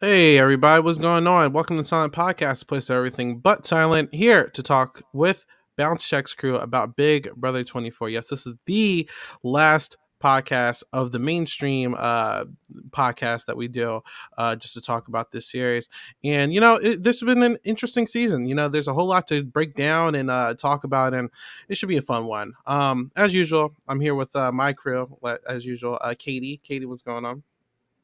Hey everybody, what's going on? Welcome to Silent Podcast, a place where everything but silent. Here to talk with Bounce Checks crew about Big Brother 24. Yes, this is the last podcast of the mainstream podcast that we do just to talk about this series. And this has been an interesting season. There's a whole lot to break down and talk about, and it should be a fun one. As usual, I'm here with my crew, as usual. Katie, what's going on?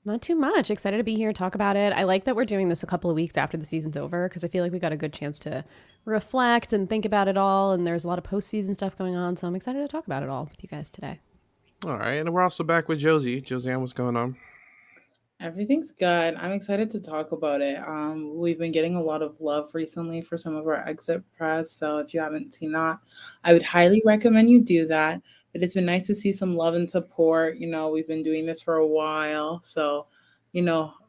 Not too much. Excited to be here, talk about it. I like that we're doing this a couple of weeks after the season's over because I feel like we got a good chance to reflect and think about it all. And there's a lot of postseason stuff going on. So I'm excited to talk about it all with you guys today. All right, and we're also back with Josie. Josie, what's going on? Everything's good. I'm excited to talk about it. We've been getting a lot of love recently for some of our exit press. So if you haven't seen that, I would highly recommend you do that. But it's been nice to see some love and support. We've been doing this for a while. So,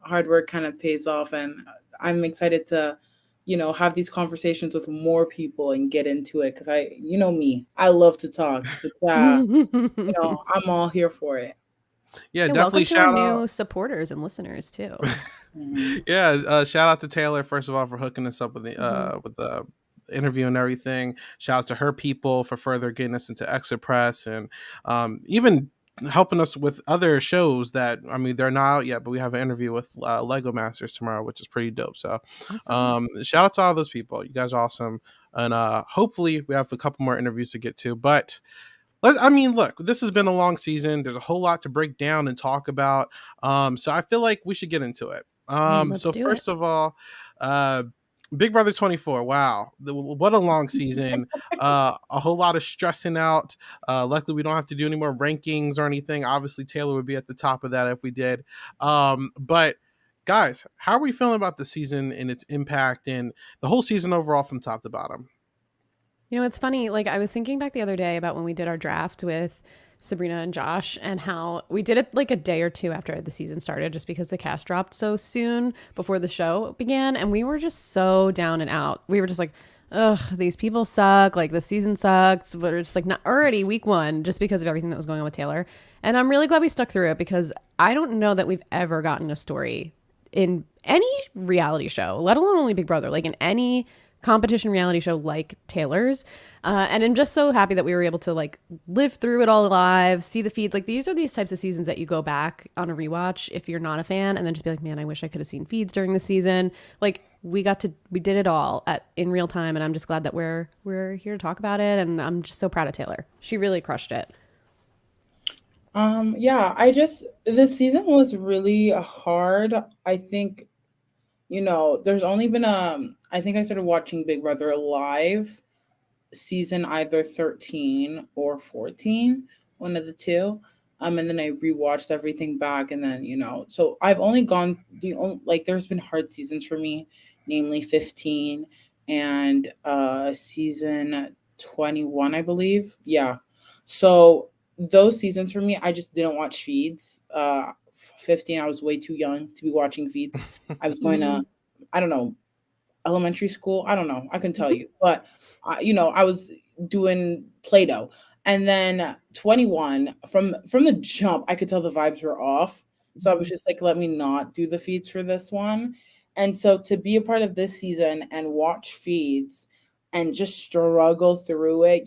hard work kind of pays off. And I'm excited to, have these conversations with more people and get into it. Cause me, I love to talk. So, I'm all here for it. Yeah, Yeah, definitely welcome to our shout out. new supporters and listeners too. Mhm. Yeah, shout out to Taylor first of all for hooking us up with the Mm-hmm. interview and everything. Shout out to her people for further getting us into Exit Press and even helping us with other shows that they're not out yet, but we have an interview with Lego Masters tomorrow, which is pretty dope. So Awesome. shout out to all those people. You guys are awesome, and hopefully we have a couple more interviews to get to, but. Look, this has been a long season. There's a whole lot to break down and talk about. So I feel like we should get into it. Let's So do it. first of all, uh, Big Brother 24. Wow, what a long season. A whole lot of stressing out. Luckily, we don't have to do any more rankings or anything. Obviously, Taylor would be at the top of that if we did. But guys, how are we feeling about the season and its impact and the whole season overall from top to bottom? It's funny. Like, I was thinking back the other day about when we did our draft with Sabrina and Josh and how we did it like a day or two after the season started just because the cast dropped so soon before the show began. And we were just so down and out. We were just like, ugh, these people suck. Like, the season sucks. We're just like, not already week one just because of everything that was going on with Taylor. And I'm really glad we stuck through it because I don't know that we've ever gotten a story in any reality show, let alone only Big Brother, like in any competition reality show like Taylor's. And I'm just so happy that we were able to like live through it all live, see the feeds. Like these are these types of seasons that you go back on a rewatch if you're not a fan and then just be like, man, I wish I could have seen feeds during the season. Like we did it all in real time. And I'm just glad that we're here to talk about it. And I'm just so proud of Taylor. She really crushed it. Yeah, this season was really hard. I think, there's only been I think I started watching Big Brother live season either 13 or 14, one of the two. And then I rewatched everything back and then, so I've only gone there's been hard seasons for me, namely 15 and season 21, I believe. Yeah. So those seasons for me, I just didn't watch feeds. 15, I was way too young to be watching feeds. I was going Mm-hmm. to, I don't know, elementary school. I don't know. I can tell you, but I was doing Play-Doh, and then 21 from the jump, I could tell the vibes were off. So I was just like, let me not do the feeds for this one. And so to be a part of this season and watch feeds and just struggle through it,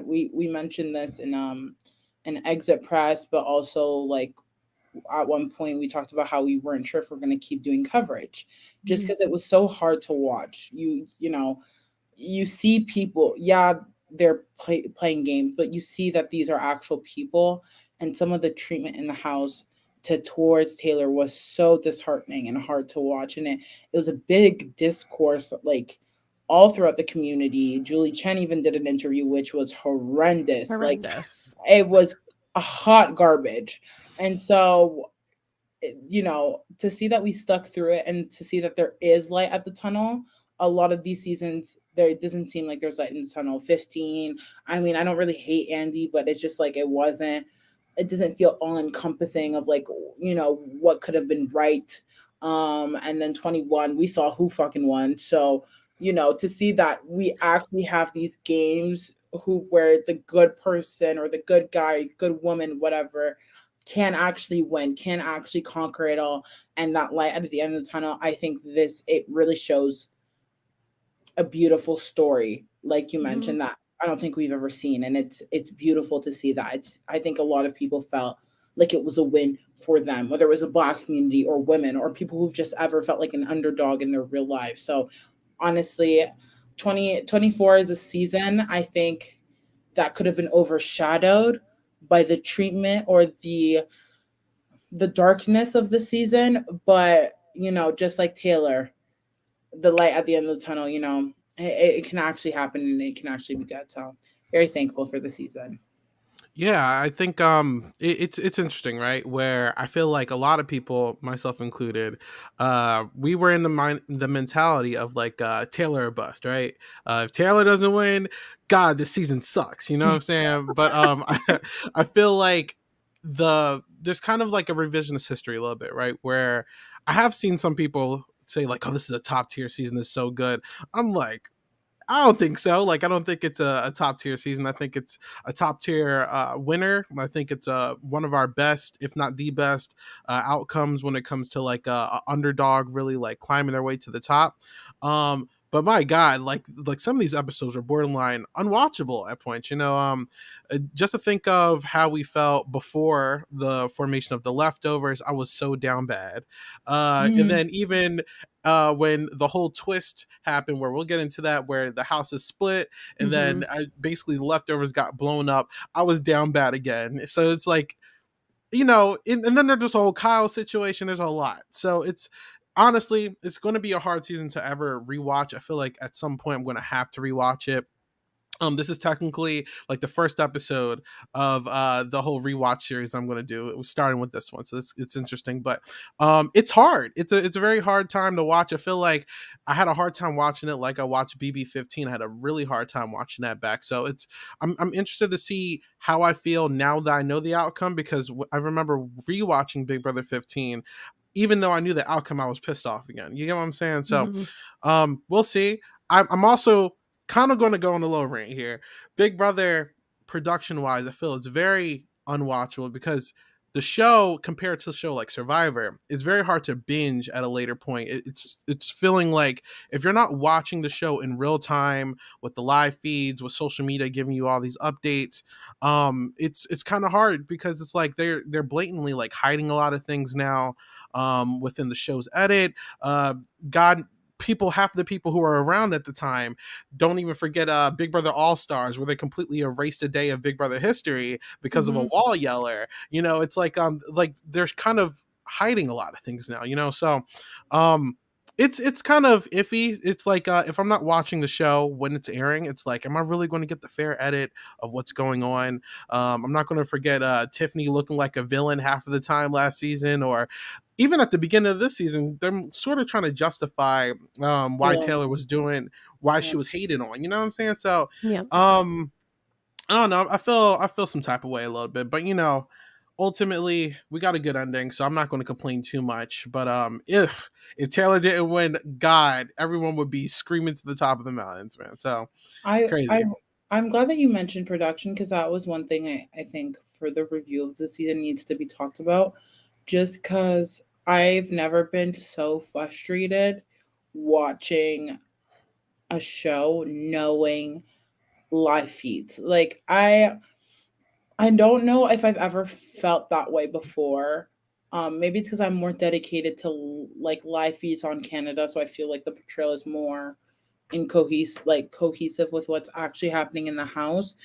we mentioned this in an exit press, but also like at one point we talked about how we weren't sure if we're going to keep doing coverage just Mm-hmm. because it was so hard to watch. You see people, yeah, they're playing games, but you see that these are actual people, and some of the treatment in the house towards Taylor was so disheartening and hard to watch, and it was a big discourse like all throughout the community. Julie Chen even did an interview which was horrendous. Like Horrendous. it was a hot garbage. And so, to see that we stuck through it and to see that there is light at the tunnel, a lot of these seasons, there it doesn't seem like there's light in the tunnel. 15, I mean, I don't really hate Andy, but it's just like it doesn't feel all encompassing of like, what could have been right. And then 21, we saw who fucking won. So, to see that we actually have these games where the good person or the good guy, good woman, whatever, can actually win, can actually conquer it all, and that light at the end of the tunnel. I think this it really shows a beautiful story, like you Mm-hmm. mentioned, that I don't think we've ever seen, and it's beautiful to see that. It's I think a lot of people felt like it was a win for them, whether it was a black community or women or people who've just ever felt like an underdog in their real life. So honestly, 2024 is a season I think that could have been overshadowed by the treatment or the darkness of the season, but just like Taylor, the light at the end of the tunnel, it can actually happen and it can actually be good. So very thankful for the season. Yeah, I think it's interesting, right? Where I feel like a lot of people, myself included, we were in the mentality of like Taylor or bust, right? If Taylor doesn't win, God, this season sucks. You know what I'm saying? But I feel like there's kind of like a revisionist history a little bit, right? Where I have seen some people say like, "Oh, this is a top tier season. This is so good." I'm like, I don't think so. Like, I don't think it's a top tier season. I think it's a top tier winner. I think it's one of our best, if not the best, outcomes when it comes to like a underdog really like climbing their way to the top. But my God, like some of these episodes are borderline unwatchable at points. Just to think of how we felt before the formation of the leftovers, I was so down bad. And Mm, then even when the whole twist happened, where we'll get into that, where the house is split, and then mm-hmm. basically the leftovers got blown up. I was down bad again. So it's like, and then there's this whole Kyle situation. There's a lot. So it's honestly, it's going to be a hard season to ever rewatch. I feel like at some point I'm going to have to rewatch it. This is technically like the first episode of the whole rewatch series I'm going to do. It was starting with this one, so it's interesting, but it's hard. It's a very hard time to watch. I feel like I had a hard time watching it. Like I watched BB15, I had a really hard time watching that back. So I'm interested to see how I feel now that I know the outcome, because I remember rewatching Big Brother 15. Even though I knew the outcome, I was pissed off again. You get what I'm saying? So Mm-hmm. we'll see. I'm also kind of going to go on a low rant here. Big Brother, production wise, I feel it's very unwatchable, because the show, compared to a show like Survivor, is very hard to binge at a later point. It's feeling like if you're not watching the show in real time with the live feeds, with social media giving you all these updates, it's kind of hard, because it's like they're blatantly like hiding a lot of things now within the show's edit. God, people, half of the people who were around at the time don't even forget Big Brother All Stars, where they completely erased a day of Big Brother history because of a Mm-hmm. wall yeller. It's like they're kind of hiding a lot of things now. So um it's kind of iffy. It's like if I'm not watching the show when it's airing, it's like, am I really going to get the fair edit of what's going on? I'm not going to forget Tiffany looking like a villain half of the time last season, or even at the beginning of this season, they're sort of trying to justify why Yeah, Taylor was doing, why yeah. she was hated on. You know what I'm saying? So, Yeah. um, I don't know. I feel some type of way a little bit, but ultimately we got a good ending, so I'm not going to complain too much. But if Taylor didn't win, God, everyone would be screaming to the top of the mountains, man. So I I crazy. I'm glad that you mentioned production because that was one thing I think for the review of the season needs to be talked about. Just because I've never been so frustrated watching a show knowing live feeds. Like I don't know if I've ever felt that way before. Maybe it's because I'm more dedicated to like live feeds on Canada, so I feel like the portrayal is more cohesive with what's actually happening in the house.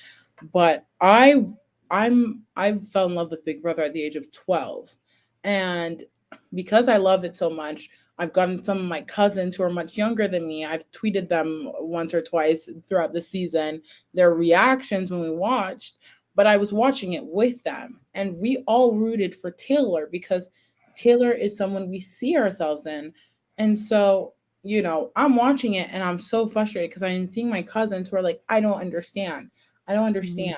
But I fell in love with Big Brother at the age of 12, and because I love it so much, I've gotten some of my cousins who are much younger than me. I've tweeted them once or twice throughout the season their reactions when we watched, but I was watching it with them. And we all rooted for Taylor because Taylor is someone we see ourselves in. And so, I'm watching it and I'm so frustrated because I'm seeing my cousins who are like, I don't understand. I don't Mm-hmm. understand.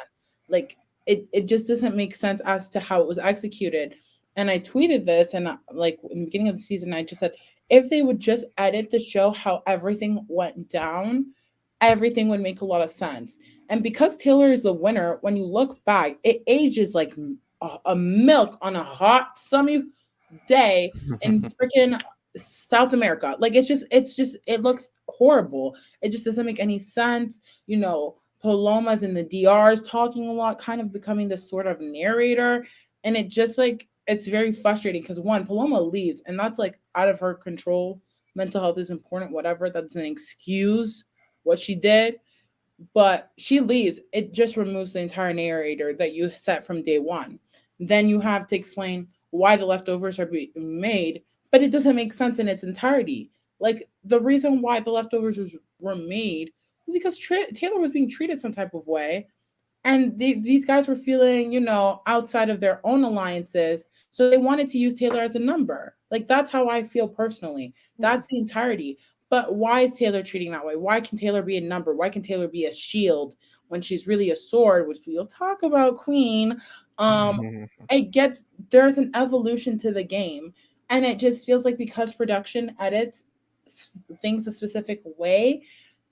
Like, it just doesn't make sense as to how it was executed. And I tweeted this, and like in the beginning of the season, I just said, if they would just edit the show how everything went down, everything would make a lot of sense. And because Taylor is the winner, when you look back, it ages like a milk on a hot sunny day in freaking South America. Like it looks horrible. It just doesn't make any sense. You know, Paloma's in the DRs talking a lot, kind of becoming this sort of narrator. And it just like it's very frustrating because one, Paloma leaves, and that's like out of her control. Mental health is important, whatever. That doesn't excuse what she did, but she leaves. It just removes the entire narrator that you set from day one. Then you have to explain why the leftovers are being made, but it doesn't make sense in its entirety. Like the reason why the leftovers were made was because Taylor was being treated some type of way, and these guys were feeling, you know, outside of their own alliances, so they wanted to use Taylor as a number. Like that's how I feel personally. That's the entirety. But why is Taylor treating that way? Why can Taylor be a number? Why can Taylor be a shield when she's really a sword, which we'll talk about, Queen? It gets there's an evolution to the game, and it just feels like because production edits things a specific way,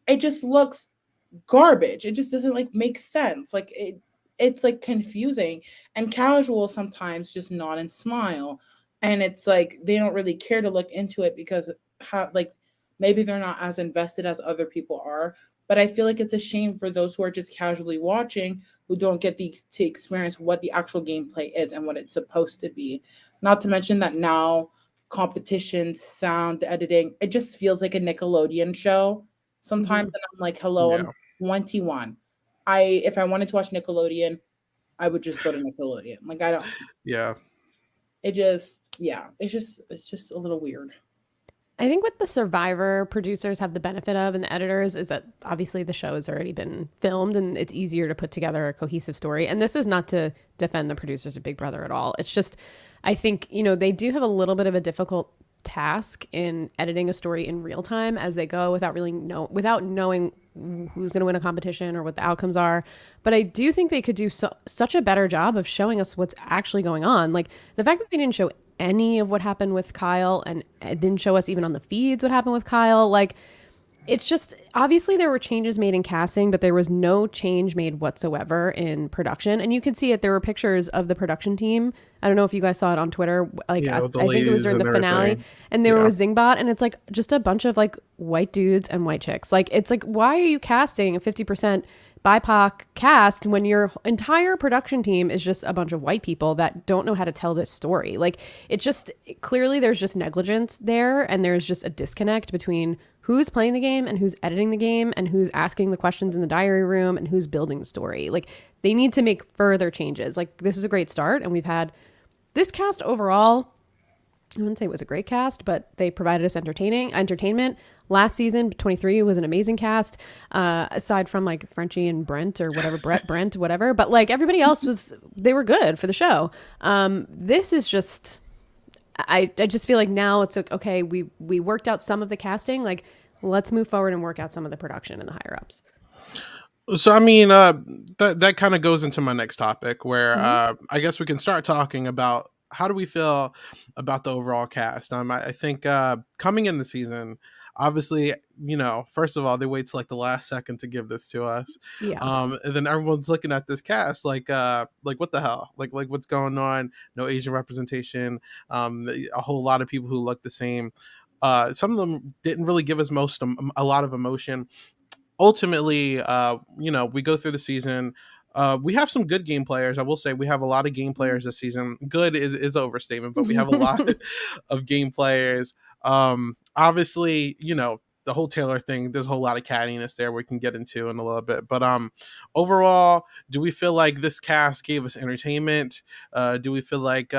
it just looks garbage. It just doesn't like make sense. Like it's like confusing and casual sometimes, just nod and smile. And it's like they don't really care to look into it because how like maybe they're not as invested as other people are. But I feel like it's a shame for those who are just casually watching who don't get to experience what the actual gameplay is and what it's supposed to be. Not to mention that now competition, sound editing, it just feels like a Nickelodeon show sometimes. And I'm like, hello, I'm Yeah. 21. If I wanted to watch Nickelodeon, I would just go to Nickelodeon. Like I don't Yeah. it just yeah, it's just a little weird. I think what the Survivor producers have the benefit of and the editors is that obviously the show has already been filmed and it's easier to put together a cohesive story. And this is not to defend the producers of Big Brother at all. It's just, I think, you know, they do have a little bit of a difficult task in editing a story in real time as they go without knowing who's going to win a competition or what the outcomes are. But I do think they could do such a better job of showing us what's actually going on. Like the fact that they didn't show any of what happened with Kyle and it didn't show us even on the feeds what happened with Kyle. Like it's just obviously there were changes made in casting, but there was no change made whatsoever in production. And you could see it. There were pictures of the production team. I don't know if you guys saw it on Twitter. Like Yeah, with the I think it was ladies during the and finale, everything. and they were Yeah. with Zingbot, and it's like just a bunch of like white dudes and white chicks. Like it's like why are you casting a 50% BIPOC cast when your entire production team is just a bunch of white people that don't know how to tell this story? Like it just clearly there's just negligence there, and there's just a disconnect between who's playing the game and who's editing the game and who's asking the questions in the diary room and who's building the story. Like they need to make further changes. Like this is a great start, and we've had this cast overall, I wouldn't say it was a great cast, but they provided us entertainment. Last season, 23 was an amazing cast, aside from like Frenchie and Brent or whatever, Brent, whatever. But like everybody else they were good for the show. This is just, I just feel like now it's okay. We worked out some of the casting. Like let's move forward and work out some of the production and the higher ups. So I mean, that kind of goes into my next topic, where Mm-hmm. I guess we can start talking about how do we feel about the overall cast. I think coming in the season, obviously, you know, first of all, they wait till like the last second to give this to us, Yeah. and then everyone's looking at this cast like what the hell, like what's going on? No Asian representation, a whole lot of people who look the same. Some of them didn't really give us a lot of emotion. Ultimately, you know, we go through the season. We have some good game players. I will say we have a lot of game players this season. Good is overstatement, but we have a lot of game players. Obviously, you know, the whole Taylor thing, there's a whole lot of cattiness there we can get into in a little bit. But overall, do we feel like this cast gave us entertainment? Do we feel like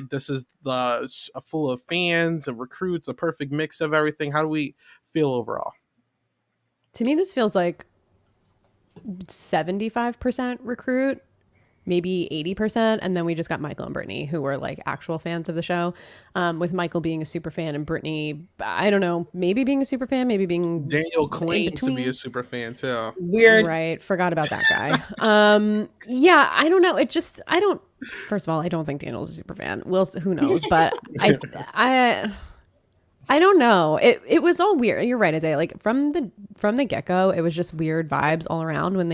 this is full of fans and recruits, a perfect mix of everything? How do we feel overall? To me, this feels like 75% recruit, maybe 80%. And then we just got Michael and Brittany, who were like actual fans of the show, with Michael being a super fan and Brittany, I don't know, maybe being a super fan, maybe being Daniel in claims to be between. a super fan too. Weird. Right. Forgot about that guy. Yeah, I don't know. First of all, I don't think Daniel's a super fan. Who knows? But I I don't know. It was all weird. You're right, Isaiah. Like from the get go, it was just weird vibes all around. When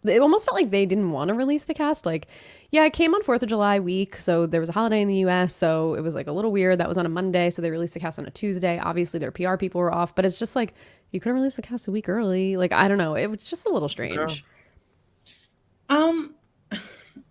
it almost felt like they didn't want to release the cast. Like, yeah, it came on 4th of July week, so there was a holiday in the U.S. So it was like a little weird. That was on a Monday, so they released the cast on a Tuesday. Obviously, their PR people were off, but it's just like you could have released the cast a week early. Like, I don't know. It was just a little Okay. strange. Um,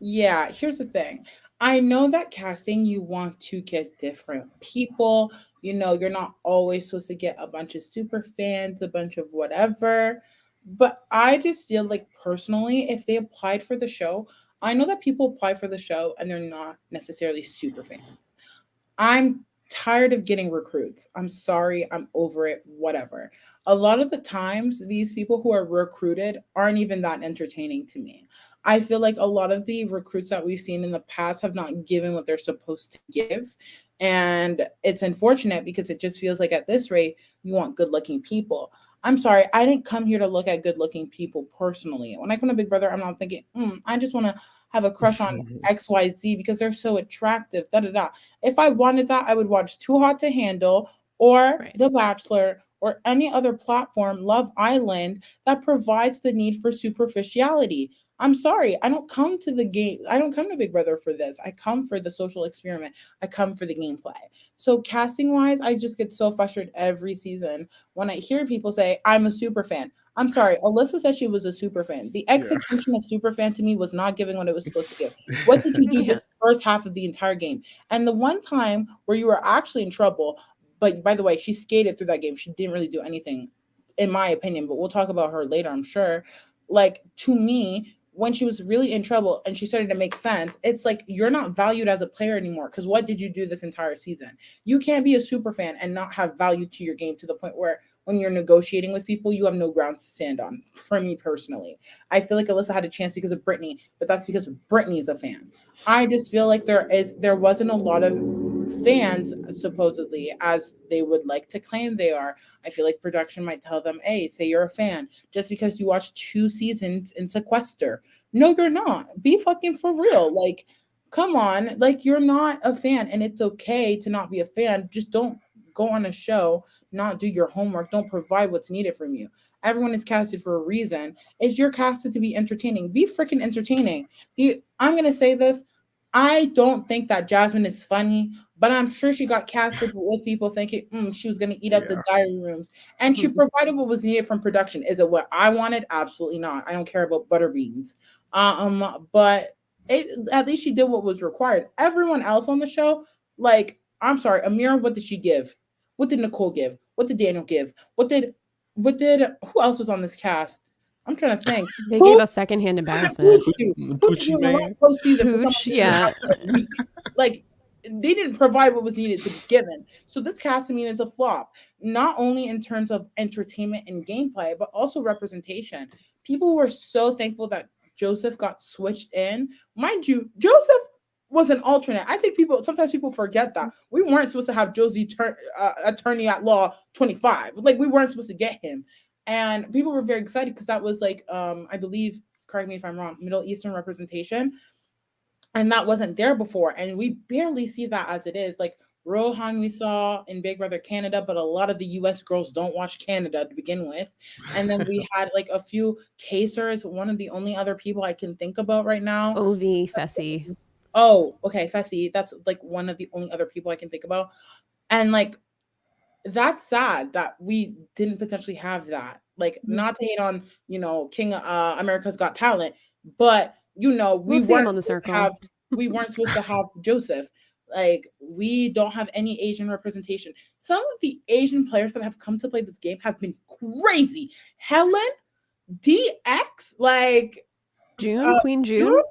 yeah, here's the thing. I know that casting, you want to get different people. You know, you're not always supposed to get a bunch of super fans, a bunch of whatever. But I just feel like personally, if they applied for the show, I know that people apply for the show and they're not necessarily super fans. I'm tired of getting recruits. I'm sorry, I'm over it, whatever. A lot of the times, these people who are recruited aren't even that entertaining to me. I feel like a lot of the recruits that we've seen in the past have not given what they're supposed to give. And it's unfortunate because it just feels like at this rate, you want good looking people. I'm sorry, I didn't come here to look at good looking people personally. When I come to Big Brother, I'm not thinking, I just want to have a crush on XYZ because they're so attractive. Da da da. If I wanted that, I would watch Too Hot to Handle or Right. The Bachelor or any other platform, Love Island, that provides the need for superficiality. I'm sorry, I don't come to the game. I don't come to Big Brother for this. I come for the social experiment. I come for the gameplay. So casting wise, I just get so frustrated every season when I hear people say, I'm a super fan. I'm sorry, Alyssa said she was a super fan. The Yeah. execution of super fan to me was not giving what it was supposed to give. What did you do Yeah. this first half of the entire game? And the one time where you were actually in trouble, but by the way, she skated through that game. She didn't really do anything, in my opinion, but we'll talk about her later, I'm sure. Like, to me, when she was really in trouble and she started to make sense, it's like you're not valued as a player anymore. Because what did you do this entire season? You can't be a super fan and not have value to your game to the point where when you're negotiating with people, you have no ground to stand on. For me personally, I feel like Alyssa had a chance because of Brittany, but that's because Brittany's a fan. I just feel like there wasn't a lot of fans supposedly as they would like to claim they are. I feel like production might tell them, hey, say you're a fan just because you watched 2 seasons in Sequester. No, you're not. Be fucking for real. Like, come on. Like, you're not a fan and it's okay to not be a fan. Just don't go on a show, not do your homework, don't provide what's needed from you. Everyone is casted for a reason. If you're casted to be entertaining, be freaking entertaining. I'm gonna say this. I don't think that Jasmine is funny, but I'm sure she got casted with people thinking she was going to eat up the Yeah. diary rooms. And she provided what was needed from production. Is it what I wanted? Absolutely not. I don't care about butter beans. But at least she did what was required. Everyone else on the show, like, I'm sorry, Amira, what did she give? What did Nicole give? What did Daniel give? Who else was on this cast? I'm trying to think. They gave Who us secondhand what did embarrassment. Pooch do? Pooch Poochie doing a lot Bang. postseason for someone Pooch, who didn't have yeah. a week. Like, they didn't provide what was needed to be given. So this cast to me is a flop, not only in terms of entertainment and gameplay, but also representation. People were so thankful that Joseph got switched in. Mind you, Joseph was an alternate. I think sometimes people forget that we weren't supposed to have Josie attorney at law 25. Like, we weren't supposed to get him, and people were very excited because that was like I believe, correct me if I'm wrong, Middle Eastern representation, and that wasn't there before, and we barely see that as it is. Like, Rohan we saw in Big Brother Canada, but a lot of the US girls don't watch Canada to begin with. And then we had like a few Casers, one of the only other people I can think about right now. Ovi, Fessy. Oh, okay, Fessy. That's like one of the only other people I can think about. And like, that's sad that we didn't potentially have that. Like, not to hate on, King America's Got Talent, but We'll see him on the circle. we weren't supposed to have Joseph. Like, we don't have any Asian representation. Some of the Asian players that have come to play this game have been crazy. Helen, DX, like Queen June, June.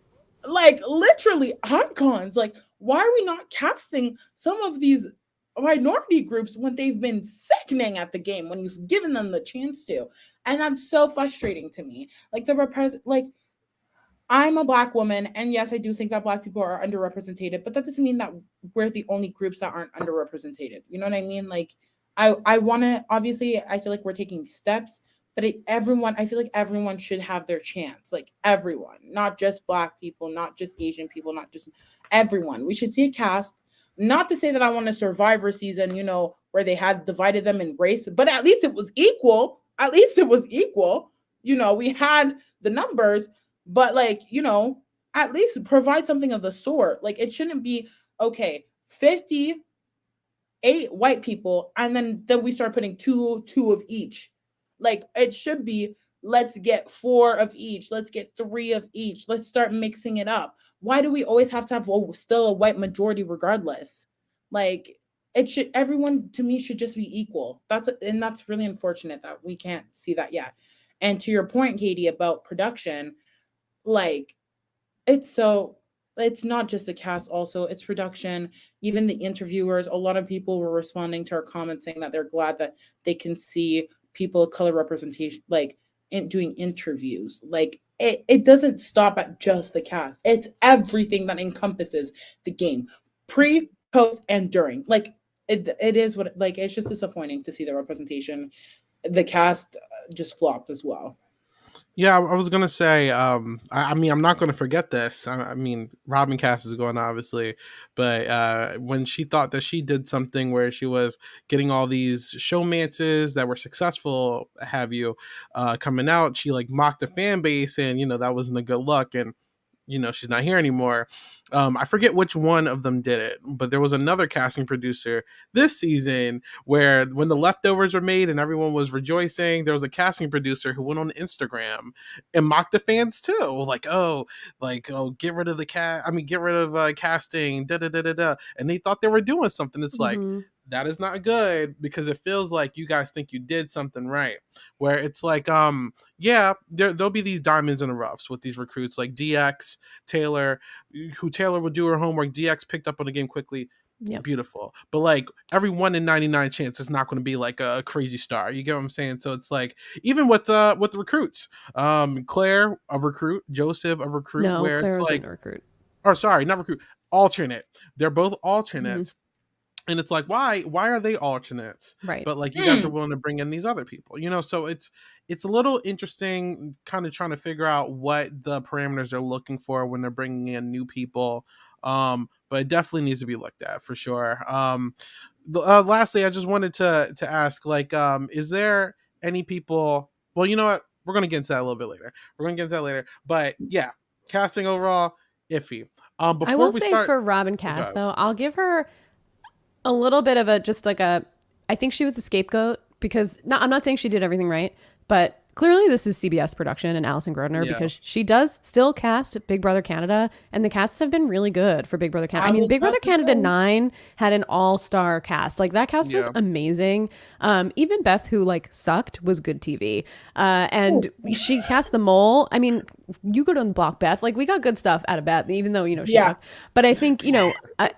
like literally icons. Like, why are we not casting some of these minority groups when they've been sickening at the game, when you've given them the chance to? And that's so frustrating to me. Like, I'm a Black woman, and yes, I do think that Black people are underrepresented, but that doesn't mean that we're the only groups that aren't underrepresented. You know what I mean? Like, I want to, obviously, I feel like we're taking steps, but I feel like everyone should have their chance. Like, everyone, not just Black people, not just Asian people, not just everyone. We should see a cast. Not to say that I want a Survivor season, where they had divided them in race, but at least it was equal. At least it was equal. We had the numbers, but like, at least provide something of the sort. Like it shouldn't be okay, 58 white people, and then we start putting two of each. Like it should be, let's get four of each, let's get three of each, let's start mixing it up. Why do we always have to have still a white majority regardless? Like it should, everyone to me should just be equal. That's really unfortunate that we can't see that yet. And to your point, Katie, about production, like it's so it's not just the cast, also it's production. Even the interviewers, a lot of people were responding to our comments saying that they're glad that they can see people of color representation, like in doing interviews. Like it doesn't stop at just the cast, it's everything that encompasses the game, pre, post, and during. Like it is what, like it's just disappointing to see the representation. The cast just flopped as well. Yeah, I was gonna say. I mean, I'm not gonna forget this. I mean, Robin Cass is going obviously, but when she thought that she did something where she was getting all these showmances that were successful, have you, coming out, she like mocked the fan base, and that wasn't a good look, and she's not here anymore. I forget which one of them did it, but there was another casting producer this season where when the leftovers were made and everyone was rejoicing, there was a casting producer who went on Instagram and mocked the fans too, like, get rid of the cat. I mean, get rid of casting, da da da da da, and they thought they were doing something. It's like, Mm-hmm. that is not good, because it feels like you guys think you did something right. Where it's like, yeah, there'll be these diamonds in the roughs with these recruits like DX, Taylor, who Taylor would do her homework. DX picked up on the game quickly. Yep. Beautiful. But like every 1 in 99 chance is not going to be like a crazy star. You get what I'm saying? So it's like, even with the recruits, Claire, a recruit, Joseph, a recruit, No, where it's Claire like, wasn't a recruit. or sorry, not recruit, alternate. They're both Mm-hmm. alternates. And it's like, why are they alternates, Right. but like you guys are willing to bring in these other people, so it's a little interesting, kind of trying to figure out what the parameters are looking for when they're bringing in new people. But it definitely needs to be looked at for sure. Lastly, I just wanted to ask, like, is there any people, well, you know what, we're going to get into that a little bit later, but yeah, casting overall iffy. I Before will we say start, for Robin Cass, though, I'll give her a little bit of I think she was a scapegoat because I'm not saying she did everything right, but clearly this is CBS production and Alison Grodner, Yeah. because she does still cast Big Brother Canada, and the casts have been really good for Big Brother Canada. I mean, Big Brother Canada 9 had an all-star cast. Like, that cast was amazing. Even Beth, who like sucked, was good TV. And she cast the mole. I mean, you go to block Beth. Like, we got good stuff out of Beth, even though, she sucked. But I think,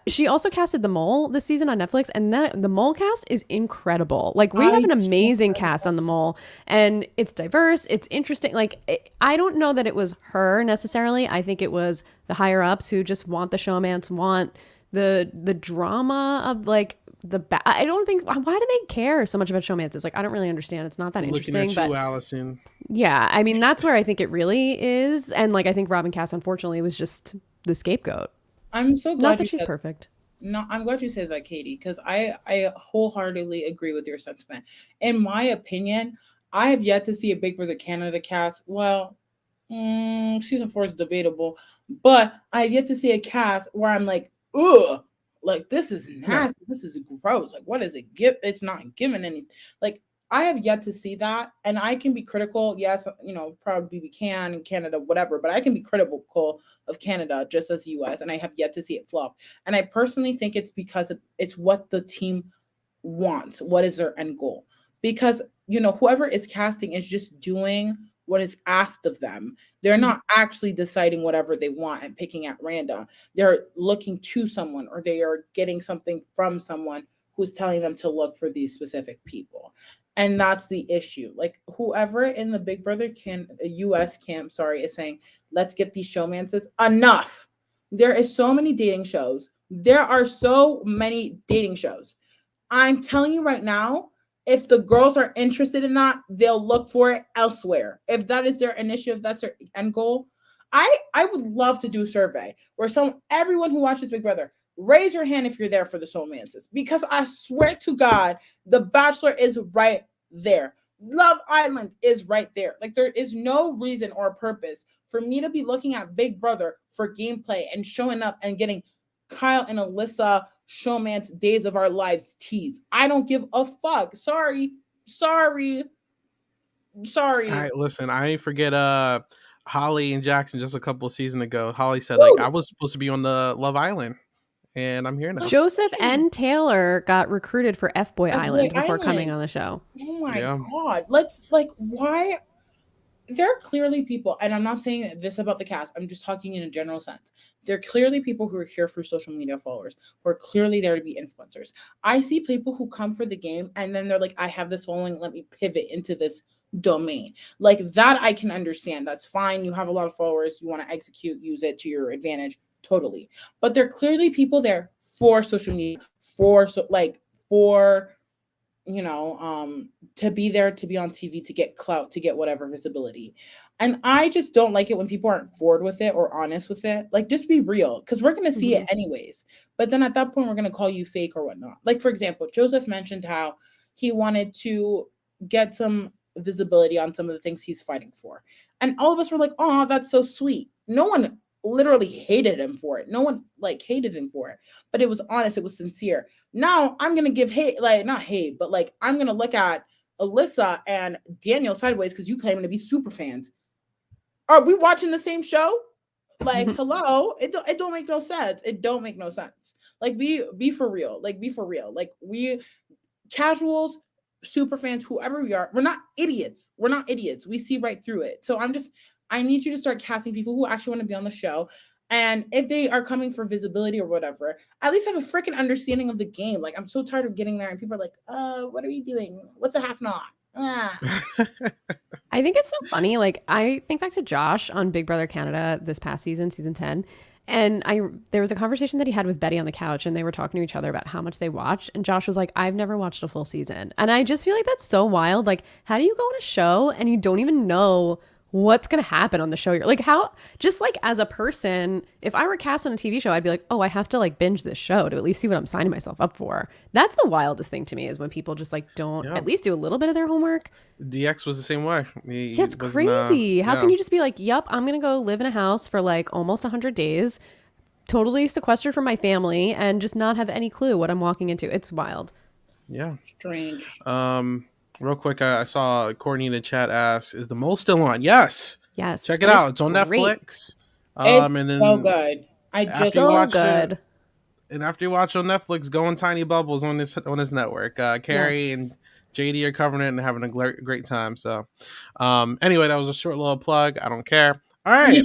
she also casted the mole this season on Netflix, and the mole cast is incredible. Like, we have an amazing cast on the mole, and it's diverse, it's interesting. Like, I don't know that it was her necessarily. I think it was the higher ups who just want the showmance, want the drama of like I don't think, why do they care so much about showmances? Like, I don't really understand. It's not that interesting. Looking at you, but Allison. Yeah, I mean, that's where I think it really is. And like, I think Robin Cass, unfortunately, was just the scapegoat. I'm so glad not that she's perfect. No, I'm glad you said that, Katie, because I wholeheartedly agree with your sentiment. In my opinion, I have yet to see a Big Brother Canada cast. Well, season 4 is debatable, but I have yet to see a cast where I'm like, ugh, like this is nasty, right. This is gross. Like, what does it give? It's not giving any. Like, I have yet to see that, and I can be critical. Yes, probably we can in Canada, whatever, but I can be critical of Canada just as US, and I have yet to see it flop. And I personally think it's because it's what the team wants. What is their end goal? Because, whoever is casting is just doing what is asked of them. They're not actually deciding whatever they want and picking at random. They're looking to someone, or they are getting something from someone who's telling them to look for these specific people. And that's the issue. Like, whoever in the Big Brother US camp, is saying, let's get these showmances. Enough. There is so many dating shows. There are so many dating shows. I'm telling you right now, if the girls are interested in that, they'll look for it elsewhere. If that is their initiative, that's their end goal. I would love to do a survey where everyone who watches Big Brother, raise your hand if you're there for the soulmances, because I swear to God, The Bachelor is right there. Love Island is right there. Like, there is no reason or purpose for me to be looking at Big Brother for gameplay and showing up and getting Kyle and Alyssa showmance Days of Our Lives tease. I don't give a fuck. Sorry. All right, listen, I ain't forget Holly and Jackson just a couple of seasons ago. Holly said, like, Dude. I was supposed to be on the Love Island, and I'm here now. Joseph and Taylor got recruited for F-Boy Island before Island. coming on the show. Oh my God. Let's, like, why? There are clearly people, and I'm not saying this about the cast, I'm just talking in a general sense. There are clearly people who are here for social media followers, who are clearly there to be influencers. I see people who come for the game, and then they're like, I have this following, let me pivot into this domain. Like, that I can understand. That's fine. You have a lot of followers. You want to execute, use it to your advantage. Totally. But there are clearly people there for social media, for to be there, to be on TV, to get clout, to get whatever visibility. And I just don't like it when people aren't forward with it or honest with it. Like, just be real, because we're going to see it anyways. But then at that point, we're going to call you fake or whatnot. Like, for example, Joseph mentioned how he wanted to get some visibility on some of the things he's fighting for. And all of us were like, oh, that's so sweet. No one literally hated him for it. No one like hated him for it, but it was honest. It was sincere. Now I'm going to give hate, like not hate, but like I'm going to look at Alyssa and Daniel sideways because you claim to be super fans. Are we watching the same show? Like, hello, it don't make no sense. It don't make no sense. Like, be for real. Like, be for real. Like, we casuals, super fans, whoever we are, we're not idiots. We're not idiots. We see right through it. So I need you to start casting people who actually want to be on the show. And if they are coming for visibility or whatever, at least have a freaking understanding of the game. Like, I'm so tired of getting there and people are like, what are you doing? What's a half knot? I think it's so funny. Like, I think back to Josh on Big Brother Canada this past season, season 10. And there was a conversation that he had with Betty on the couch, and they were talking to each other about how much they watch. And Josh was like, I've never watched a full season. And I just feel like that's so wild. Like, how do you go on a show and you don't even know what's going to happen on the show? You're like, how, just like as a person, if I were cast on a TV show, I'd be like, oh, I have to like binge this show to at least see what I'm signing myself up for. That's the wildest thing to me, is when people just like don't at least do a little bit of their homework. DX was the same way. Yeah, it's crazy. How can you just be like, yep, I'm going to go live in a house for like almost 100 days, totally sequestered from my family, and just not have any clue what I'm walking into? It's wild. Yeah. Strange. Real quick, I saw Courtney in the chat ask, is the mole still on? Yes. Yes. Check it out. It's on Netflix. It's and then so good. Good. And after you watch on Netflix, go on Tiny Bubbles on this network. Carrie and JD are covering it and having a great time. So anyway, that was a short little plug. I don't care. All right.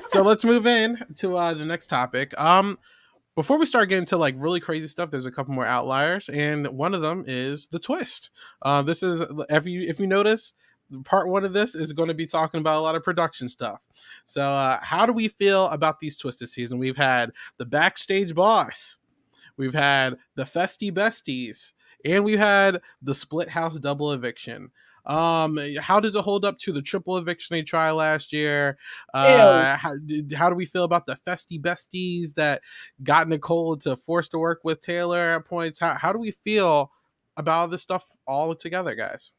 So let's move in to the next topic. Before we start getting to like really crazy stuff, there's a couple more outliers, and one of them is the twist. This is, if you notice, part one of this is going to be talking about a lot of production stuff. So how do we feel about these twists this season? We've had the backstage boss, we've had the festy besties, and we had the split house double eviction. How does it hold up to the triple eviction they tried last year? How do we feel about the festy besties that got Nicole to force to work with Taylor at points? How do we feel about this stuff all together, guys?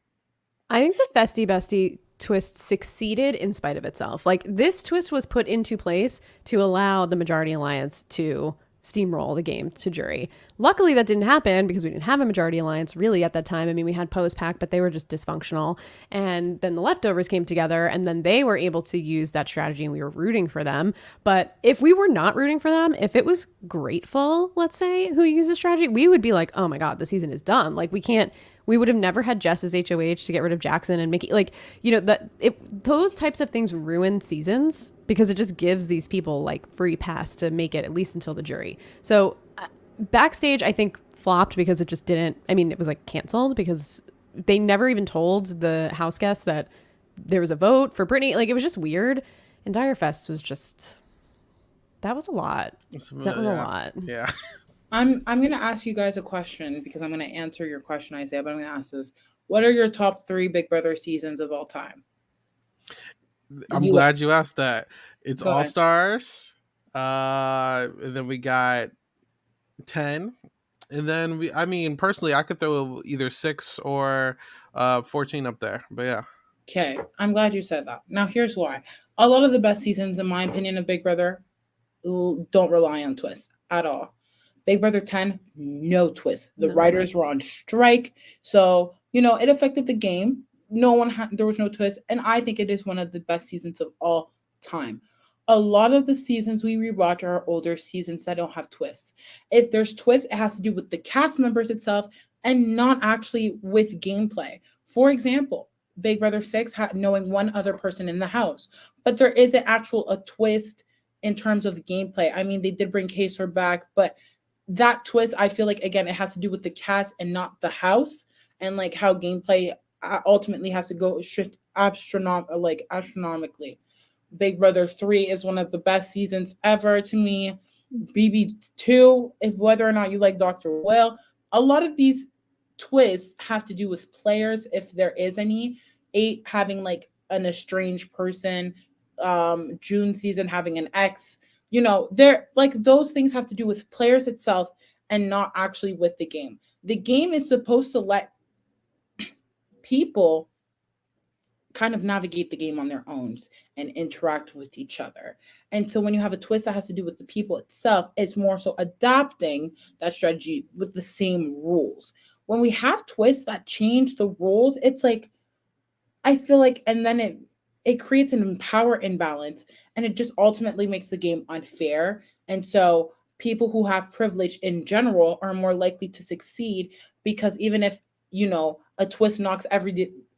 I think the festy bestie twist succeeded in spite of itself. Like, this twist was put into place to allow the majority alliance to steamroll the game to jury. Luckily, that didn't happen because we didn't have a majority alliance really at that time. I mean, we had Post Pack, but they were just dysfunctional. And then the leftovers came together, and then they were able to use that strategy, and we were rooting for them. But if we were not rooting for them, if it was Grateful, let's say, who used the strategy, we would be like, oh my God, the season is done. Like, we would have never had Jess as HOH to get rid of Jackson and Mickey. Like, you know, those types of things ruin seasons because it just gives these people like free pass to make it at least until the jury. So backstage, I think flopped because it just didn't, I mean, it was like canceled because they never even told the house guests that there was a vote for Brittany. Like, it was just weird. And Dire Fest was just, that was a lot. That was a lot. Yeah. I'm going to ask you guys a question because I'm going to answer your question, Isaiah, but I'm going to ask this. What are your top 3 Big Brother seasons of all time? I'm glad you asked that. It's All Stars. And then we got 10. And then I mean, personally, I could throw either 6 or 14 up there. But yeah. Okay, I'm glad you said that. Now, here's why. A lot of the best seasons, in my opinion, of Big Brother don't rely on twists at all. Big Brother 10, no twist. The No writers were twists. on strike, so it affected the game. There was no twist, and I think it is one of the best seasons of all time. A lot of the seasons we rewatch are older seasons that don't have twists. If there's twists, it has to do with the cast members itself and not actually with gameplay. For example, Big Brother 6 knowing one other person in the house, but there isn't actual a twist in terms of gameplay. I mean, they did bring Kaser back, but that twist, I feel like again, it has to do with the cast and not the house, and like how gameplay ultimately has to go shift astronomically. Big Brother 3 is one of the best seasons ever to me. BB2, if whether or not you like Dr. Will, a lot of these twists have to do with players, if there is any. 8 having like an estranged person, June season having an ex. They're like those things have to do with players itself and not actually with the game. The game is supposed to let people kind of navigate the game on their own and interact with each other. And so when you have a twist that has to do with the people itself, it's more so adapting that strategy with the same rules. When we have twists that change the rules, it's like I feel like, and then it creates an power imbalance, and it just ultimately makes the game unfair. And so people who have privilege in general are more likely to succeed, because even if a twist knocks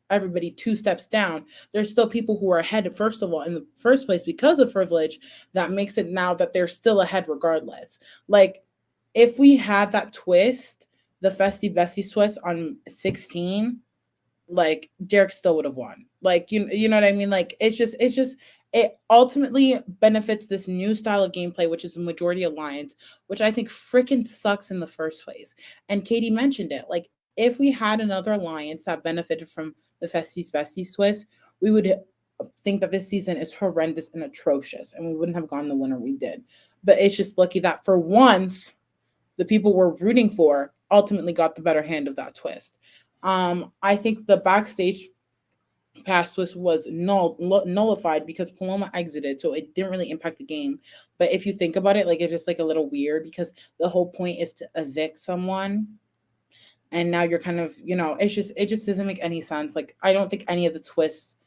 everybody 2 steps down, there's still people who are ahead, first of all, in the first place because of privilege, that makes it now that they're still ahead regardless. Like, if we had that twist, the Festy Bestie twist on 16, like Derek still would have won. Like, you know what I mean? Like, it ultimately benefits this new style of gameplay, which is the majority alliance, which I think freaking sucks in the first place. And Katie mentioned it. Like, if we had another alliance that benefited from the Festies Besties twist, we would think that this season is horrendous and atrocious, and we wouldn't have gone the winner we did. But it's just lucky that for once, the people we're rooting for ultimately got the better hand of that twist. I think the backstage pass twist was nullified because Paloma exited, so it didn't really impact the game. But if you think about it, like, it's just like a little weird, because the whole point is to evict someone, and now you're kind of, it just doesn't make any sense. Like, I don't think any of the twists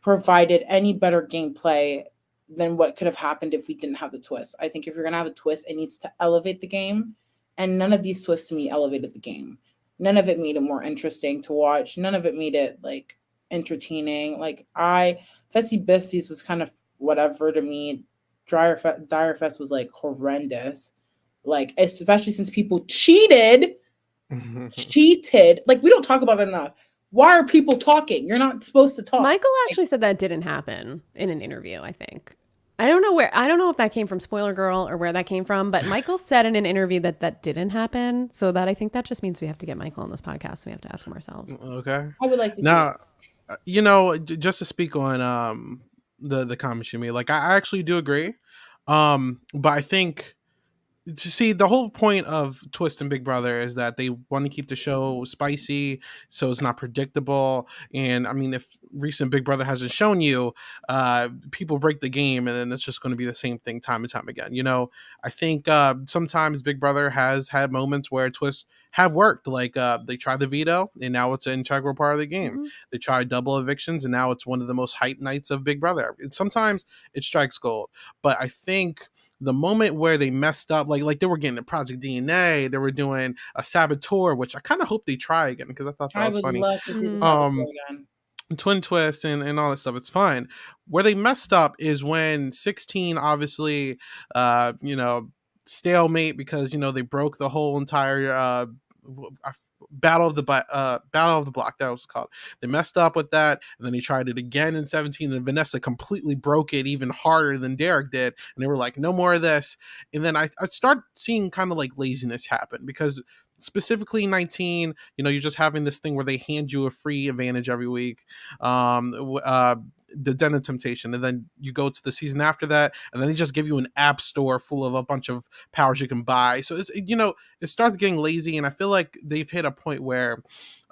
provided any better gameplay than what could have happened if we didn't have the twist. I think if you're gonna have a twist, it needs to elevate the game, and none of these twists to me elevated the game. None of it made it more interesting to watch. None of it made it like entertaining. Like, Festy Besties was kind of whatever to me. Dire Fest was like horrendous. Like, especially since people cheated. Like, we don't talk about it enough. Why are people talking? You're not supposed to talk. Michael actually said that didn't happen in an interview, I think. I don't know if that came from Spoiler Girl or where that came from, but Michael said in an interview that didn't happen. So that I think that just means we have to get Michael on this podcast. We have to ask him ourselves. Okay. I would like to now, just to speak on the comments you made, like, I actually do agree. But I think, to see, the whole point of Twist and Big Brother is that they want to keep the show spicy, so it's not predictable. And I mean, if recent Big Brother hasn't shown you, people break the game, and then it's just going to be the same thing time and time again. I think sometimes Big Brother has had moments where twists have worked. Like, they tried the veto, and now it's an integral part of the game. Mm-hmm. They tried double evictions, and now it's one of the most hyped nights of Big Brother. Sometimes it strikes gold, but I think the moment where they messed up, like they were getting a Project DNA, they were doing a Saboteur, which I kind of hope they try again, because I thought that I was would funny. love to see this Um, again. Twin Twist and all that stuff, it's fine. Where they messed up is when 16, obviously, stalemate, because they broke the whole entire battle of the block, that was called. They messed up with that, and then he tried it again in 17, and Vanessa completely broke it even harder than Derek did, and they were like, no more of this. And then I start seeing kind of like laziness happen, because specifically 19, you're just having this thing where they hand you a free advantage every week. the Den of Temptation, and then you go to the season after that, and then they just give you an app store full of a bunch of powers you can buy. So it's, it starts getting lazy, and I feel like they've hit a point where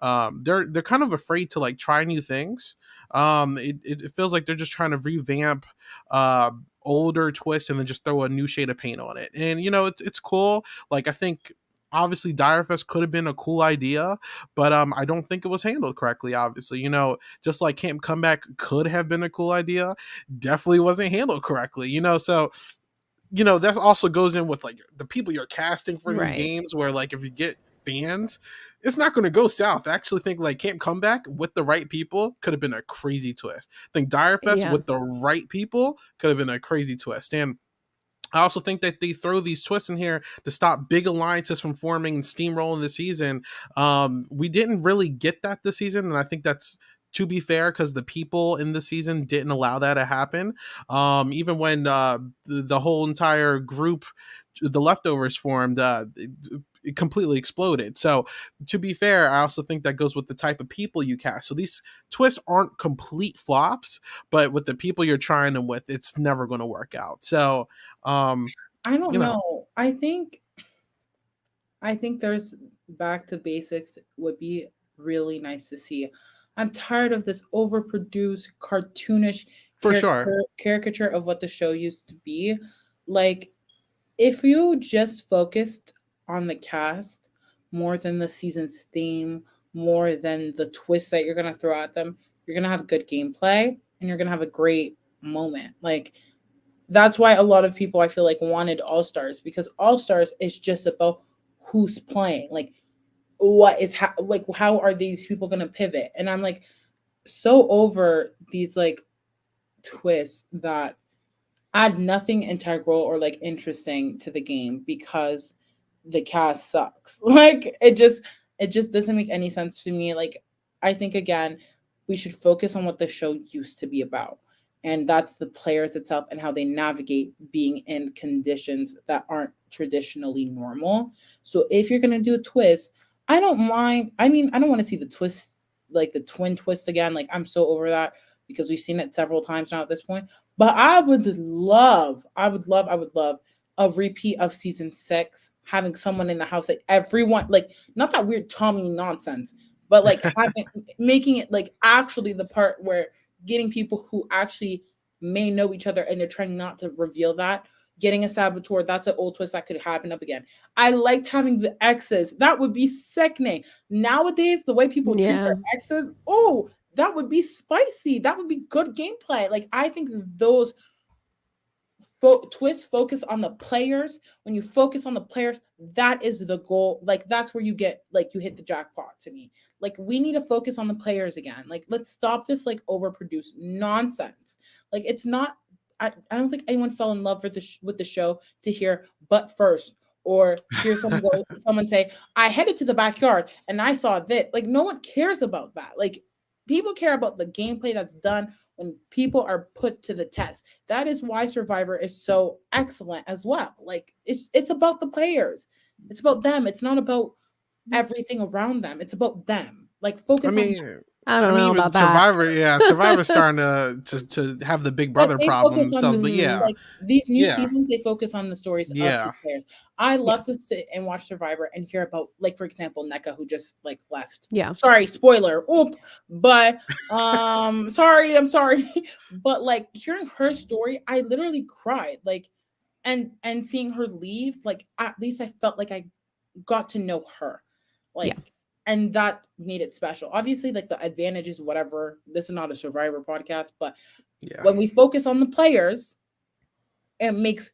they're kind of afraid to like try new things. It feels like they're just trying to revamp older twists and then just throw a new shade of paint on it. And it's cool. Like, I think obviously Direfest could have been a cool idea, but I don't think it was handled correctly. Obviously, just like Camp Comeback could have been a cool idea, definitely wasn't handled correctly. So that also goes in with like the people you're casting for these Right. games, where like if you get fans, it's not going to go south. I actually think like Camp Comeback with the right people could have been a crazy twist. I think Direfest Yeah. with the right people could have been a crazy twist. And I also think that they throw these twists in here to stop big alliances from forming and steamrolling the season. We didn't really get that this season, and I think that's, to be fair, because the people in the season didn't allow that to happen. Even when the whole entire group, the leftovers, formed, it completely exploded. So to be fair, I also think that goes with the type of people you cast. So these twists aren't complete flops, but with the people you're trying them with, it's never going to work out. So I don't you know know. I think there's back to basics would be really nice to see. I'm tired of this overproduced, cartoonish for sure. caricature of what the show used to be. Like, if you just focused on the cast more than the season's theme, more than the twists that you're gonna throw at them, you're gonna have good gameplay and you're gonna have a great moment. Like, that's why a lot of people, I feel like, wanted All Stars, because All Stars is just about who's playing, like what is like how are these people going to pivot. And I'm like so over these like twists that add nothing integral or like interesting to the game because the cast sucks. Like, it just doesn't make any sense to me. Like, I think again, we should focus on what the show used to be about. And that's the players itself and how they navigate being in conditions that aren't traditionally normal. So if you're gonna do a twist, I don't mind. I mean, I don't want to see the twist, like the twin twist again. Like, I'm so over that because we've seen it several times now at this point. But I would love a repeat of season 6, having someone in the house, like everyone, like not that weird Tommy nonsense, but like having making it like actually the part where getting people who actually may know each other and they're trying not to reveal that. Getting a saboteur, that's an old twist that could happen up again. I liked having the exes. That would be sickening. Nowadays, the way people treat Yeah. their exes, oh, that would be spicy. That would be good gameplay. Like, I think those twists focus on the players. When you focus on the players, that is the goal. Like, that's where you get, like, you hit the jackpot to me. Like, we need to focus on the players again. Like, let's stop this like overproduced nonsense. Like, it's not, I don't think anyone fell in love with the show to hear "but first," or hear someone say, "I headed to the backyard and I saw that." Like, no one cares about that. Like, people care about the gameplay that's done when people are put to the test. That is why Survivor is so excellent as well. Like, it's about the players. It's about them. It's not about everything around them. It's about them. Like, I focus on them. mean, I don't know even about that. Survivor, yeah, Survivor's starting to have the Big But Brother they focus problem. on So, the yeah, like these new yeah, seasons, they focus on the stories of yeah, these players. I Yeah. love to sit and watch Survivor and hear about, like, for example, NECA, who just like left. Yeah. Sorry, spoiler. Oop. But sorry, I'm sorry. But like hearing her story, I literally cried. Like, and seeing her leave, like at least I felt like I got to know her. Yeah. Like, and that made it special. Obviously, like the advantages, whatever. This is not a Survivor podcast, but yeah. when we focus on the players, it makes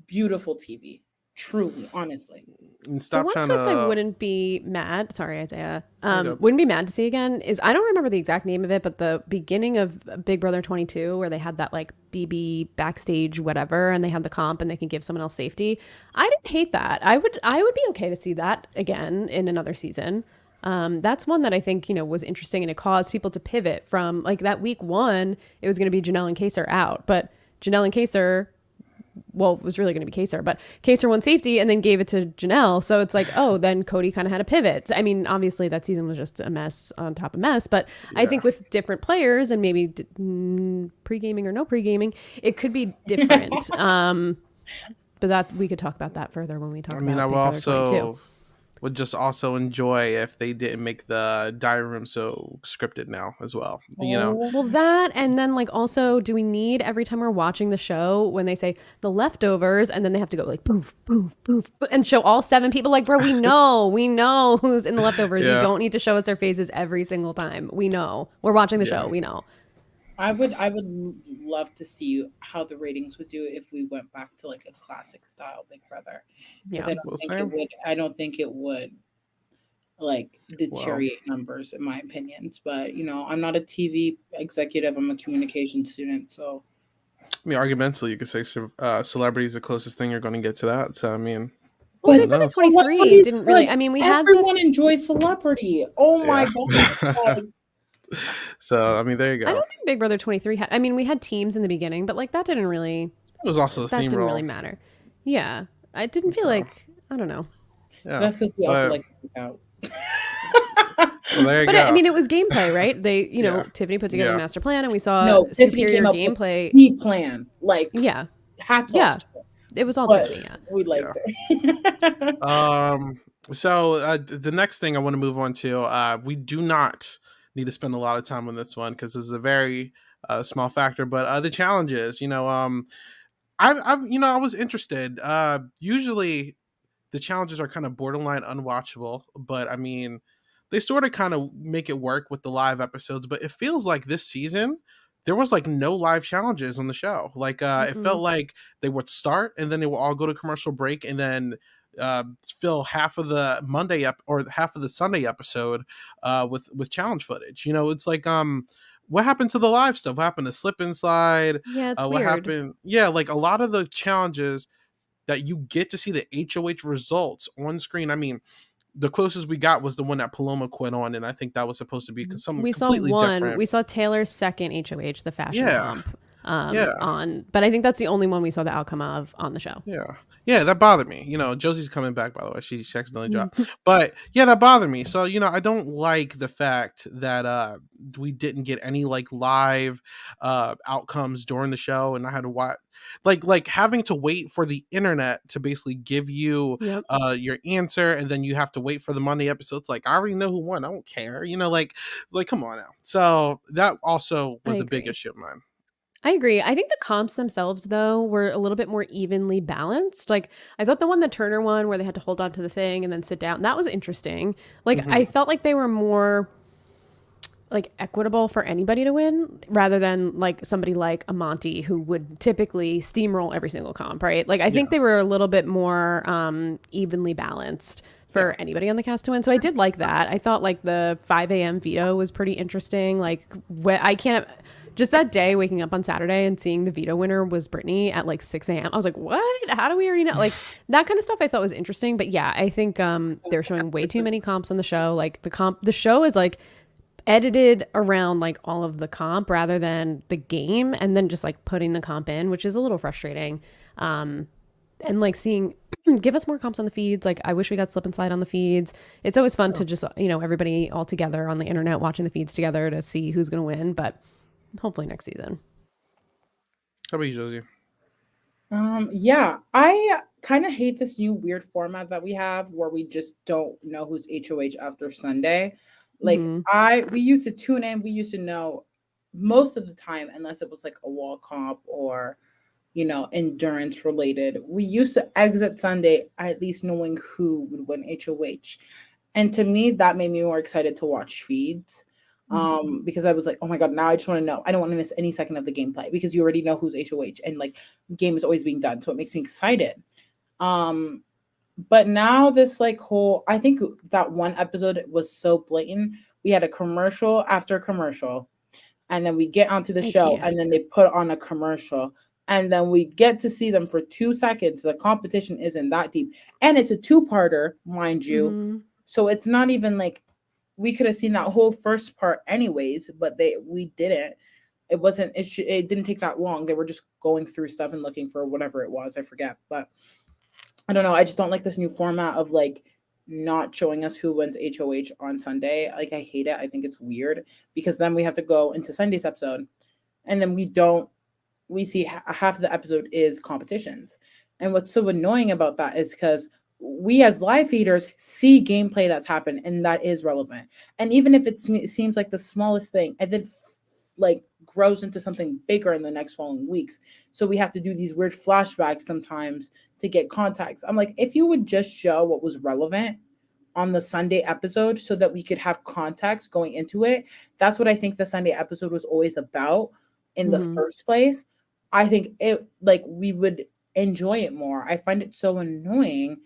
beautiful TV. Truly, honestly. And The stop one trying twist I to. wouldn't be mad, sorry, Isaiah, go. wouldn't be mad to see again is, I don't remember the exact name of it, but the beginning of Big Brother 22, where they had that like BB backstage whatever, and they had the comp and they can give someone else safety. I didn't hate that. I would be okay to see that again in another season. That's one that I think, was interesting, and it caused people to pivot from like that week 1, it was going to be Janelle and Kaser out, but Janelle and Kaser well, it was really going to be Kaser, but Kaser won safety and then gave it to Janelle. So it's like, oh, then Cody kind of had a pivot. I mean, obviously that season was just a mess on top of mess, but I think with different players and maybe pre-gaming or no pre-gaming, it could be different. But that we could talk about that further when we talk about I Big will Brother 22. would just also enjoy if they didn't make the diary room so scripted now as well. Well, that, and then like also, do we need every time we're watching the show when they say the leftovers and then they have to go like poof, poof, poof, and show all 7 people? Like, bro, we know who's in the leftovers. You don't need to show us their faces every single time. We know. We're watching the show. We know. I would love to see how the ratings would do if we went back to like a classic style Big Brother. Yeah, I don't think it would like deteriorate numbers in my opinions. But I'm not a TV executive. I'm a communication student. So argumentally, you could say celebrity is the closest thing you're going to get to that. So well, Big Brother 23 didn't really. I mean, we had everyone enjoys celebrity. Oh my god. So there you go. I don't think Big Brother 23 had. I mean, we had teams in the beginning, but like that didn't really. It was also a that didn't role. really matter. Yeah, I didn't feel like I don't know. Yeah, that's because we also like to work out. Well, there you but go. I mean, it was gameplay, right? They, Tiffany put together a master plan, and we saw superior gameplay. The plan, like hats off. Yeah, it was all Tiffany. Yeah, we liked it. So the next thing I want to move on to, we do not need to spend a lot of time on this one because this is a very small factor. But the challenges, I was interested. Usually, the challenges are kind of borderline unwatchable, but I mean, they sort of kind of make it work with the live episodes. But it feels like this season there was like no live challenges on the show. Like it felt like they would start and then they will all go to commercial break and then fill half of the Monday or half of the Sunday episode with challenge footage. It's like what happened to the live stuff? What happened to Slip and Slide? Yeah, it's what weird. happened? Yeah, like a lot of the challenges that you get to see the HOH results on screen. I mean, the closest we got was the one that Paloma quit on, and I think that was supposed to be something completely different. We saw Taylor's second HOH, the fashion comp, on, but I think that's the only one we saw the outcome of on the show. Yeah, that bothered me. Josie's coming back, by the way. She accidentally dropped. But yeah, that bothered me. So, I don't like the fact that we didn't get any like live outcomes during the show, and I had to watch like having to wait for the internet to basically give you your answer, and then you have to wait for the Monday episode. It's like I already know who won. I don't care. Like come on now. So that also was a big issue of mine. I agree. I think the comps themselves, though, were a little bit more evenly balanced. Like, I thought the one that Turner won, where they had to hold on to the thing and then sit down, that was interesting. Like, I felt like they were more, like, equitable for anybody to win, rather than, like, somebody like Amonte, who would typically steamroll every single comp, right? Like, I think they were a little bit more evenly balanced for anybody on the cast to win. So I did like that. I thought, like, the 5 a.m. veto was pretty interesting. Like, I can't... Just that day, waking up on Saturday and seeing the veto winner was Brittany at like 6 a.m. I was like, what? How do we already know? Like that kind of stuff I thought was interesting. But yeah, I think they're showing way too many comps on the show. Like the show is like edited around like all of the comp rather than the game, and then just like putting the comp in, which is a little frustrating. And like seeing, give us more comps on the feeds. Like I wish we got Slip and Slide on the feeds. It's always fun to just, everybody all together on the internet watching the feeds together to see who's going to win. But hopefully next season. How about you, Josie? Yeah, I kind of hate this new weird format that we have where we just don't know who's HOH after Sunday. Like we used to tune in, we used to know most of the time, unless it was like a wall comp or endurance related. We used to exit Sunday at least knowing who would win HOH. And to me, that made me more excited to watch feeds. Because I was like, oh my god, now I just want to know. I don't want to miss any second of the gameplay because you already know who's HOH and like game is always being done, so it makes me excited. But now this like whole, I think that one episode was so blatant. We had a commercial after commercial, and then we get onto the show, and then they put on a commercial, and then we get to see them for 2 seconds. The competition isn't that deep, and it's a 2-parter, mind you. So it's not even like we could have seen that whole first part anyways, but we didn't. It wasn't. It didn't take that long. They were just going through stuff and looking for whatever it was. I forget, but I don't know. I just don't like this new format of like not showing us who wins HOH on Sunday. Like I hate it. I think it's weird because then we have to go into Sunday's episode, and then we don't. We see half of the episode is competitions, and what's so annoying about that is because we as live feeders see gameplay that's happened and that is relevant, and even if it seems like the smallest thing, and then like grows into something bigger in the next following weeks. So we have to do these weird flashbacks sometimes to get context. I'm like, if you would just show what was relevant on the Sunday episode so that we could have context going into it. That's what I think the Sunday episode was always about in the Mhm. first place. I think it like we would enjoy it more. I find it so annoying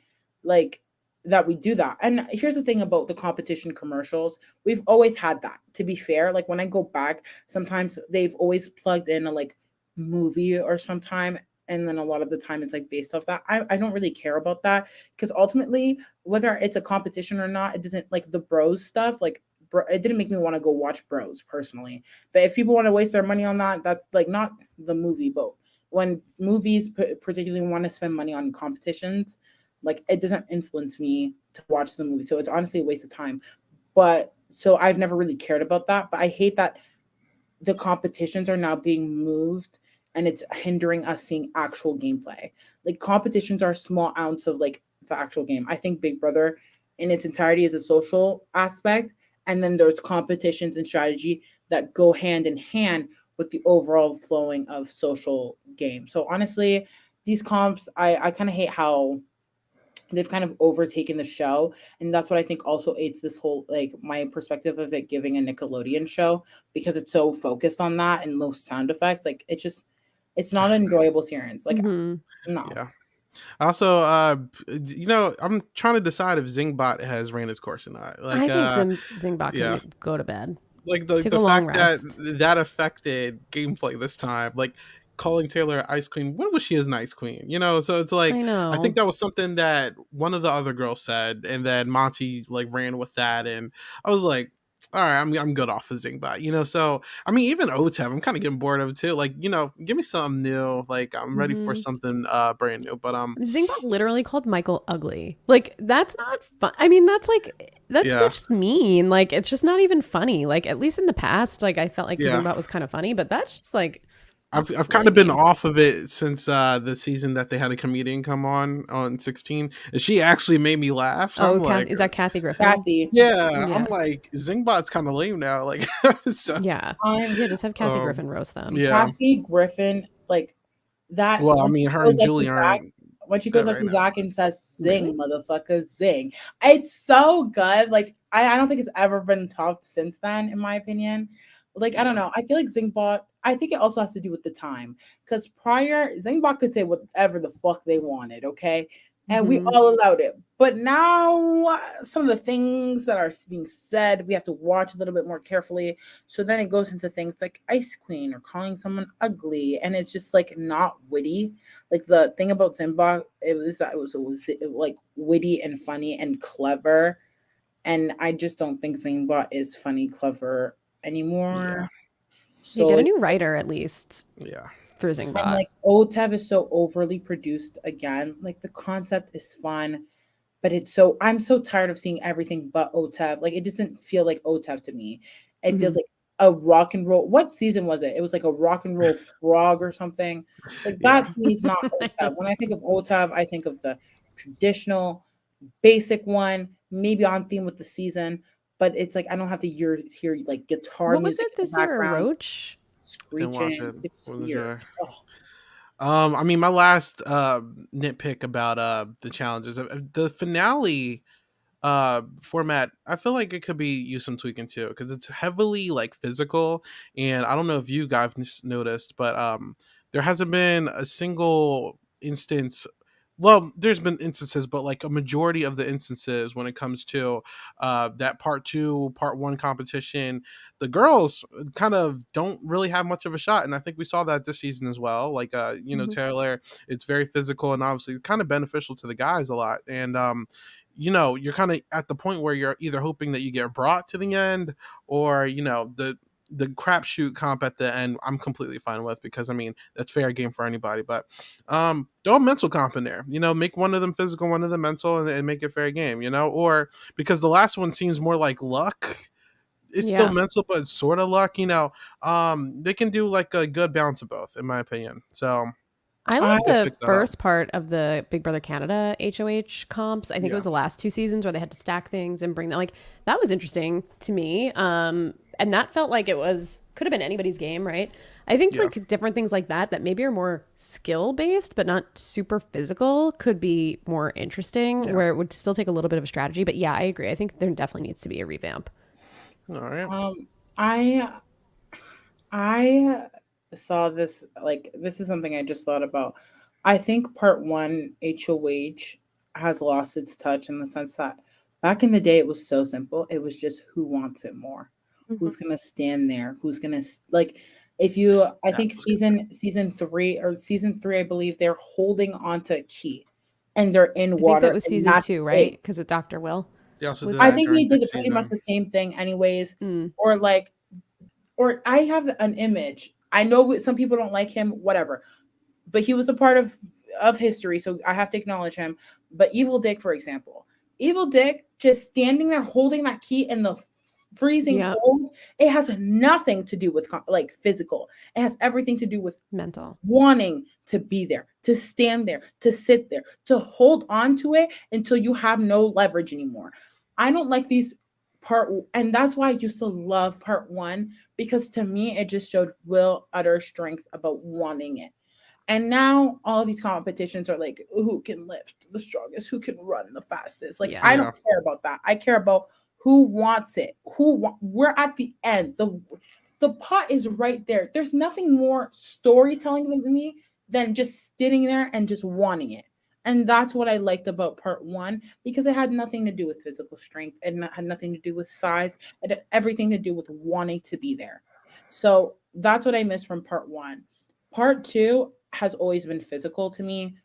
like that we do that. And here's the thing about the competition commercials. We've always had that. To be fair, like when I go back, sometimes they've always plugged in a like movie or sometime, and then a lot of the time it's like based off that. I don't really care about that because ultimately whether it's a competition or not, it doesn't like the bros stuff. Like, it didn't make me want to go watch Bros personally. But if people want to waste their money on that, that's like not the movie. But when movies particularly want to spend money on competitions, like it doesn't influence me to watch the movie. So it's honestly a waste of time. But so I've never really cared about that. But I hate that the competitions are now being moved and it's hindering us seeing actual gameplay. Like competitions are a small ounce of like the actual game. I think Big Brother in its entirety is a social aspect. And then there's competitions and strategy that go hand in hand with the overall flowing of social game. So honestly, these comps, I kind of hate how they've kind of overtaken the show, and that's what I think also aids this whole like my perspective of it giving a Nickelodeon show because it's so focused on that and those sound effects. Like it's not an enjoyable series. Like Mhm. no. Yeah. Also, I'm trying to decide if Zingbot has ran its course or not. Like, I think Zingbot yeah, can go to bed. like the Took the a long fact that rest. that affected gameplay this time, like calling Taylor Ice Queen. When was she as an Ice Queen? So it's like I I think know. that was something that one of the other girls said, and then Monty like ran with that, and I was like, all right, I'm good off of Zingbot. So I mean, even OTEV, I'm kind of getting bored of it too. Like, give me something new. Like, I'm ready for Mhm. something brand new. But Zingbot literally called Michael ugly. Like that's not fun. I mean, that's yeah, such mean. Like it's just not even funny. Like at least in the past, like I felt like yeah. Zingbot was kind of funny, but that's just like I've that's kind really of been mean. off of it since the season that they had a comedian come on 16, and she actually made me laugh. So I'm Oh, like, Is that Kathy Griffin? Kathy. yeah, I'm Yeah. like Zingbot's kind of lame now. Like, so, Yeah. I'm Yeah, just have Kathy um, Griffin roast them. yeah. Kathy Griffin, like that Well, I when mean, she her goes and up to Julie Zach, aren't when she that goes up right to now. Zach and says, Really? "Zing, motherfucker, zing." It's so good. Like I don't think it's ever been topped since then, in my opinion. Like I don't Yeah, know. I feel like Zingbot. I think it also has to do with the time, because prior Zingbot could say whatever the fuck they wanted, okay, and we Mhm. all allowed it. But now some of the things that are being said, we have to watch a little bit more carefully. So then it goes into things like Ice Queen or calling someone ugly, and it's just like not witty. Like the thing about Zimbabwe, it was that like witty and funny and clever, and I just don't think Zimbabwe is funny, clever yeah, anymore. Yeah, So get a it's new writer at least yeah, for and Zingbot. like OTEV is so overly produced again. Like the concept is fun, but it's so I'm so tired of seeing everything but OTEV. Like it doesn't feel like OTEV to me. It feels Mhm. like a rock and roll. What season was it? It was like a rock and roll frog or something. Like yeah, that to me is not I know. OTEV. When I think of OTEV, I think of the traditional, basic one, maybe on theme with the season. But it's like I don't have to hear like guitar What was music it in the this year? A background roach? didn't watch screeching. it. It's Wasn't weird. sure. Oh, I mean, my last nitpick about the challenges, the finale format, I feel like it could be used some tweaking too, because it's heavily like physical, and I don't know if you guys noticed, but there hasn't been a single instance. Well, there's been instances, but like a majority of the instances when it comes to that part two, part one competition, the girls kind of don't really have much of a shot. And I think we saw that this season as well. Like, Mhm. Taylor, it's very physical and obviously kind of beneficial to the guys a lot. And, you're kind of at the point where you're either hoping that you get brought to the end, or, the the crapshoot comp at the end, I'm completely fine with, because I mean that's fair game for anybody. But throw a mental comp in there. Make one of them physical, one of them mental, and make it fair game. Or because the last one seems more like luck. It's still Yeah. mental, but it's sort of luck. They can do like a good balance of both, in my opinion. So I I like they the fix that up. first part of the Big Brother Canada HOH comps. I think it Yeah, was the last two seasons where they had to stack things and bring that. Like that was interesting to me. And that felt like it could have been anybody's game, right? I think yeah, like different things like that maybe are more skill based but not super physical could be more interesting. yeah. Where it would still take a little bit of a strategy. But yeah, I agree. I think there definitely needs to be a revamp. All right. um I I saw this, like, this is something I just thought about. I think part one, HOH, has lost its touch in the sense that back in the day it was so simple. It was just who wants it more, Mhm. who's gonna stand there, who's gonna like. If you, I Yeah, think let's get there. season three, I believe they're holding on to a key, and they're in I think that water was in season that 2, right? state. Because of Dr. Will They also was did I that that. think they during did next pretty much season. the same thing, anyways. Mm. Or like, or I have an image. I know some people don't like him, whatever, but he was a part of history, so I have to acknowledge him. But Evil Dick, for example, Evil Dick just standing there holding that key in the freezing Yeah. cold, it has nothing to do with like physical. It has everything to do with Mental. wanting to be there, to stand there, to sit there, to hold on to it until you have no leverage anymore. I don't like these and that's why I used to love part one, because to me it just showed Will utter strength about wanting it. And now all these competitions are like who can lift the strongest, who can run the fastest. Like Yeah. I don't Yeah, care about that. I care about who wants it. We're at the end. The pot is right there. There's nothing more storytelling than me than just sitting there and just wanting it. And that's what I liked about part one, because it had nothing to do with physical strength and had nothing to do with size. It had everything to do with wanting to be there. So that's what I missed from part one. Part two has always been physical to me.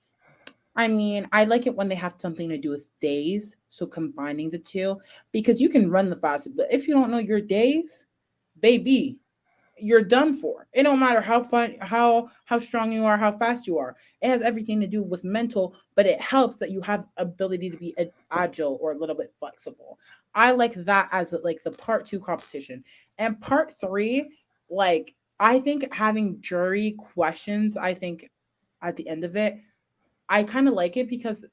I mean, I like it when they have something to do with days. So combining the two, because you can run the fastest, but if you don't know your days, baby, you're done for. It don't matter how strong you are, how fast you are. It has everything to do with mental, but it helps that you have ability to be agile or a little bit flexible. I like that as like the part two competition. And part three, like I think having jury questions, I think at the end of it, I kind of like it because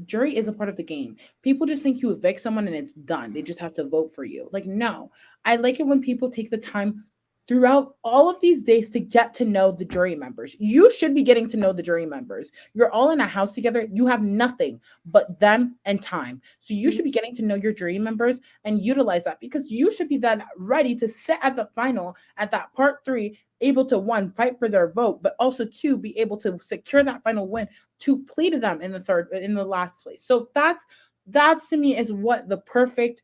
jury is a part of the game. People just think you evict someone and it's done. They just have to vote for you. Like, no. I like it when people take the time throughout all of these days to get to know the jury members. You should be getting to know the jury members. You're all in a house together. You have nothing but them and time. So you Mhm. should be getting to know your jury members and utilize that, because you should be then ready to sit at the final at that part three, able to one, fight for their vote, but also two, be able to secure that final win to play to them in the last place. So that's to me is what the perfect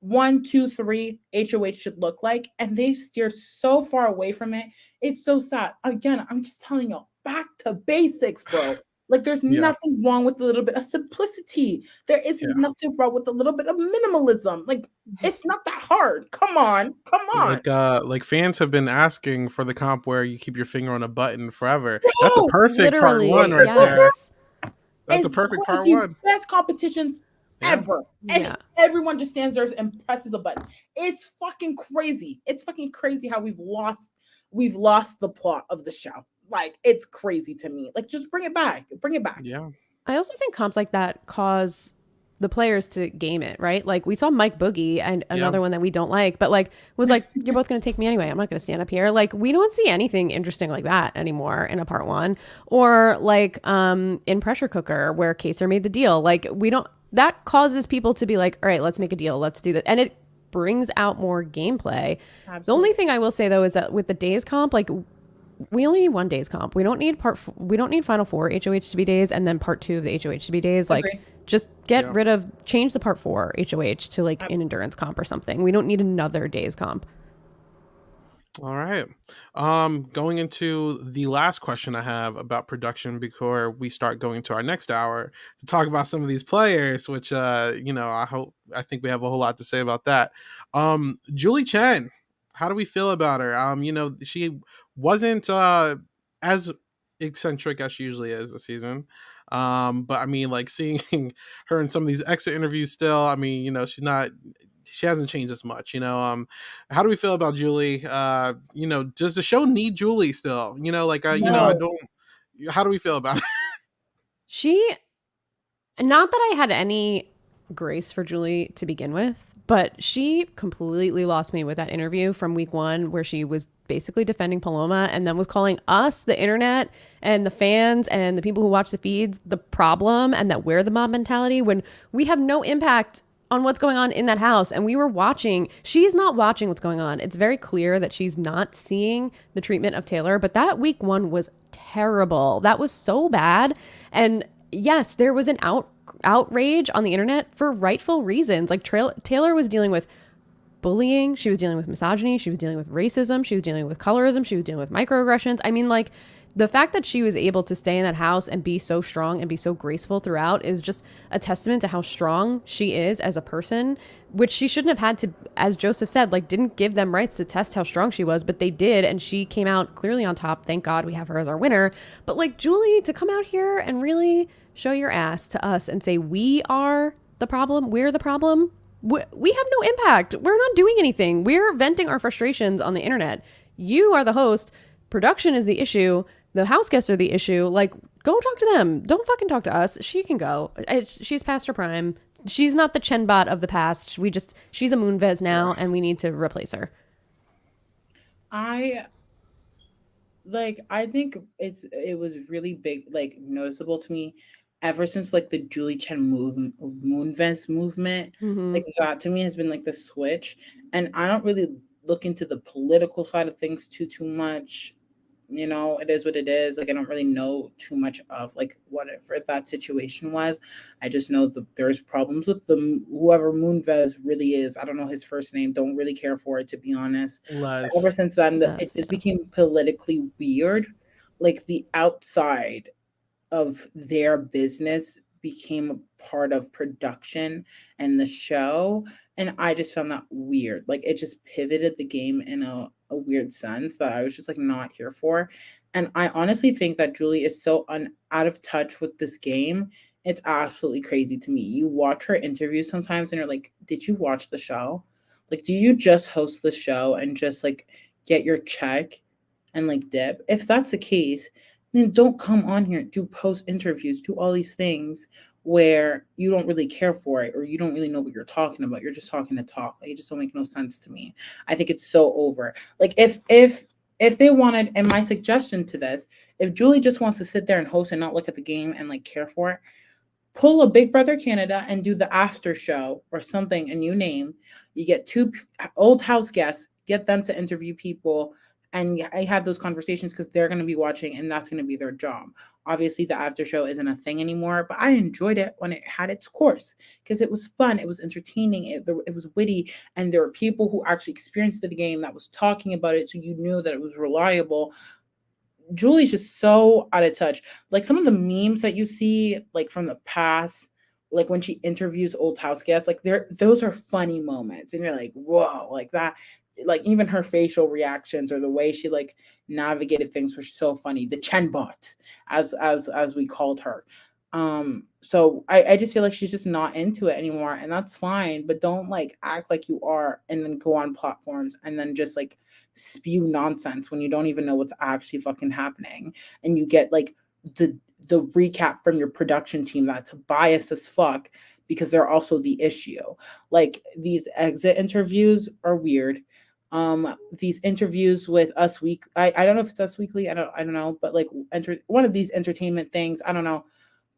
1, 2, 3 HOH should look like. And they steered so far away from it. It's so sad. Again, I'm just telling you, back to basics, bro. Like there's yeah, nothing wrong with a little bit of simplicity. There is yeah. nothing wrong with a little bit of minimalism. Like it's not that hard. Come on. Come on. Like fans have been asking for the comp where you keep your finger on a button forever. That's a Bro, perfect part Literally. one right there. Yes. That's a is perfect one of part the one. best competitions Yeah, ever. And Yeah. everyone just stands there and presses a button. It's fucking crazy. It's fucking crazy how we've lost the plot of the show. Like it's crazy to me. Like just bring it back. Bring it back. yeah, I also think comps like that cause the players to game it, right? Like we saw Mike Boogie and yeah, another one that we don't like, but like was like, you're both gonna take me anyway. I'm not gonna stand up here. Like we don't see anything interesting like that anymore in a part one. Or like in Pressure Cooker where Kaser made the deal. Like we don't that causes people to be like, all right, let's make a deal, let's do that. And it brings out more gameplay. The only Absolutely. thing I will say though is that with the days comp, like we only need one days comp. We don't need we don't need final four HOH to be days and then part two of the HOH to be days. Like Agree. just get yeah. rid of change the part four HOH to like an Absolutely. endurance comp or something. We don't need another days comp. All right. Going into the last question I have about production before we start going to our next hour to talk about some of these players, which I think we have a whole lot to say about that. Julie Chen. How do we feel about her? She wasn't as eccentric as she usually is this season. But I mean, like seeing her in some of these exit interviews still, I mean, she hasn't changed as much, how do we feel about Julie? Does the show need Julie still? I No. don't, how do we feel about it? She, not that I had any grace for Julie to begin with, but she completely lost me with that interview from week 1 where she was basically defending Paloma and then was calling us, the internet and the fans and the people who watch the feeds, the problem, and that we're the mob mentality when we have no impact on what's going on in that house. And we were watching. She's not watching what's going on. It's very clear that she's not seeing the treatment of Taylor, but that week 1 was terrible. That was so bad. And yes, there was an outrage on the internet for rightful reasons. Like Taylor was dealing with bullying, she was dealing with misogyny, she was dealing with racism, she was dealing with colorism, she was dealing with microaggressions. I mean, like, the fact that she was able to stay in that house and be so strong and be so graceful throughout is just a testament to how strong she is as a person, which she shouldn't have had to, as Joseph said, like, didn't give them rights to test how strong she was, but they did, and she came out clearly on top. Thank God we have her as our winner. But like, Julie, to come out here and really show your ass to us and say we are the problem, we're the problem, we have no impact. We're not doing anything. We're venting our frustrations on the internet. You are the host. Production is the issue. The house guests are the issue. Like, go talk to them. Don't fucking talk to us. She can go. She's past her prime. She's not the Chen bot of the past. She's a Moonves now, and we need to replace her. I think it was really big, like noticeable to me ever since like the Julie Chen Moonves movement. Mm-hmm. Like that to me has been like the switch. And I don't really look into the political side of things too much. It is what it is. Like I don't really know too much of like whatever that situation was. I just know that there's problems with whoever Moonves really is. I don't know his first name. Don't really care for it, to be honest. Les. Ever since then, it Yes, just yeah. became politically weird. Like the outside of their business became a part of production and the show. And I just found that weird. Like it just pivoted the game in a weird sense that I was just like not here for. And I honestly think that Julie is so out of touch with this game. It's absolutely crazy to me. You watch her interviews sometimes and you're like, did you watch the show? Like, do you just host the show and just like get your check and like dip? If that's the case, then don't come on here, do post interviews, do all these things where you don't really care for it or you don't really know what you're talking about. You're just talking to talk. Like, it just don't make no sense to me. I think it's so over. Like if they wanted, and my suggestion to this, if Julie just wants to sit there and host and not look at the game and like care for it, pull a Big Brother Canada and do the after show or something, a new name. You get 2 old house guests, get them to interview people, and I have those conversations because they're going to be watching and that's going to be their job. Obviously, the after show isn't a thing anymore, but I enjoyed it when it had its course because it was fun, it was entertaining, it was witty, and there were people who actually experienced the game that was talking about it, so you knew that it was reliable. Julie's just so out of touch. Like some of the memes that you see, like from the past, like when she interviews old house guests, like those are funny moments, and you're like, whoa, like that. Like even her facial reactions or the way she like navigated things were so funny. The Chen bot, as we called her. So I just feel like she's just not into it anymore, and that's fine. But don't like act like you are, and then go on platforms and then just like spew nonsense when you don't even know what's actually fucking happening, and you get like the recap from your production team that's biased as fuck because they're also the issue. Like these exit interviews are weird. These interviews with Us Week, I don't know if it's Us Weekly, I don't know, but like one of these entertainment things, I don't know,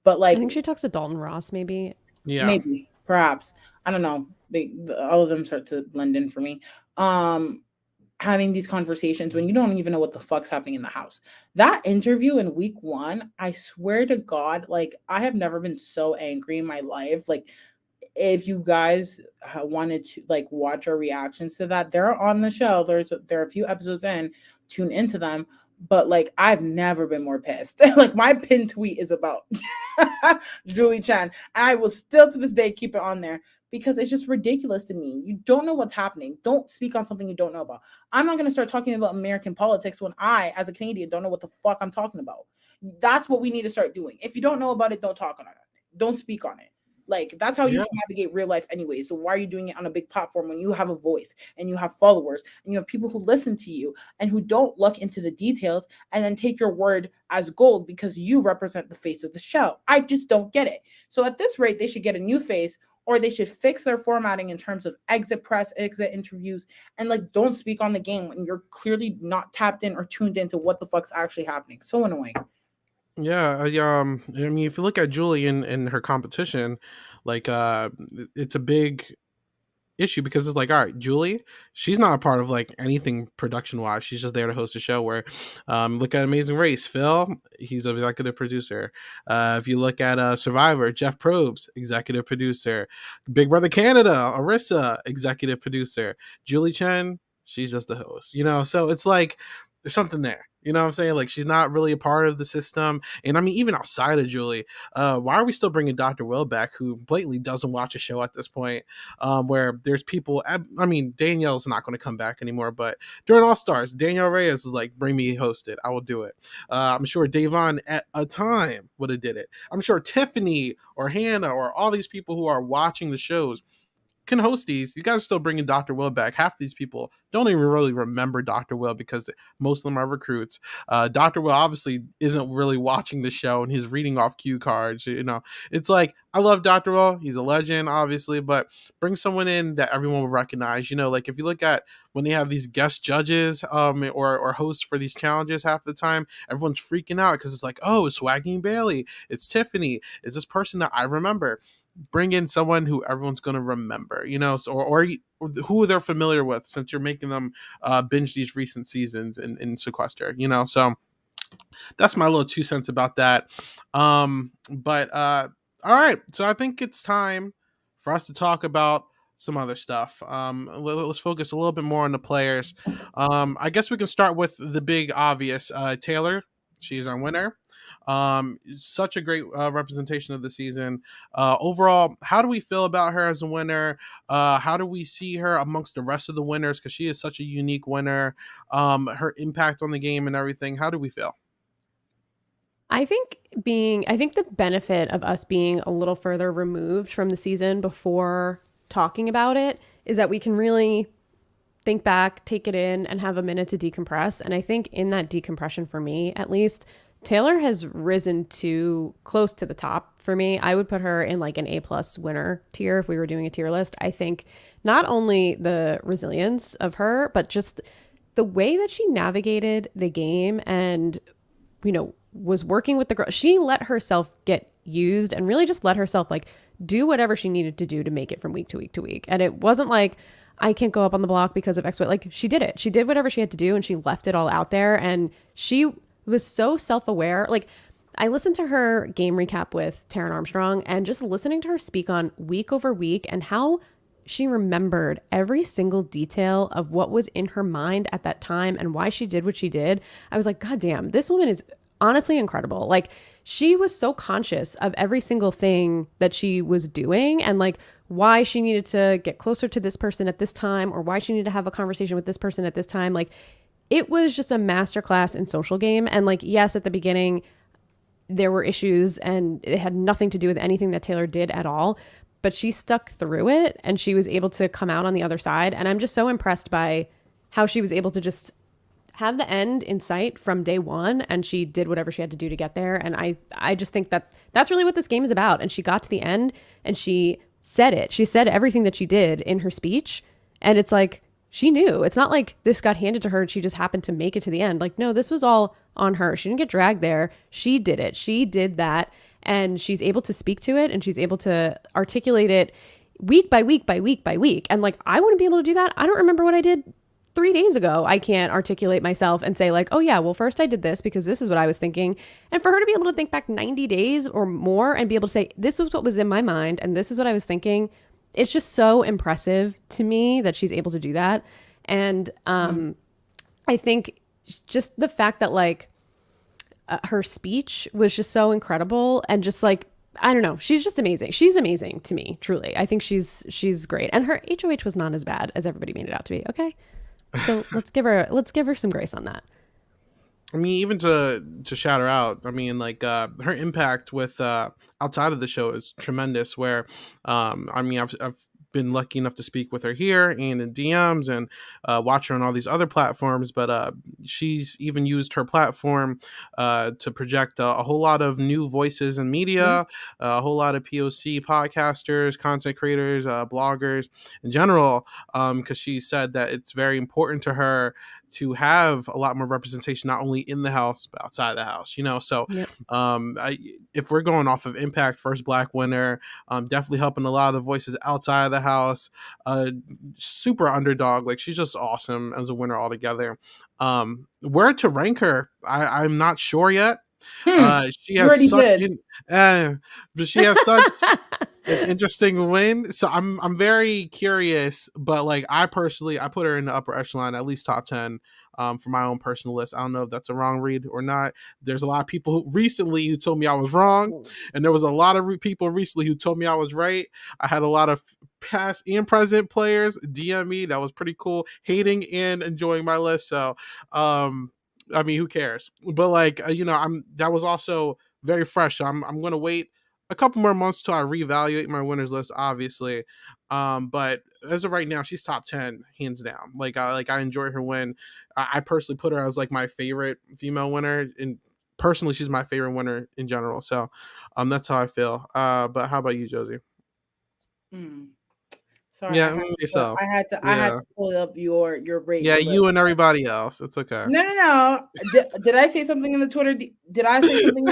but I like think she talks to Dalton Ross, maybe. Yeah. maybe perhaps, I don't know, all of them start to blend in for me. Having these conversations when you don't even know what the fuck's happening in the house. That interview in week 1, I swear to God, like I have never been so angry in my life. Like if you guys wanted to like watch our reactions to that, they're on the show. There are a few episodes in, tune into them. But like I've never been more pissed. Like my pinned tweet is about Julie Chen. And I will still to this day keep it on there because it's just ridiculous to me. You don't know what's happening. Don't speak on something you don't know about. I'm not going to start talking about American politics when I, as a Canadian, don't know what the fuck I'm talking about. That's what we need to start doing. If you don't know about it, don't talk on it. Don't speak on it. Like, that's how you Yeah. should navigate real life anyway. So why are you doing it on a big platform when you have a voice and you have followers and you have people who listen to you and who don't look into the details and then take your word as gold because you represent the face of the show? I just don't get it. So at this rate, they should get a new face, or they should fix their formatting in terms of exit press, exit interviews, and like, don't speak on the game when you're clearly not tapped in or tuned into what the fuck's actually happening. So annoying. Yeah, I mean, if you look at Julie in her competition, like, it's a big issue because it's like, all right, Julie, she's not a part of like anything production wise. She's just there to host a show. Where, look at Amazing Race, Phil, he's an executive producer. If you look at Survivor, Jeff Probst, executive producer. Big Brother Canada, Arissa, executive producer. Julie Chen, she's just a host. So it's like there's something there. You know what I'm saying? Like, she's not really a part of the system. And I mean, even outside of Julie, why are we still bringing Dr. Will back, who blatantly doesn't watch a show at this point? Where there's people, I mean, Danielle's not going to come back anymore, but during All Stars, Danielle Reyes was like, bring me hosted. I will do it. I'm sure Davon at a time would have did it. I'm sure Tiffany or Hannah or all these people who are watching the shows can host these. You guys are still bringing Dr. Will back. Half of these people don't even really remember Dr. Will because most of them are recruits. Dr. Will obviously isn't really watching the show and he's reading off cue cards. It's like, I love Dr. Will. He's a legend, obviously, but bring someone in that everyone will recognize. Like, if you look at when they have these guest judges or hosts for these challenges, half the time everyone's freaking out because it's like, oh, it's Swaggy and Bailey, it's Tiffany, it's this person that I remember. Bring in someone who everyone's going to remember, or who they're familiar with, since you're making them binge these recent seasons in Sequester, so that's my little 2 cents about that. But all right, so I think it's time for us to talk about some other stuff. Let's focus a little bit more on the players. I guess we can start with the big obvious. Taylor, she's our winner. Such a great representation of the season. Overall, how do we feel about her as a winner? How do we see her amongst the rest of the winners? Because she is such a unique winner. Her impact on the game and everything. How do we feel? I think the benefit of us being a little further removed from the season before talking about it is that we can really think back, take it in, and have a minute to decompress. And I think in that decompression, for me at least, Taylor has risen to close to the top for me. I would put her in like an A+ winner tier if we were doing a tier list. I think not only the resilience of her, but just the way that she navigated the game and, was working with the girl. She let herself get used and really just let herself like do whatever she needed to do to make it from week to week to week. And it wasn't like, I can't go up on the block because of X, Y. Like, she did it. She did whatever she had to do and she left it all out there. And she was so self-aware. Like, I listened to her game recap with Taryn Armstrong, and just listening to her speak on week over week and how she remembered every single detail of what was in her mind at that time and why she did what she did. I was like, God damn, this woman is honestly incredible. Like, she was so conscious of every single thing that she was doing and like why she needed to get closer to this person at this time or why she needed to have a conversation with this person at this time. Like, it was just a masterclass in social game. And like, yes, at the beginning there were issues and it had nothing to do with anything that Taylor did at all, but she stuck through it and she was able to come out on the other side. And I'm just so impressed by how she was able to just have the end in sight from day one, and she did whatever she had to do to get there. And I just think that that's really what this game is about. And she got to the end and she said it. She said everything that she did in her speech. And it's like, she knew. It's not like this got handed to her and she just happened to make it to the end. Like, no, this was all on her. She didn't get dragged there. She did it. She did that. And she's able to speak to it and she's able to articulate it week by week by week by week. And like, I wouldn't be able to do that. I don't remember what I did 3 days ago. I can't articulate myself and say like, oh yeah, well, first I did this because this is what I was thinking. And for her to be able to think back 90 days or more and be able to say, this was what was in my mind and this is what I was thinking. It's just so impressive to me that she's able to do that. And I think just the fact that like her speech was just so incredible and just like I don't know. She's just amazing. She's amazing to me, truly. I think she's great. And her HOH was not as bad as everybody made it out to be. Okay. So let's give her some grace on that. I mean, even to shout her out, I mean, like her impact with outside of the show is tremendous. Where, I mean, I've been lucky enough to speak with her here and in DMs and watch her on all these other platforms, but she's even used her platform to project a whole lot of new voices in Mhm. media, a whole lot of POC podcasters, content creators, bloggers in general, because she said that it's very important to her to have a lot more representation, not only in the house but outside the house. So Yep. if we're going off of impact, first black winner, definitely helping a lot of the voices outside of the house. Super underdog, like she's just awesome as a winner altogether. Where to rank her, I'm not sure yet. Hmm. She You has already such did. but she has such an interesting win. So I'm very curious, but like I put her in the upper echelon, at least top 10, for my own personal list. I don't know if that's a wrong read or not. There's a lot of people recently who told me I was wrong, and there was a lot of people recently who told me I was right. I had a lot of past and present players DM me. That was pretty cool, hating and enjoying my list. So I mean, who cares? But like I'm that was also very fresh. So I'm gonna wait a couple more months till I reevaluate my winners list, obviously. But as of right now, she's top 10, hands down. I enjoy her win. I personally put her as like my favorite female winner, and personally, she's my favorite winner in general. So, that's how I feel. But how about you, Josie? Hmm. Sorry, Yeah, yourself. I had Yeah, to pull up your yeah, rate you list. and everybody else. It's okay. No, no, no. Did I say something in the Twitter? Did I say something?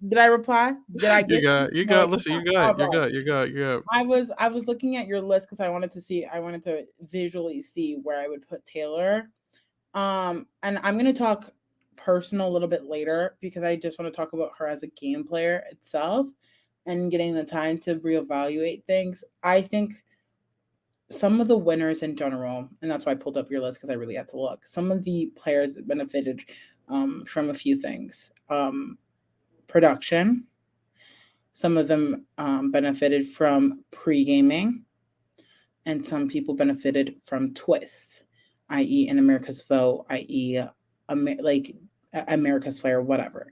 Did I reply? Did I You get to? got, you No, I got. did Listen, not. you're good. All You're right. good. You're good. You're good. I was looking at your list because I wanted to visually see where I would put Taylor. And I'm gonna talk personal a little bit later because I just want to talk about her as a game player itself and getting the time to reevaluate things. I think some of the winners in general, and that's why I pulled up your list because I really had to look. Some of the players benefited from a few things. Production. Some of them benefited from pre gaming, and some people benefited from twists, i.e., in America's Vote, i.e., like America's Player, whatever.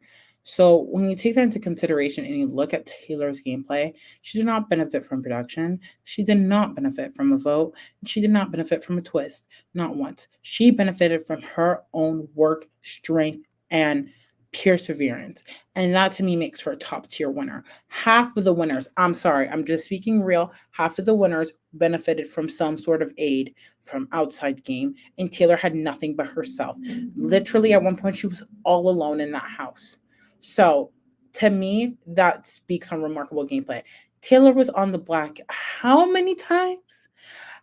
So when you take that into consideration and you look at Taylor's gameplay, she did not benefit from production. She did not benefit from a vote. She did not benefit from a twist, not once. She benefited from her own work, strength, and perseverance. And that to me makes her a top tier winner. Half of the winners, I'm sorry, I'm just speaking real, half of the winners benefited from some sort of aid from outside game, and Taylor had nothing but herself. Literally, at one point, she was all alone in that house. So, to me, that speaks on remarkable gameplay. Taylor was on the black how many times?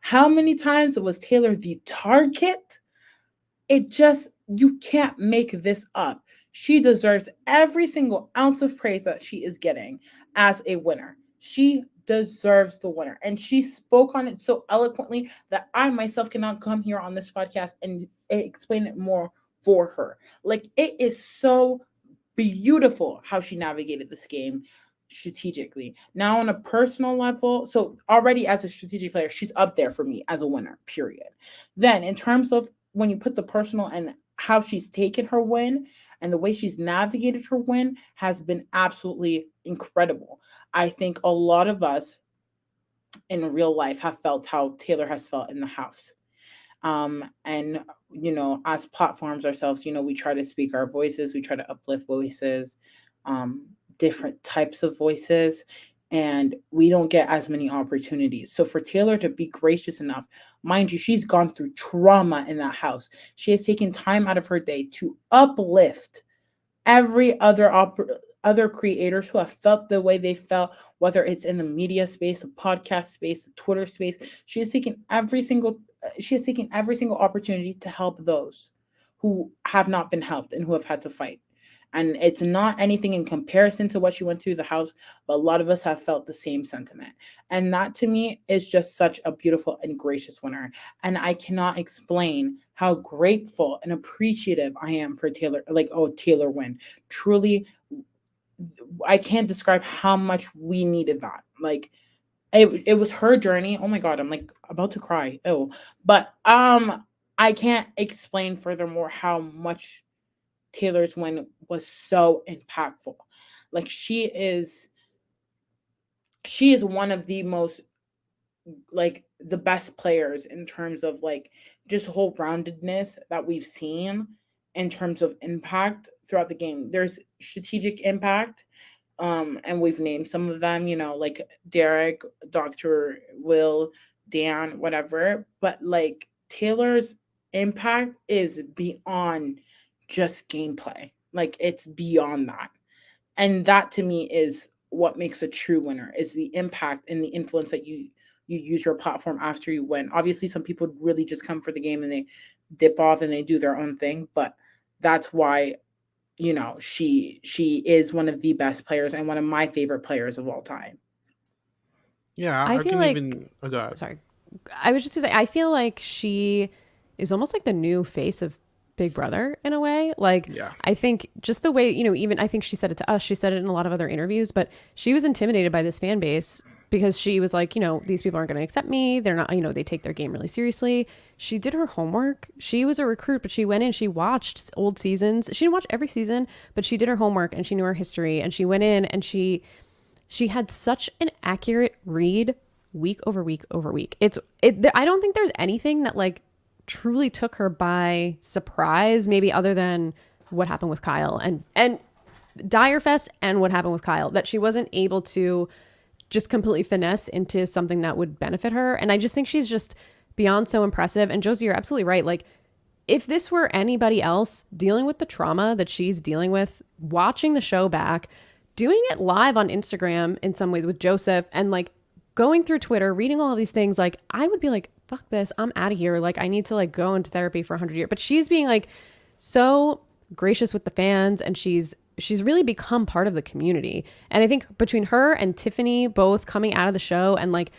How many times was Taylor the target? It just, you can't make this up. She deserves every single ounce of praise that she is getting as a winner. She deserves the winner. And she spoke on it so eloquently that I myself cannot come here on this podcast and explain it more for her. Like, it is so beautiful how she navigated this game strategically. Now, on a personal level, so already as a strategic player, she's up there for me as a winner, period. Then, in terms of when you put the personal and how she's taken her win and the way she's navigated her win has been absolutely incredible. I think a lot of us in real life have felt how Taylor has felt in the house. And as platforms ourselves, we try to speak our voices, we try to uplift voices, um, different types of voices, and we don't get as many opportunities. So for Taylor to be gracious enough, mind you, she's gone through trauma in that house. She has taken time out of her day to uplift every other creators who have felt the way they felt, whether it's in the media space, the podcast space, the Twitter space. She has taken every single opportunity to help those who have not been helped and who have had to fight. And it's not anything in comparison to what she went through the house, but a lot of us have felt the same sentiment. And that to me is just such a beautiful and gracious winner. And I cannot explain how grateful and appreciative I am for Taylor. Like, oh, Taylor win. Truly, I can't describe how much we needed that. Like it was her journey. Oh my god, I'm like about to cry. Oh, but I can't explain furthermore how much Taylor's win was so impactful. Like she is one of the most, like, the best players in terms of like just whole roundedness that we've seen in terms of impact throughout the game. There's strategic impact, and we've named some of them, like Derek, Dr. Will, Dan, whatever. But like Taylor's impact is beyond just gameplay. Like it's beyond that. And that to me is what makes a true winner, is the impact and the influence that you use your platform after you win. Obviously some people really just come for the game and they dip off and they do their own thing, but that's why she is one of the best players and one of my favorite players of all time. Yeah, I I feel can like, even. Oh god. sorry, I was just gonna say, I feel like she is almost like the new face of Big Brother in a way. Like, Yeah. I think just the way, even I think she said it to us, she said it in a lot of other interviews, but she was intimidated by this fan base because she was like, these people aren't going to accept me. They're not, they take their game really seriously. She did her homework. She was a recruit, but she went in, she watched old seasons. She didn't watch every season, but she did her homework and she knew her history, and she went in and she had such an accurate read week over week over week. I don't think there's anything that like truly took her by surprise, maybe other than what happened with Kyle and Direfest and what happened with Kyle, that she wasn't able to just completely finesse into something that would benefit her. And I just think she's just beyond so impressive. And Josie, you're absolutely right. Like, if this were anybody else dealing with the trauma that she's dealing with, watching the show back, doing it live on Instagram in some ways with Joseph, and like going through Twitter, reading all of these things, like I would be like, fuck this, I'm out of here. Like I need to like go into therapy for 100 years. But she's being like so gracious with the fans, and she's really become part of the community. And I think between her and Tiffany both coming out of the show and like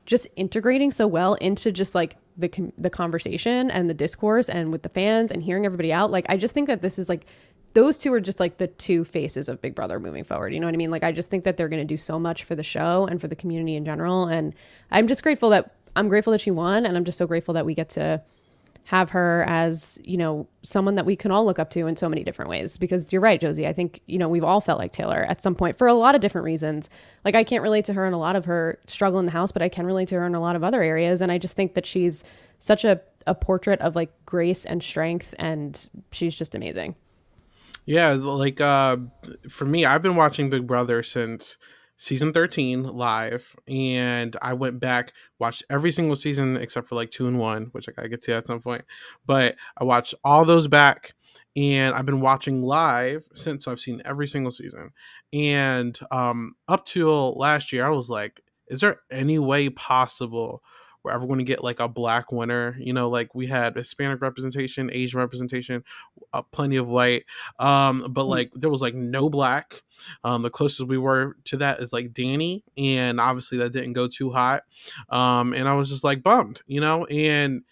just integrating so well into just like the conversation and the discourse and with the fans and hearing everybody out, like I just think that this is like, those two are just like the two faces of Big Brother moving forward. You know what I mean? Like I just think that they're going to do so much for the show and for the community in general. And I'm grateful that she won, and I'm just so grateful that we get to have her as, someone that we can all look up to in so many different ways. Because you're right, Josie. I think, we've all felt like Taylor at some point for a lot of different reasons. Like I can't relate to her in a lot of her struggle in the house, but I can relate to her in a lot of other areas. And I just think that she's such a portrait of like grace and strength, and she's just amazing. Yeah, like for me, I've been watching Big Brother since season 13 live, and I went back, watched every single season except for like 2 and 1, which I gotta get to at some point. But I watched all those back, and I've been watching live since. So I've seen every single season. And up till last year, I was like, is there any way possible we're ever going to get like a black winner? Like we had Hispanic representation, Asian representation, plenty of white, but like there was like no black. The closest we were to that is like Danny, and obviously that didn't go too hot. And I was just like bummed, and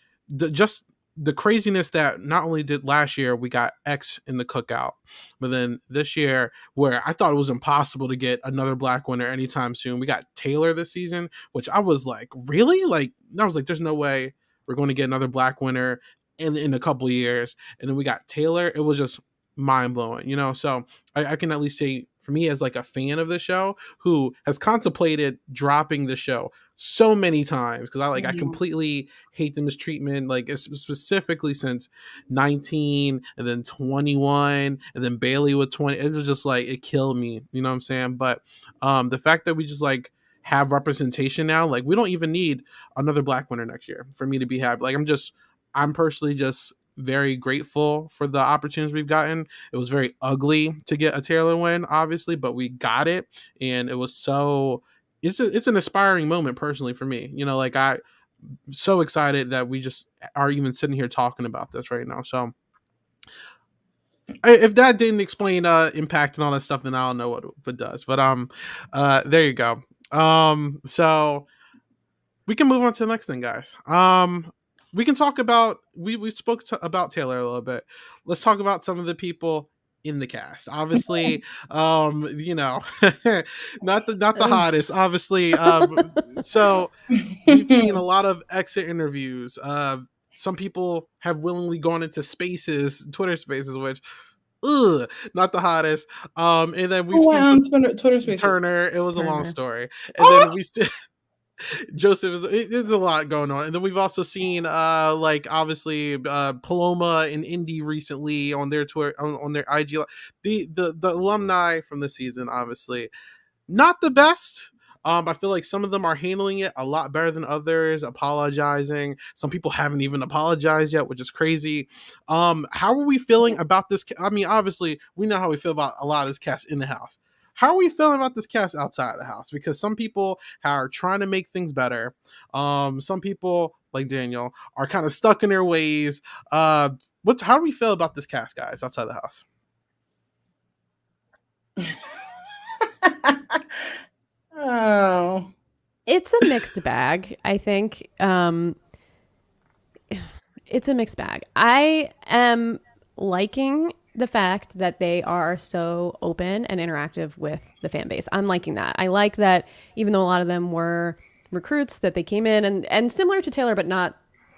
just the craziness that not only did last year we got X in the cookout, but then this year, where I thought it was impossible to get another black winner anytime soon, we got Taylor this season, which I was like, really? Like I was like, there's no way we're going to get another black winner in a couple of years. And then we got Taylor. It was just mind blowing, So I can at least say, for me as like a fan of the show who has contemplated dropping the show so many times, because I completely hate the mistreatment, like specifically since 19 and then 21 and then Bailey with 20. It was just like, it killed me, you know what I'm saying? But the fact that we just like have representation now, like we don't even need another black winner next year for me to be happy. Like I'm personally just very grateful for the opportunities we've gotten. It was very ugly to get a Taylor win, obviously, but we got it, and it was it's an aspiring moment personally for me. Like I'm so excited that we just are even sitting here talking about this right now. So if that didn't explain impact and all that stuff, then I don't know what it does. But there you go. So we can move on to the next thing, guys. We can talk about, we spoke about Taylor a little bit. Let's talk about some of the people in the cast. Obviously, you know, not the hottest, obviously. So we've seen a lot of exit interviews. Some people have willingly gone into spaces, Twitter spaces, which not the hottest. And then we've Who went seen on some Twitter Spaces? Turner. It was a long Turner. story. And Oh, then we still Joseph it's a lot going on. And then we've also seen like obviously Paloma and Indy recently on their Twitter on their IG. The alumni from the season, obviously not the best. I feel like some of them are handling it a lot better than others, apologizing. Some people haven't even apologized yet, which is crazy. How are we feeling about this? I mean, obviously, we know how we feel about a lot of this cast in the house. How are we feeling about this cast outside of the house? Because some people are trying to make things better. Some people, like Daniel, are kind of stuck in their ways. How do we feel about this cast, guys, outside the house? oh. It's a mixed bag, I think. It's a mixed bag. I am liking the fact that they are so open and interactive with the fan base. I'm liking that. I like that even though a lot of them were recruits, that they came in and similar to Taylor, but not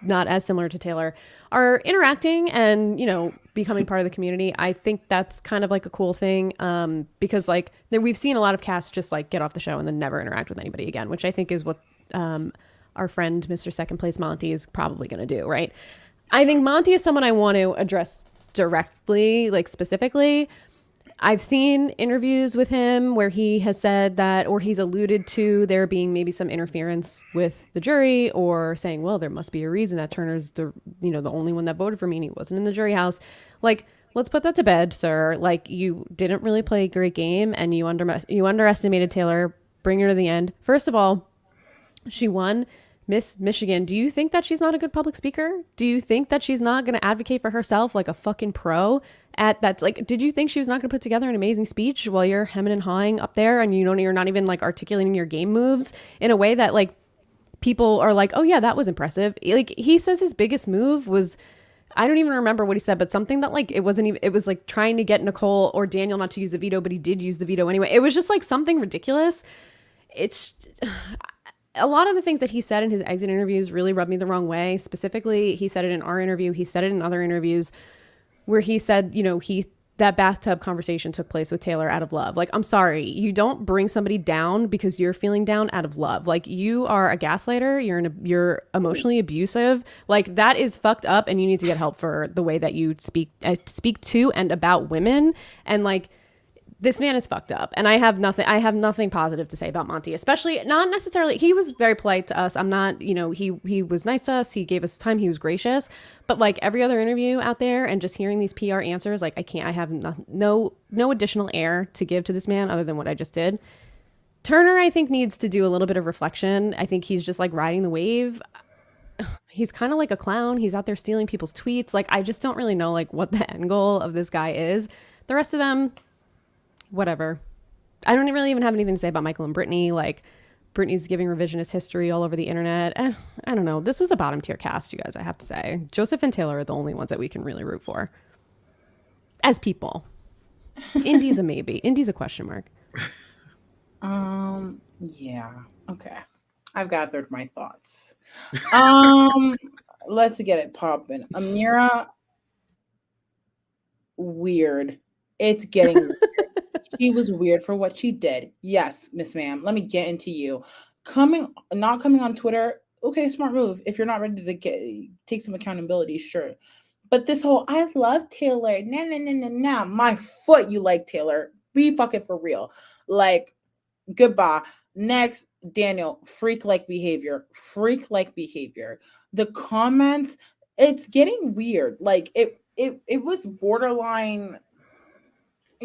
as similar to Taylor, are interacting and, you know, becoming part of the community. I think that's kind of like a cool thing, because like we've seen a lot of casts just like get off the show and then never interact with anybody again, which I think is what our friend Mr. Second Place Monty is probably going to do, right? I think Monty is someone I want to address directly, like specifically. I've seen interviews with him where he has said that, or he's alluded to there being maybe some interference with the jury, or saying, well, there must be a reason that Turner's the only one that voted for me and he wasn't in the jury house. Like, let's put that to bed, sir. Like, you didn't really play a great game and you underestimated Taylor. Bring her to the end. First of all, she won Miss Michigan. Do you think that she's not a good public speaker? Do you think that she's not going to advocate for herself like a fucking pro? Did you think she was not going to put together an amazing speech while you're hemming and hawing up there and you're not even like articulating your game moves in a way that like people are like, oh yeah, that was impressive. Like, he says his biggest move was, I don't even remember what he said, but something that like, it was like trying to get Nicole or Daniel not to use the veto, but he did use the veto anyway. It was just like something ridiculous. It's a lot of the things that he said in his exit interviews really rubbed me the wrong way. Specifically, he said it in our interview. He said it in other interviews where he said, that bathtub conversation took place with Taylor out of love. Like, I'm sorry, you don't bring somebody down because you're feeling down out of love. Like, you are a gaslighter. You're emotionally abusive. Like, that is fucked up, and you need to get help for the way that you speak to and about women. And like, this man is fucked up, and I have nothing positive to say about Monty, especially not necessarily. He was very polite to us. I'm not, he was nice to us. He gave us time. He was gracious, but like every other interview out there and just hearing these PR answers, like I have no additional air to give to this man other than what I just did. Turner, I think, needs to do a little bit of reflection. I think he's just like riding the wave. He's kind of like a clown. He's out there stealing people's tweets. Like, I just don't really know like what the end goal of this guy is. The rest of them, whatever. I don't really even have anything to say about Michael and Brittany. Like, Brittany's giving revisionist history all over the internet. I don't know. This was a bottom tier cast, you guys, I have to say. Joseph and Taylor are the only ones that we can really root for. As people. Indy's a maybe. Indy's a question mark. Yeah. Okay. I've gathered my thoughts. Let's get it popping. Amira, weird. It's getting weird. She was weird for what she did. Yes, Miss Ma'am. Let me get into you. Not coming on Twitter. Okay, smart move. If you're not ready to take some accountability, sure. But this whole I love Taylor. Nah. My foot, you like Taylor. Be fucking for real. Like, goodbye. Next, Daniel, freak-like behavior. Freak-like behavior. The comments, it's getting weird. Like, it was borderline.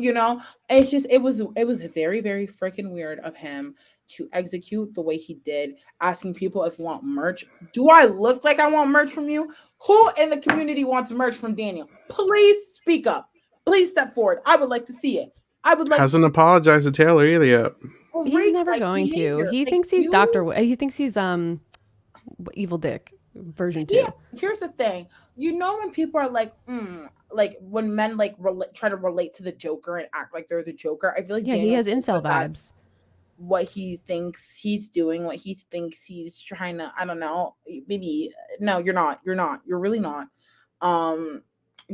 It's just it was very, very freaking weird of him to execute the way he did, asking people if you want merch. Do I look like I want merch from you? Who in the community wants merch from Daniel? Please speak up. Please step forward. I would like to see it. Hasn't apologized to Taylor either yet. He's never going to. He thinks he's He thinks he's Evil Dick version 2. Yeah, here's the thing. When people are like, like when men like try to relate to the Joker and act like they're the Joker. I feel like Yeah, he Daniel has thinks incel that that's vibes. what he thinks he's doing, what he thinks he's trying to. I don't know. Maybe no, you're not. You're not. You're really not. Um,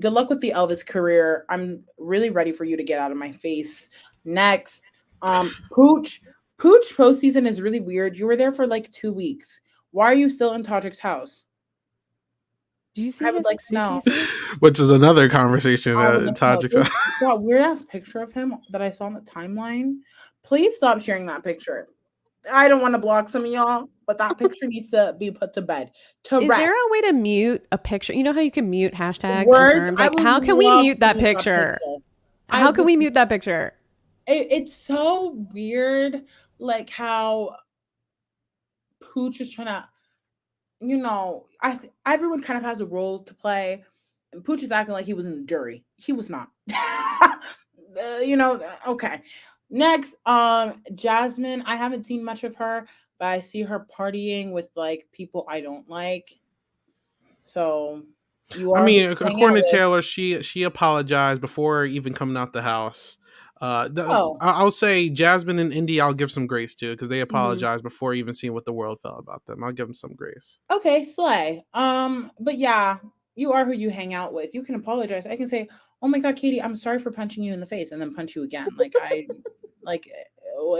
Good luck with the Elvis career. I'm really ready for you to get out of my face. Next, Pooch. Pooch postseason is really weird. You were there for like 2 weeks. Why are you still in Todrick's house? Do you I see would his like to know. suitcases? Which is another conversation I would that like to know. Tajik. There's that weird ass picture of him that I saw on the timeline. Please stop sharing that picture. I don't want to block some of y'all, but that picture needs to be put to bed. To Is rest. there a way to mute a picture? You know how you can mute hashtags and Words. terms? I Like, would how can we love mute to that mute that picture? picture. I How can would. we mute that picture? It's so weird, like how Pooch is trying to, everyone kind of has a role to play, and Pooch is acting like he was in the jury. He was not. Okay. Next, Jasmine. I haven't seen much of her, but I see her partying with like people I don't like. So you I are who mean, you hang out according to with. Taylor, she apologized before even coming out the house. Oh, I'll say Jasmine and Indy, I'll give some grace to because they Mhm. apologized before even seeing what the world felt about them. I'll give them some grace. okay, slay. But yeah, you are who you hang out with. You can apologize. I can say, "Oh my God, Katie, I'm sorry for punching you in the face," and then punch you again. Like,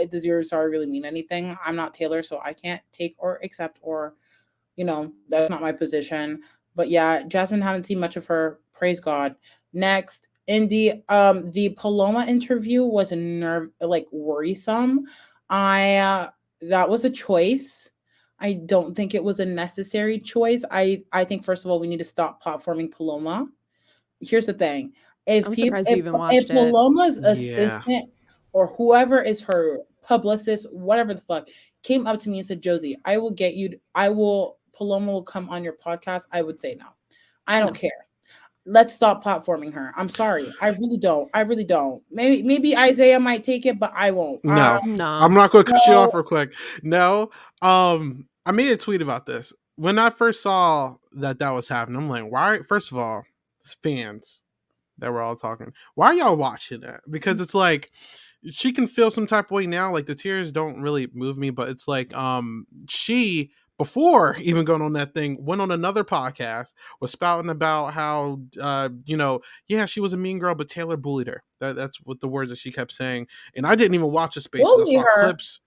does your sorry really mean anything? I'm not Taylor, so I can't take or accept or, that's not my position. But yeah, Jasmine, haven't seen much of her. Praise God. Next, Indy, the Paloma interview was like worrisome. I That was a choice. I don't think it was a necessary choice. I think first of all we need to stop platforming Paloma. Here's the thing: if I'm people surprised you even if watched it. Paloma's Yeah. assistant or whoever is her publicist, whatever the fuck, came up to me and said, "Josie, I will get you. I will. Paloma will come on your podcast." I would say no. I don't No. care. Let's stop platforming her. I'm sorry. I really don't. I really don't. Maybe Isaiah might take it, but I won't. No, I'm No. not going to cut you So off real quick. No, I made a tweet about this when I first saw that was happening. I'm like, why? First of all, fans that were all talking. Why are y'all watching that? Because it's like she can feel some type of way now. Like the tears don't really move me, but it's like she before even going on that thing went on another podcast was spouting about how yeah, she was a mean girl, but Taylor bullied her. That's what the words that she kept saying. And I didn't even watch the spaces. I bully saw her. clips.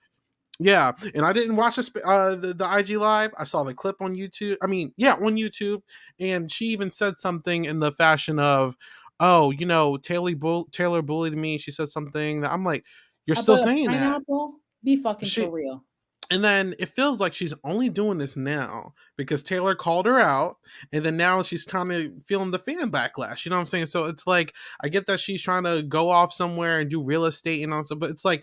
Yeah, and I didn't watch the IG live. I saw the clip on YouTube. I mean, yeah, on YouTube, and she even said something in the fashion of, "Oh, Taylor bullied me." She said something that I'm like, "You're still About a saying that?" pineapple? Be fucking for She real. and then it feels like she's only doing this now because Taylor called her out, and then now she's kind of feeling the fan backlash. You know what I'm saying? So it's like I get that she's trying to go off somewhere and do real estate and all stuff, but it's like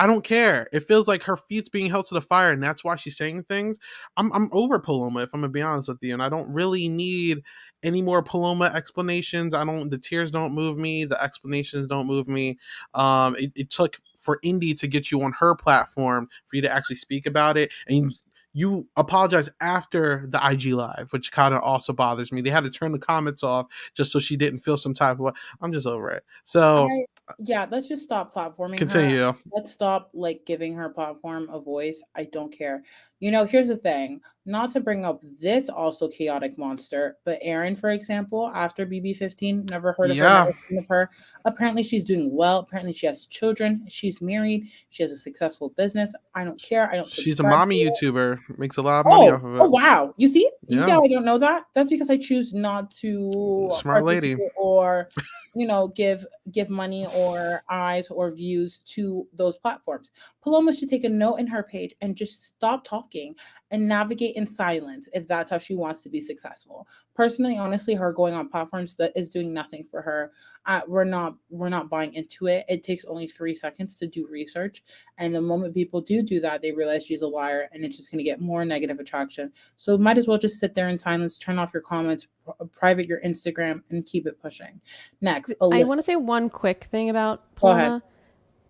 I don't care. It feels like her feet's being held to the fire, and that's why she's saying things. I'm over Paloma, if I'm gonna be honest with you, and I don't really need any more Paloma explanations. I don't. The tears don't move me. The explanations don't move me. It took for Indy to get you on her platform for you to actually speak about it, and you apologize after the IG live, which kind of also bothers me. They had to turn the comments off just so she didn't feel some type of way. I'm just over it. So I Yeah, let's just stop platforming her. continue. Let's stop like giving her platform a voice. I don't care. Here's the thing. Not to bring up this also chaotic monster, but Erin, for example, after BB15, never heard of her, Yeah. never seen of her. Apparently she's doing well. Apparently she has children. She's married. She has a successful business. I don't care. I don't She's a subscribe mommy to it. YouTuber, makes a lot of money Oh, off of oh it. wow. You see? You see Yeah, how I don't know that? That's because I choose not to smart lady. participate or, give money or eyes or views to those platforms. Paloma should take a note in her page and just stop talking and navigate in silence if that's how she wants to be successful. Personally, honestly, her going on platforms that is doing nothing for her. We're not buying into it. It takes only 3 seconds to do research, and the moment people do that, they realize she's a liar, and it's just going to get more negative attraction. So might as well just sit there in silence, turn off your comments, private your Instagram, and keep it pushing. Next, I Alyssa. want to say one quick thing about Go ahead. Paloma.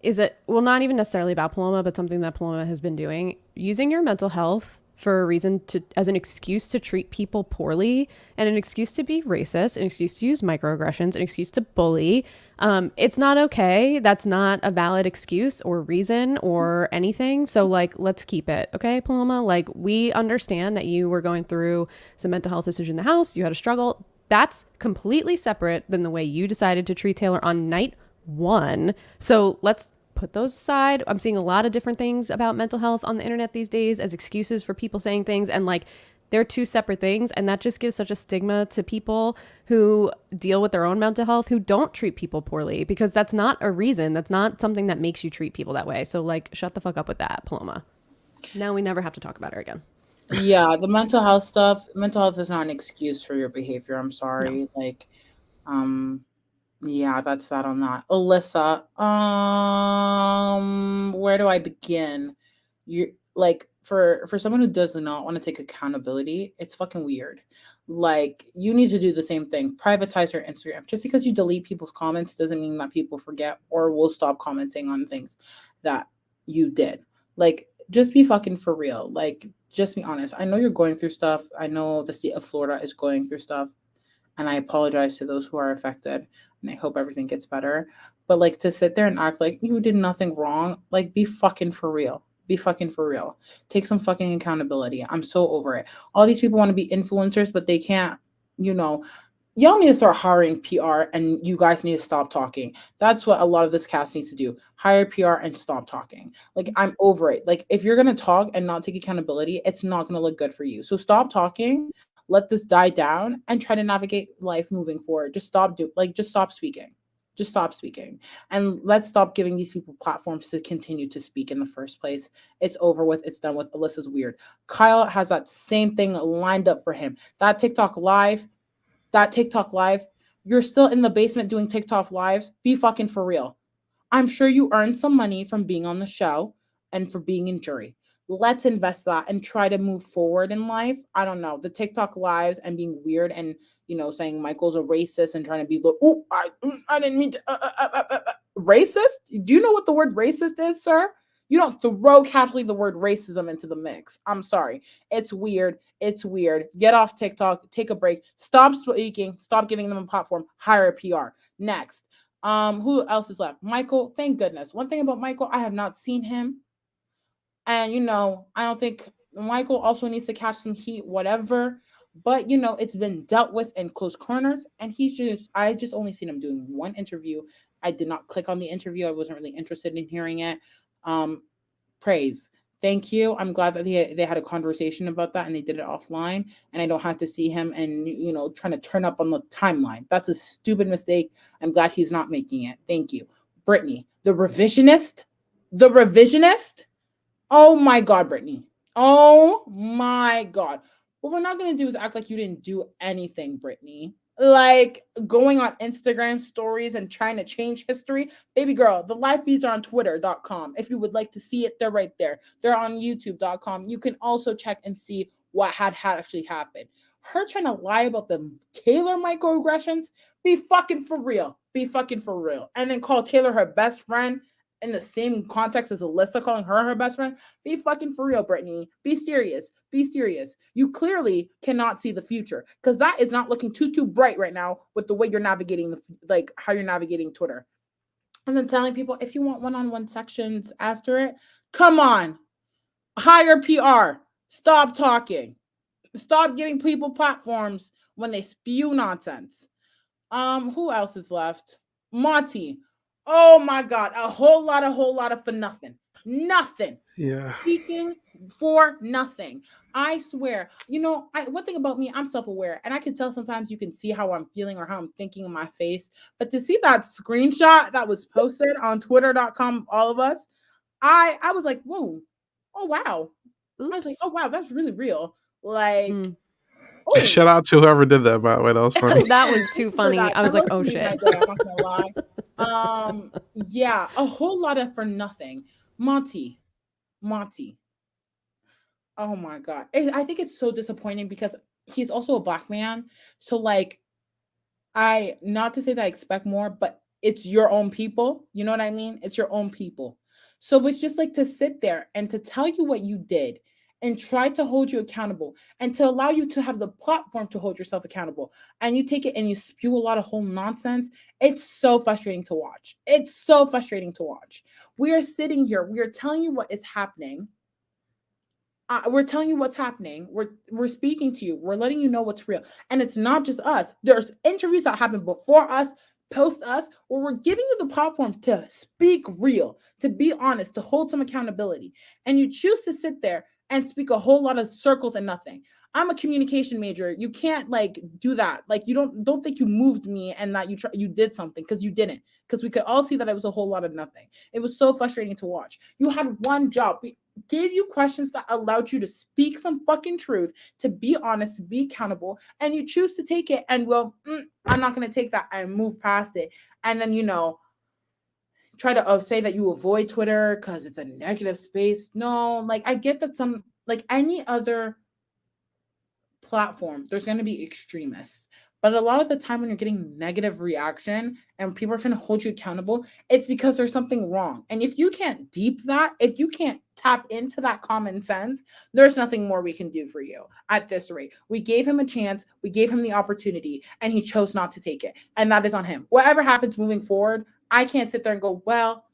Is it, well, not even necessarily about Paloma, but something that Paloma has been doing, using your mental health for a reason to, as an excuse to treat people poorly and an excuse to be racist, an excuse to use microaggressions, an excuse to bully. It's not okay. That's not a valid excuse or reason or anything. So like, let's keep it. Okay, Paloma? Like, we understand that you were going through some mental health issues in the house. You had a struggle. That's completely separate than the way you decided to treat Taylor on night one. So let's put those aside. I'm seeing a lot of different things about mental health on the internet these days as excuses for people saying things, and like, they're two separate things, and that just gives such a stigma to people who deal with their own mental health who don't treat people poorly, because that's not a reason. That's not something that makes you treat people that way. So like, shut the fuck up with that, Paloma. Now we never have to talk about her again. Yeah, the mental health stuff. Mental health is not an excuse for your behavior. I'm sorry. No. Like, yeah, that's that on that. Alyssa, where do I begin? You like for someone who does not want to take accountability, it's fucking weird. Like, you need to do the same thing. Privatize your Instagram. Just because you delete people's comments doesn't mean that people forget or will stop commenting on things that you did. Like, just be fucking for real. Like, just be honest. I know you're going through stuff. I know the state of Florida is going through stuff. And I apologize to those who are affected, and I hope everything gets better. But like, to sit there and act like you did nothing wrong, like, be fucking for real. Be fucking for real. Take some fucking accountability. I'm so over it. All these people want to be influencers, but they can't, y'all need to start hiring PR, and you guys need to stop talking. That's what a lot of this cast needs to do. Hire PR and stop talking. Like, I'm over it. Like, if you're going to talk and not take accountability, it's not going to look good for you. So stop talking. Let this die down and try to navigate life moving forward. Just stop speaking. Just stop speaking. And let's stop giving these people platforms to continue to speak in the first place. It's over with. It's done with. Alyssa's weird. Kyle has that same thing lined up for him. That TikTok live, you're still in the basement doing TikTok lives. Be fucking for real. I'm sure you earned some money from being on the show and for being in jury. Let's invest that and try to move forward in life. I don't know. The TikTok lives and being weird and, saying Michael's a racist and trying to be, I didn't mean to, racist? Do you know what the word racist is, sir? You don't throw casually the word racism into the mix. I'm sorry. It's weird. It's weird. Get off TikTok. Take a break. Stop speaking. Stop giving them a platform. Hire a PR. Next. Who else is left? Michael, thank goodness. One thing about Michael, I have not seen him. And, I don't think Michael also needs to catch some heat, whatever. But, it's been dealt with in close corners. And I just only seen him doing one interview. I did not click on the interview. I wasn't really interested in hearing it. Praise. Thank you. I'm glad that they had a conversation about that and they did it offline. And I don't have to see him and, trying to turn up on the timeline. That's a stupid mistake. I'm glad he's not making it. Thank you. Brittany, the revisionist. Oh my God, Brittany. Oh my God. What we're not going to do is act like you didn't do anything, Brittany. Like, going on Instagram stories and trying to change history. Baby girl, the live feeds are on twitter.com. If you would like to see it, they're right there. They're on youtube.com. You can also check and see what had actually happened. Her trying to lie about the Taylor microaggressions, be fucking for real. Be fucking for real. And then call Taylor her best friend in the same context as Alyssa calling her best friend. Be fucking for real, Brittany. Be serious. Be serious. You clearly cannot see the future, because that is not looking too bright right now with the way you're navigating how you're navigating Twitter. And then telling people, if you want one-on-one sections after it, come on. Hire PR. Stop talking. Stop giving people platforms when they spew nonsense. Who else is left? Monty. Oh my God, a whole lot of for nothing. Nothing. Yeah. Speaking for nothing. I swear. One thing about me, I'm self-aware, and I can tell sometimes you can see how I'm feeling or how I'm thinking in my face. But to see that screenshot that was posted on twitter.com, all of us, I was like, whoa, oh wow. Oops. I was like, oh wow, that's really real. Like, oh. Shout out to whoever did that, by the way. That was funny. That was too funny. I was like, oh shit. I'm not gonna lie. Yeah, a whole lot of for nothing. Monty. Oh my God. I think it's so disappointing because he's also a Black man. So like, not to say that I expect more, but it's your own people. You know what I mean? It's your own people. So it's just like to sit there and to tell you what you did and try to hold you accountable and to allow you to have the platform to hold yourself accountable, and you take it and you spew a lot of whole nonsense, it's so frustrating to watch. It's so frustrating to watch. We are sitting here, we are telling you what is happening. We're telling you what's happening. We're speaking to you. We're letting you know what's real. And it's not just us. There's interviews that happen before us, post us, where we're giving you the platform to speak real, to be honest, to hold some accountability. And you choose to sit there and speak a whole lot of circles and nothing. I'm a communication major. You can't like do that. Like you don't think you moved me and that you did something, because you didn't. Because we could all see that it was a whole lot of nothing. It was so frustrating to watch. You had one job. We gave you questions that allowed you to speak some fucking truth, to be honest, to be accountable, and you choose to take it and well, I'm not going to take that and move past it. And then, try to say that you avoid Twitter because it's a negative space. No, like I get that some, like any other platform, there's going to be extremists. But a lot of the time when you're getting negative reaction and people are trying to hold you accountable, it's because there's something wrong. And if you can't deep that, if you can't tap into that common sense, there's nothing more we can do for you at this rate. We gave him a chance, we gave him the opportunity, and he chose not to take it. And that is on him. Whatever happens moving forward, I can't sit there and go, well,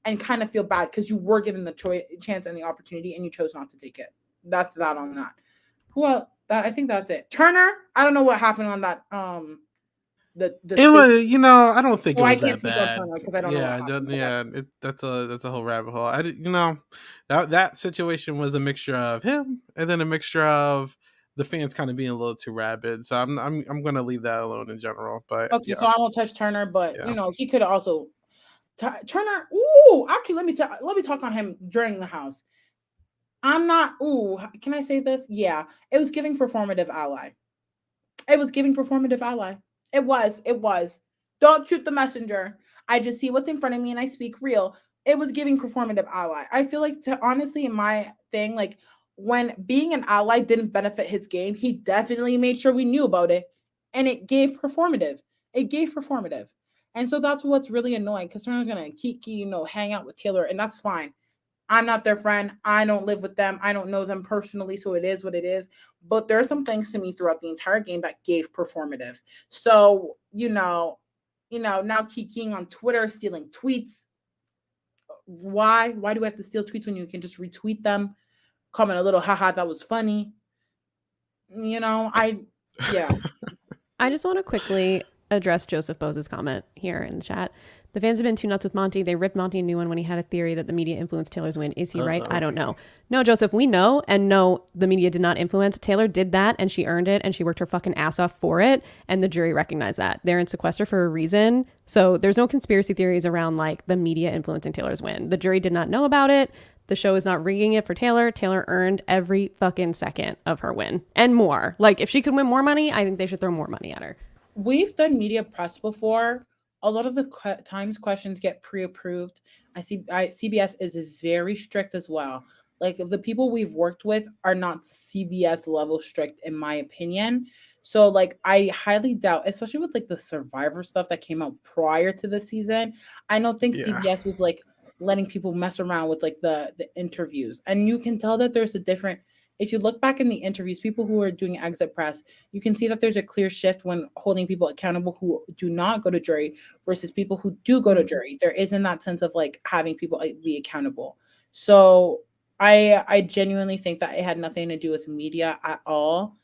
and kind of feel bad because you were given the chance and the opportunity and you chose not to take it. That's that on that. Well, I think that's it. Turner, I don't know what happened on that. It was, I don't think it I was can't that speak on bad. Turner because I don't know what happened. Yeah, that's a whole rabbit hole. That situation was a mixture of him and then a mixture of the fans kind of being a little too rabid. So I'm gonna leave that alone in general. But Okay, yeah, so I won't touch Turner, but yeah. he could also Turner. Ooh, actually, let me talk on him during the house. I'm not. Ooh, can I say this? Yeah, it was giving performative ally. It was giving performative ally. It was. It was. Don't shoot the messenger. I just see what's in front of me and I speak real. It was giving performative ally. I feel like, honestly, in my thing, like when being an ally didn't benefit his game, he definitely made sure we knew about it, and it gave performative. It gave performative, and so that's what's really annoying because Turner's gonna keep, hang out with Taylor, and that's fine. I'm not their friend. I don't live with them. I don't know them personally, so it is what it is. But there are some things to me throughout the entire game that gave performative. So, now kikiing on Twitter, stealing tweets. Why? Why do we have to steal tweets when you can just retweet them? Comment a little, haha, that was funny. Yeah. I just want to quickly address Joseph Bose's comment here in the chat. The fans have been too nuts with Monty. They ripped Monty a new one when he had a theory that the media influenced Taylor's win. Is he right? I don't know. No, Joseph, we know, and no, the media did not influence. Taylor did that, and she earned it, and she worked her fucking ass off for it, and the jury recognized that. They're in sequester for a reason, so there's no conspiracy theories around, like, the media influencing Taylor's win. The jury did not know about it. The show is not rigging it for Taylor. Taylor earned every fucking second of her win, and more. Like, if she could win more money, I think they should throw more money at her. We've done media press before. A lot of the times questions get pre-approved. CBS is very strict as well. Like the people we've worked with are not CBS level strict, in my opinion. So like I highly doubt, especially with like the Survivor stuff that came out prior to the season, I don't think CBS was like letting people mess around with like the interviews. And you can tell that there's a different, if you look back in the interviews, people who are doing exit press, you can see that there's a clear shift when holding people accountable who do not go to jury versus people who do go to jury. There isn't that sense of like having people be accountable. So I genuinely think that it had nothing to do with media at all.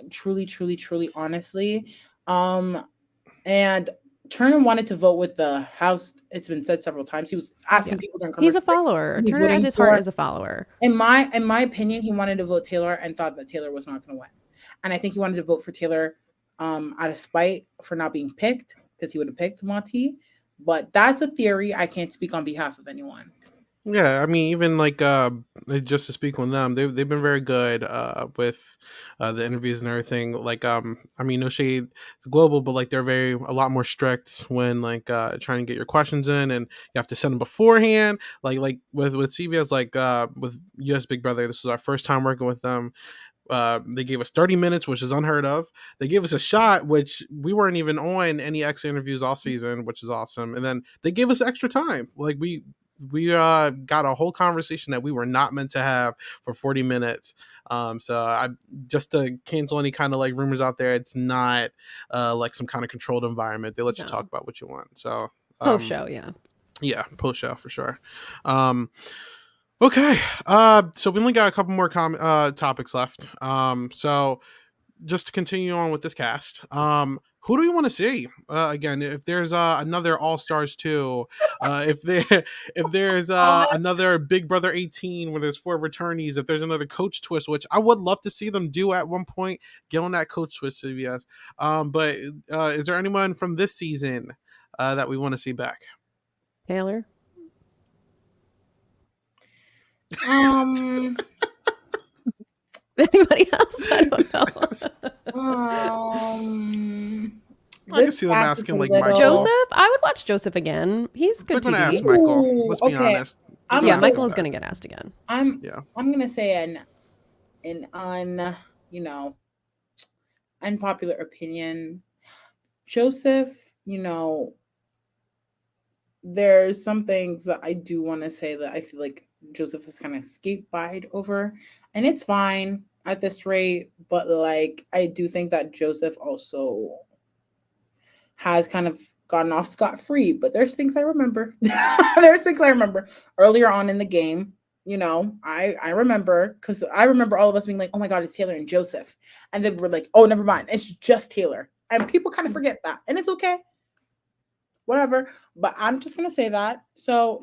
Truly, truly, truly, honestly. And Turner wanted to vote with the House. It's been said several times. He was asking people during commercial. He's a follower. Turner at his heart is a follower. In my opinion, he wanted to vote Taylor and thought that Taylor was not going to win. And I think he wanted to vote for Taylor out of spite for not being picked, because he would have picked Monty. But that's a theory. I can't speak on behalf of anyone. Yeah, I mean, even like just to speak on them, they've been very good with the interviews and everything. Like I mean, no shade to Global, but like they're a lot more strict when like trying to get your questions in, and you have to send them beforehand. Like with CBS, like with US Big Brother, this was our first time working with them. They gave us 30 minutes, which is unheard of. They gave us a shot, which we weren't even on any extra interviews all season, which is awesome. And then they gave us extra time. Like we got a whole conversation that we were not meant to have for 40 minutes. So I just to cancel any kind of like rumors out there, it's not like some kind of controlled environment. They let you talk about what you want. So post show, yeah, post show for sure. Okay, so we only got a couple more topics left. So just to continue on with this cast, who do we want to see again? If there's another All Stars 2, if there's another Big Brother 18 where there's 4 returnees, if there's another Coach Twist, which I would love to see them do at one point, get on that Coach Twist CBS. But is there anyone from this season that we want to see back? Taylor. Anybody else? I don't know. I can see them asking like Michael. Joseph. I would watch Joseph again. He's good. They're gonna ask Michael. Let's be honest. Michael is gonna get asked again. I'm gonna say an unpopular opinion. Joseph, there's some things that I do want to say that I feel like Joseph is kind of scapegoated over, and it's fine at this rate, but like I do think that Joseph also has kind of gotten off scot-free, but there's things I remember. Earlier on in the game, I remember, because I remember all of us being like, oh my God, it's Taylor and Joseph, and then we're like, oh, never mind, it's just Taylor, and people kind of forget that, and it's okay, whatever, but I'm just gonna say that. So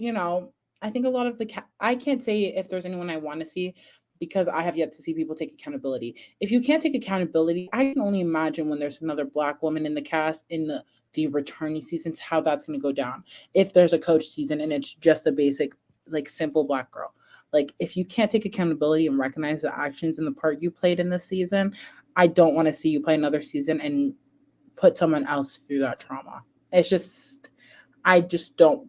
I think a lot of I can't say if there's anyone I want to see, because I have yet to see people take accountability. If you can't take accountability, I can only imagine when there's another Black woman in the cast in the returning seasons, how that's going to go down. If there's a coach season and it's just a basic, like, simple Black girl. Like, if you can't take accountability and recognize the actions and the part you played in this season, I don't want to see you play another season and put someone else through that trauma. It's just, I don't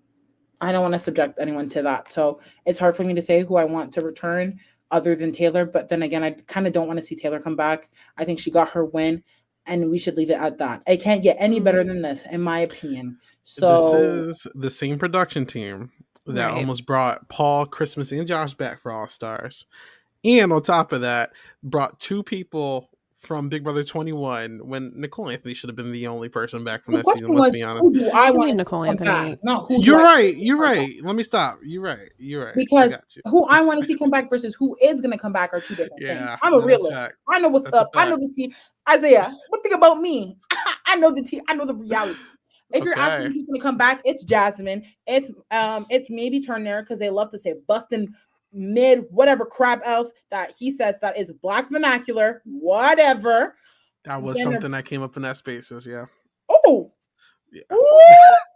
want to subject anyone to that. So it's hard for me to say who I want to return other than Taylor. But then again, I kind of don't want to see Taylor come back. I think she got her win, and we should leave it at that. It can't get any better than this, in my opinion. So this is the same production team that almost brought Paul, Christmas, and Josh back for All Stars. And on top of that, brought 2 people from Big Brother 21 when Nicole Anthony should have been the only person back from that season. Let's be honest. Who do I want Nicole Anthony? Not who. You're right. Let me stop. You're right. Because who I want to see come back versus who is going to come back are 2 different things. I'm a realist. I know what's up. I know the tea. Isaiah, one thing about me, I know the tea. I know the reality. If you're asking who's going to come back, it's Jasmine. It's maybe Turner, because they love to say busting mid, whatever crap else that he says that is Black vernacular, whatever. That was something that came up in that Spaces, yeah. Oh, yeah.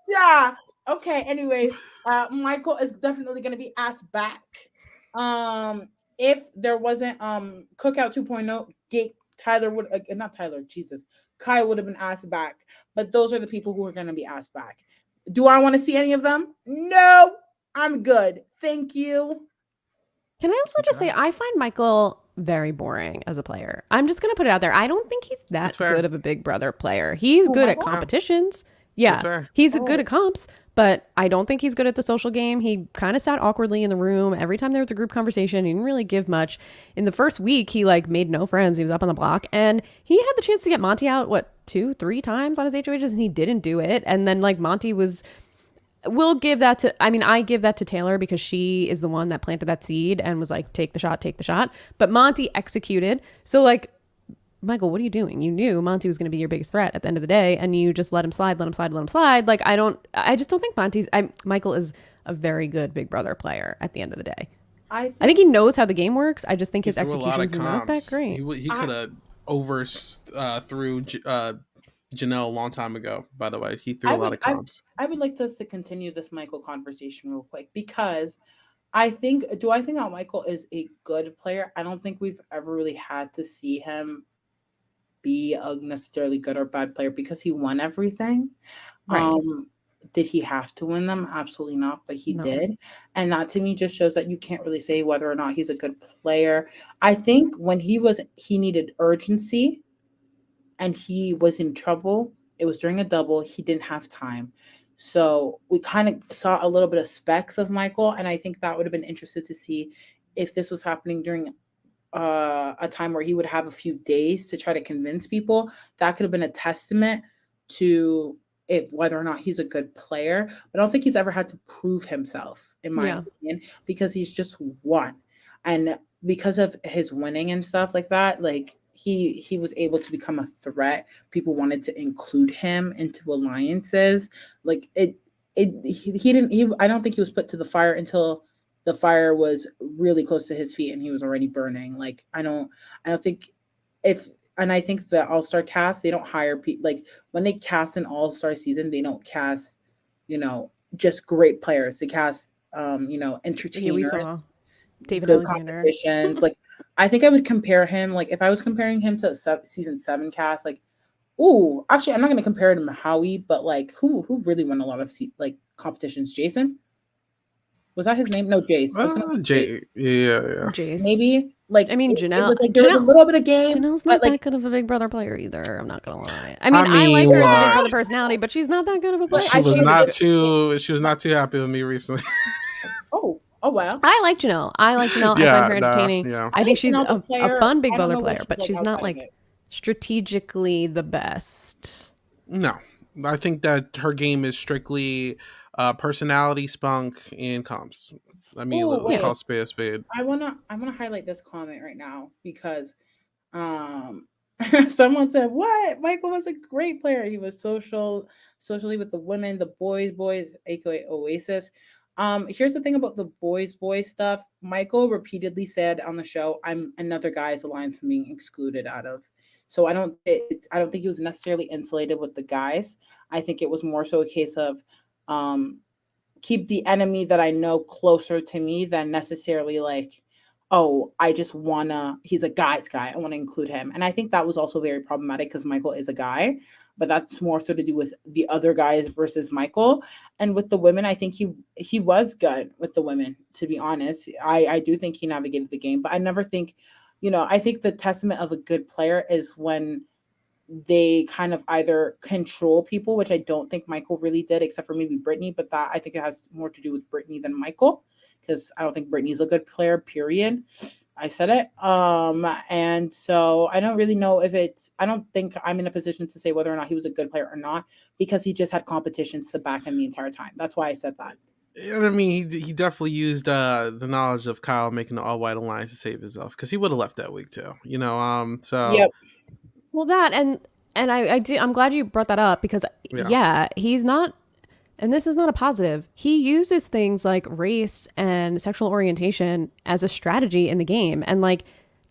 Yeah. Okay. Anyways, Michael is definitely going to be asked back. If there wasn't Cookout 2.0, Kai would have been asked back. But those are the people who are going to be asked back. Do I want to see any of them? No, I'm good. Thank you. Can I also just say, I find Michael very boring as a player. I'm just going to put it out there. I don't think he's that good of a Big Brother player. He's good at competitions. Yeah, he's good at comps, but I don't think he's good at the social game. He kind of sat awkwardly in the room. Every time there was a group conversation, he didn't really give much. In the first week, he made no friends. He was up on the block, and he had the chance to get Monty out, 2-3 times on his HOHs, and he didn't do it. And then Monty was... I give that to Taylor, because she is the one that planted that seed and was like, take the shot. But Monty executed. So Michael, what are you doing? You knew Monty was going to be your biggest threat at the end of the day, and you just let him slide. I just don't think Michael is a very good Big Brother player at the end of the day. I think he knows how the game works. I just think his execution is not that great. He could have threw Janelle a long time ago, by the way. He threw a lot of comps. I would like us to continue this Michael conversation real quick, because I think that Michael is a good player? I don't think we've ever really had to see him be a necessarily good or bad player, because he won everything. Right. Did he have to win them? Absolutely not, but he did. And that to me just shows that you can't really say whether or not he's a good player. I think when he needed urgency and he was in trouble, it was during a double. He didn't have time. So we kind of saw a little bit of specks of Michael, and I think that would have been interesting to see if this was happening during a time where he would have a few days to try to convince people. That could have been a testament to if whether or not he's a good player. But I don't think he's ever had to prove himself, in my Yeah. opinion, because he's just won. And because of his winning and stuff like that, like he was able to become a threat. People wanted to include him into alliances. Like he didn't he I don't think he was put to the fire until the fire was really close to his feet and he was already burning. Like I don't think if and I think the All-Star cast, they don't hire people like when they cast an All-Star season, they don't cast, just great players. They cast Yeah, we entertainers, saw David good Alexander. competitions. Like I think I would compare him, like if I was comparing him to season 7 cast, like ooh, actually I'm not going to compare him to Howie, but like who really won a lot of like competitions? Jason? Was that his name? No, Jace. I was gonna say Jay, yeah. Jace. maybe like I mean, it Janelle. was like there was a little bit of game, Janelle's but not like that good of a Big Brother player either. I'm not gonna lie. I I mean, I like mean, her as a Big look, Brother personality, but she's not that good of a But player. she was she's a not good- too. She was not too happy with me recently. oh wow. I like Janelle. I find Yeah, her entertaining. yeah. I think she's Janelle the a player. fun Big I don't Brother know what player, she's but she's not outside of like it. strategically the best. No, I think that her game is strictly personality, spunk, and comps. I mean, Oh let's wait, call a spade a spade. I wanna highlight this comment right now because um someone said what Michael was a great player. He was socially with the women, the boys, aka Oasis. Here's the thing about the boys stuff. Michael repeatedly said on the show, "I'm another guy's alliance I'm being excluded out of." So I don't think he was necessarily insulated with the guys. I think it was more so a case of um keep the enemy that I know closer to me than necessarily like, oh, I just wanna he's a guy's guy. I want to include him. And I think that was also very problematic because Michael is a guy, but that's more so to do with the other guys versus Michael. And with the women, I think he was good with the women, to be honest. I do think he navigated the game, but I never think, I think the testament of a good player is when they kind of either control people, which I don't think Michael really did, except for maybe Brittany, but that I think it has more to do with Brittany than Michael, because I don't think Brittany's a good player, period. I said it. And so I don't really know I don't think I'm in a position to say whether or not he was a good player or not, because he just had competitions to back him the entire time. That's why I said that. And I mean, he definitely used the knowledge of Kyle making the all white alliance to save himself because he would have left that week too. So Yep. Well, that and I'm glad you brought that up because yeah, he's not, and this is not a positive. He uses things like race and sexual orientation as a strategy in the game, and like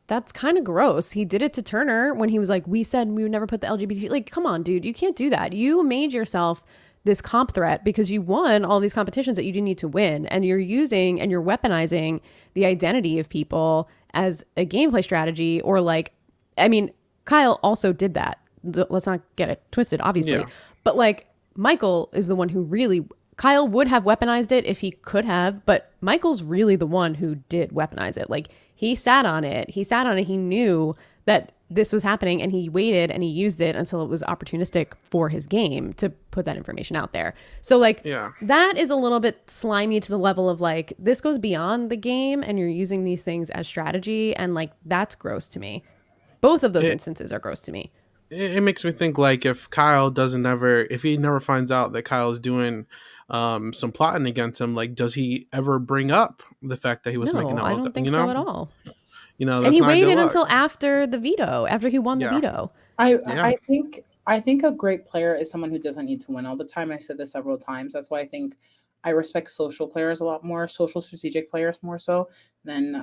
that's kind of gross. He did it to Turner when he was like, "We said we would never put the LGBT." Like, come on, dude, you can't do that. You made yourself this comp threat because you won all these competitions that you didn't need to win, and you're using and you're weaponizing the identity of people as a gameplay strategy, or like, I mean, Kyle also did that. Let's not get it twisted, obviously. Yeah. But like Michael is the one who really, Kyle would have weaponized it if he could have, but Michael's really the one who did weaponize it. Like he sat on it. He knew that this was happening and he waited and he used it until it was opportunistic for his game to put that information out there. So like that is a little bit slimy to the level of like, this goes beyond the game and you're using these things as strategy. And like, that's gross to me. Both of those instances are gross to me. It makes me think like if he never finds out that Kyle's doing some plotting against him, like does he ever bring up the fact that he was making I don't think so at all. That's And he not waited good luck. until after the veto, after he won the veto. I think a great player is someone who doesn't need to win all the time. I've said this several times. That's why I think I respect social players a lot more, social strategic players more so than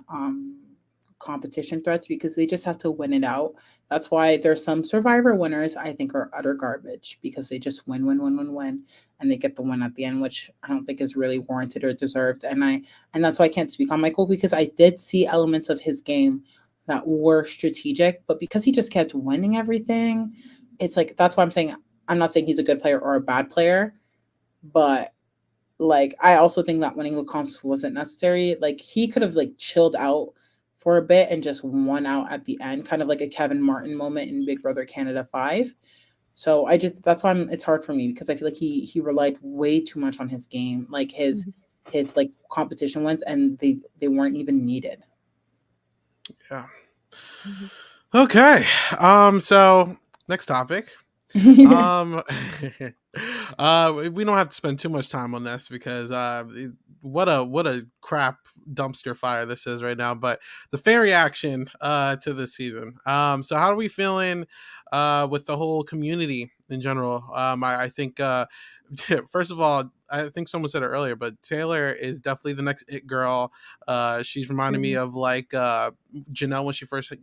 competition threats, because they just have to win it out. That's why there's some survivor winners I think are utter garbage because they just win, and they get the win at the end, which I don't think is really warranted or deserved. And that's why I can't speak on Michael, because I did see elements of his game that were strategic, but because he just kept winning everything, it's like that's why I'm not saying he's a good player or a bad player, but like I also think that winning the comps wasn't necessary. Like he could have like chilled out for a bit and just won out at the end, kind of like a Kevin Martin moment in Big Brother Canada 5. So that's why it's hard for me because I feel like he relied way too much on his game, like his like competition wins, and they weren't even needed. Yeah. Mhm. Okay. So next topic. Yeah. Um, we don't have to spend too much time on this because what a crap dumpster fire this is right now. But the fan reaction to this season. So how are we feeling with the whole community in general? I think first of all, I think someone said it earlier, but Taylor is definitely the next it girl. She's reminding me Mhm. of like Janelle when she first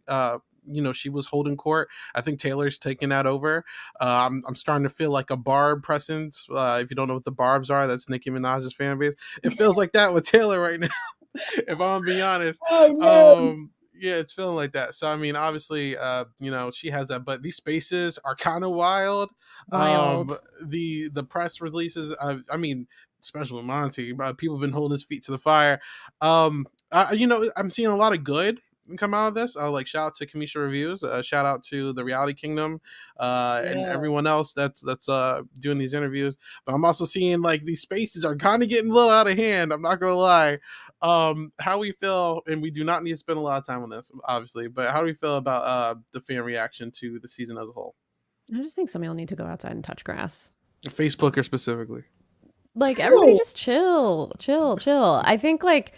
she was holding court. I think Taylor's taking that over. I'm starting to feel like a Barb presence. If you don't know what the Barbs are, that's Nicki Minaj's fan base. It feels like that with Taylor right now. If I'm being honest, Oh no. yeah, it's feeling like that. So I mean, obviously, she has that, but these spaces are kind of wild. Wild. The press releases, I mean, especially with Monty, people have been holding his feet to the fire. I'm seeing a lot of good come out of this. Like shout out to Kamisha Reviews, shout out to the Reality Kingdom, and Yeah. everyone else that's doing these interviews. But I'm also seeing like these spaces are kind of getting a little out of hand. I'm not gonna lie. How we feel, and we do not need to spend a lot of time on this, obviously, but how do we feel about the fan reaction to the season as a whole? I just think somebody will need to go outside and touch grass. Facebooker specifically. Like everybody Oh, just chill, chill, chill. I think like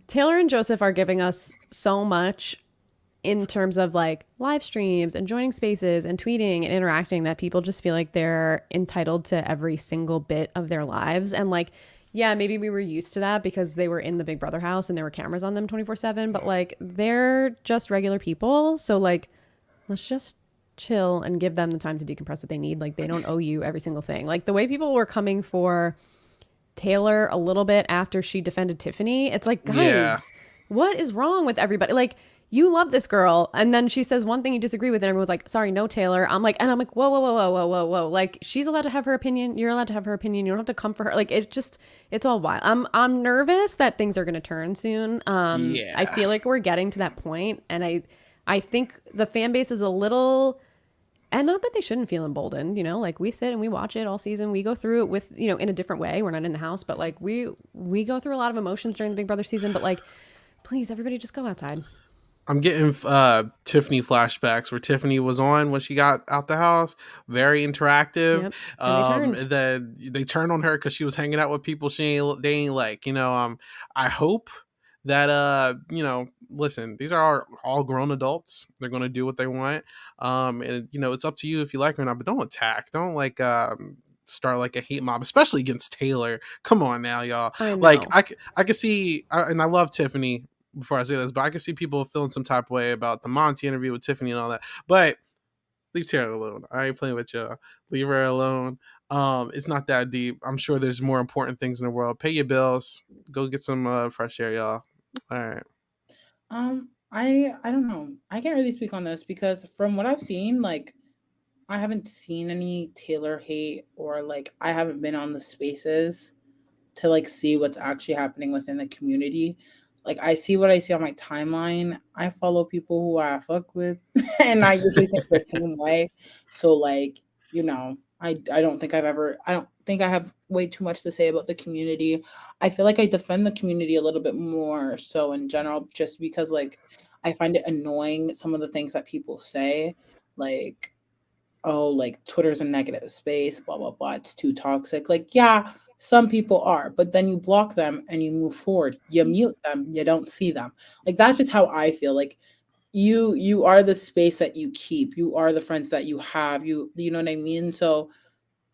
Taylor and Joseph are giving us so much in terms of like live streams and joining spaces and tweeting and interacting that people just feel like they're entitled to every single bit of their lives. And like, yeah, maybe we were used to that because they were in the Big Brother house and there were cameras on them 24/7, but like they're just regular people. So like, let's just chill and give them the time to decompress that they need. Like they don't owe you every single thing. Like the way people were coming for Taylor a little bit after she defended Tiffany, it's like, Yeah. guys, what is wrong with everybody? Like, you love this girl, and then she says one thing you disagree with, and everyone's like, sorry, no, Taylor. I'm like, whoa, whoa, whoa, whoa, whoa, whoa, whoa. Like, she's allowed to have her opinion. You're allowed to have her opinion. You don't have to come for her. Like, it's all wild. I'm nervous that things are gonna turn soon. I Yeah. feel like we're getting to that point, and I think the fan base is a little, and not that they shouldn't feel emboldened, like we sit and we watch it all season. We go through it with, in a different way. We're not in the house, but like we go through a lot of emotions during the Big Brother season, but like, please, everybody just go outside. I'm getting Tiffany flashbacks where Tiffany was on when she got out the house. Very interactive. Yep. And they turned. And then they turned on her because she was hanging out with people they ain't like. I hope that listen, these are all grown adults. They're gonna do what they want. And it's up to you if you like her or not. But don't attack. Don't like start like a hate mob, especially against Taylor. Come on now, y'all. I Like know. I could see, and I love Tiffany before I say this, but I can see people feeling some type of way about the Monty interview with Tiffany and all that. But leave Taylor alone. I ain't playing with you. Leave her alone. It's not that deep. I'm sure there's more important things in the world. Pay your bills. Go get some fresh air, y'all. All right. I don't know. I can't really speak on this because from what I've seen, like I haven't seen any Taylor hate or like I haven't been on the spaces to like see what's actually happening within the community. Like I see what I see on my timeline. I follow people who I fuck with and I usually think the same way. So like, I don't think I have way too much to say about the community. I feel like I defend the community a little bit more so in general just because like I find it annoying some of the things that people say like oh, like Twitter's a negative space, blah, blah, blah. It's too toxic. Like, yeah, some people are, but then you block them and you move forward. You mute them, you don't see them. Like that's just how I feel. Like you are the space that you keep. You are the friends that you have. You know what I mean? So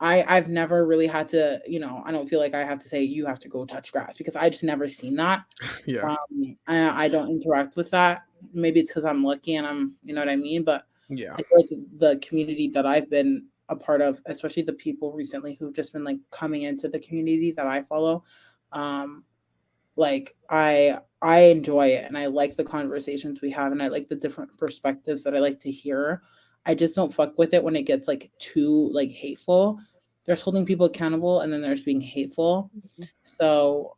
I've never really had to, I don't feel like I have to say you have to go touch grass because I just never seen that. Yeah. I don't interact with that. Maybe it's because I'm lucky and you know what I mean? But Yeah. I feel like the community that I've been a part of, especially the people recently who've just been like coming into the community that I follow, um, like I enjoy it and I like the conversations we have and I like the different perspectives that I like to hear. I just don't fuck with it when it gets like too like hateful. There's holding people accountable and then there's being hateful. So,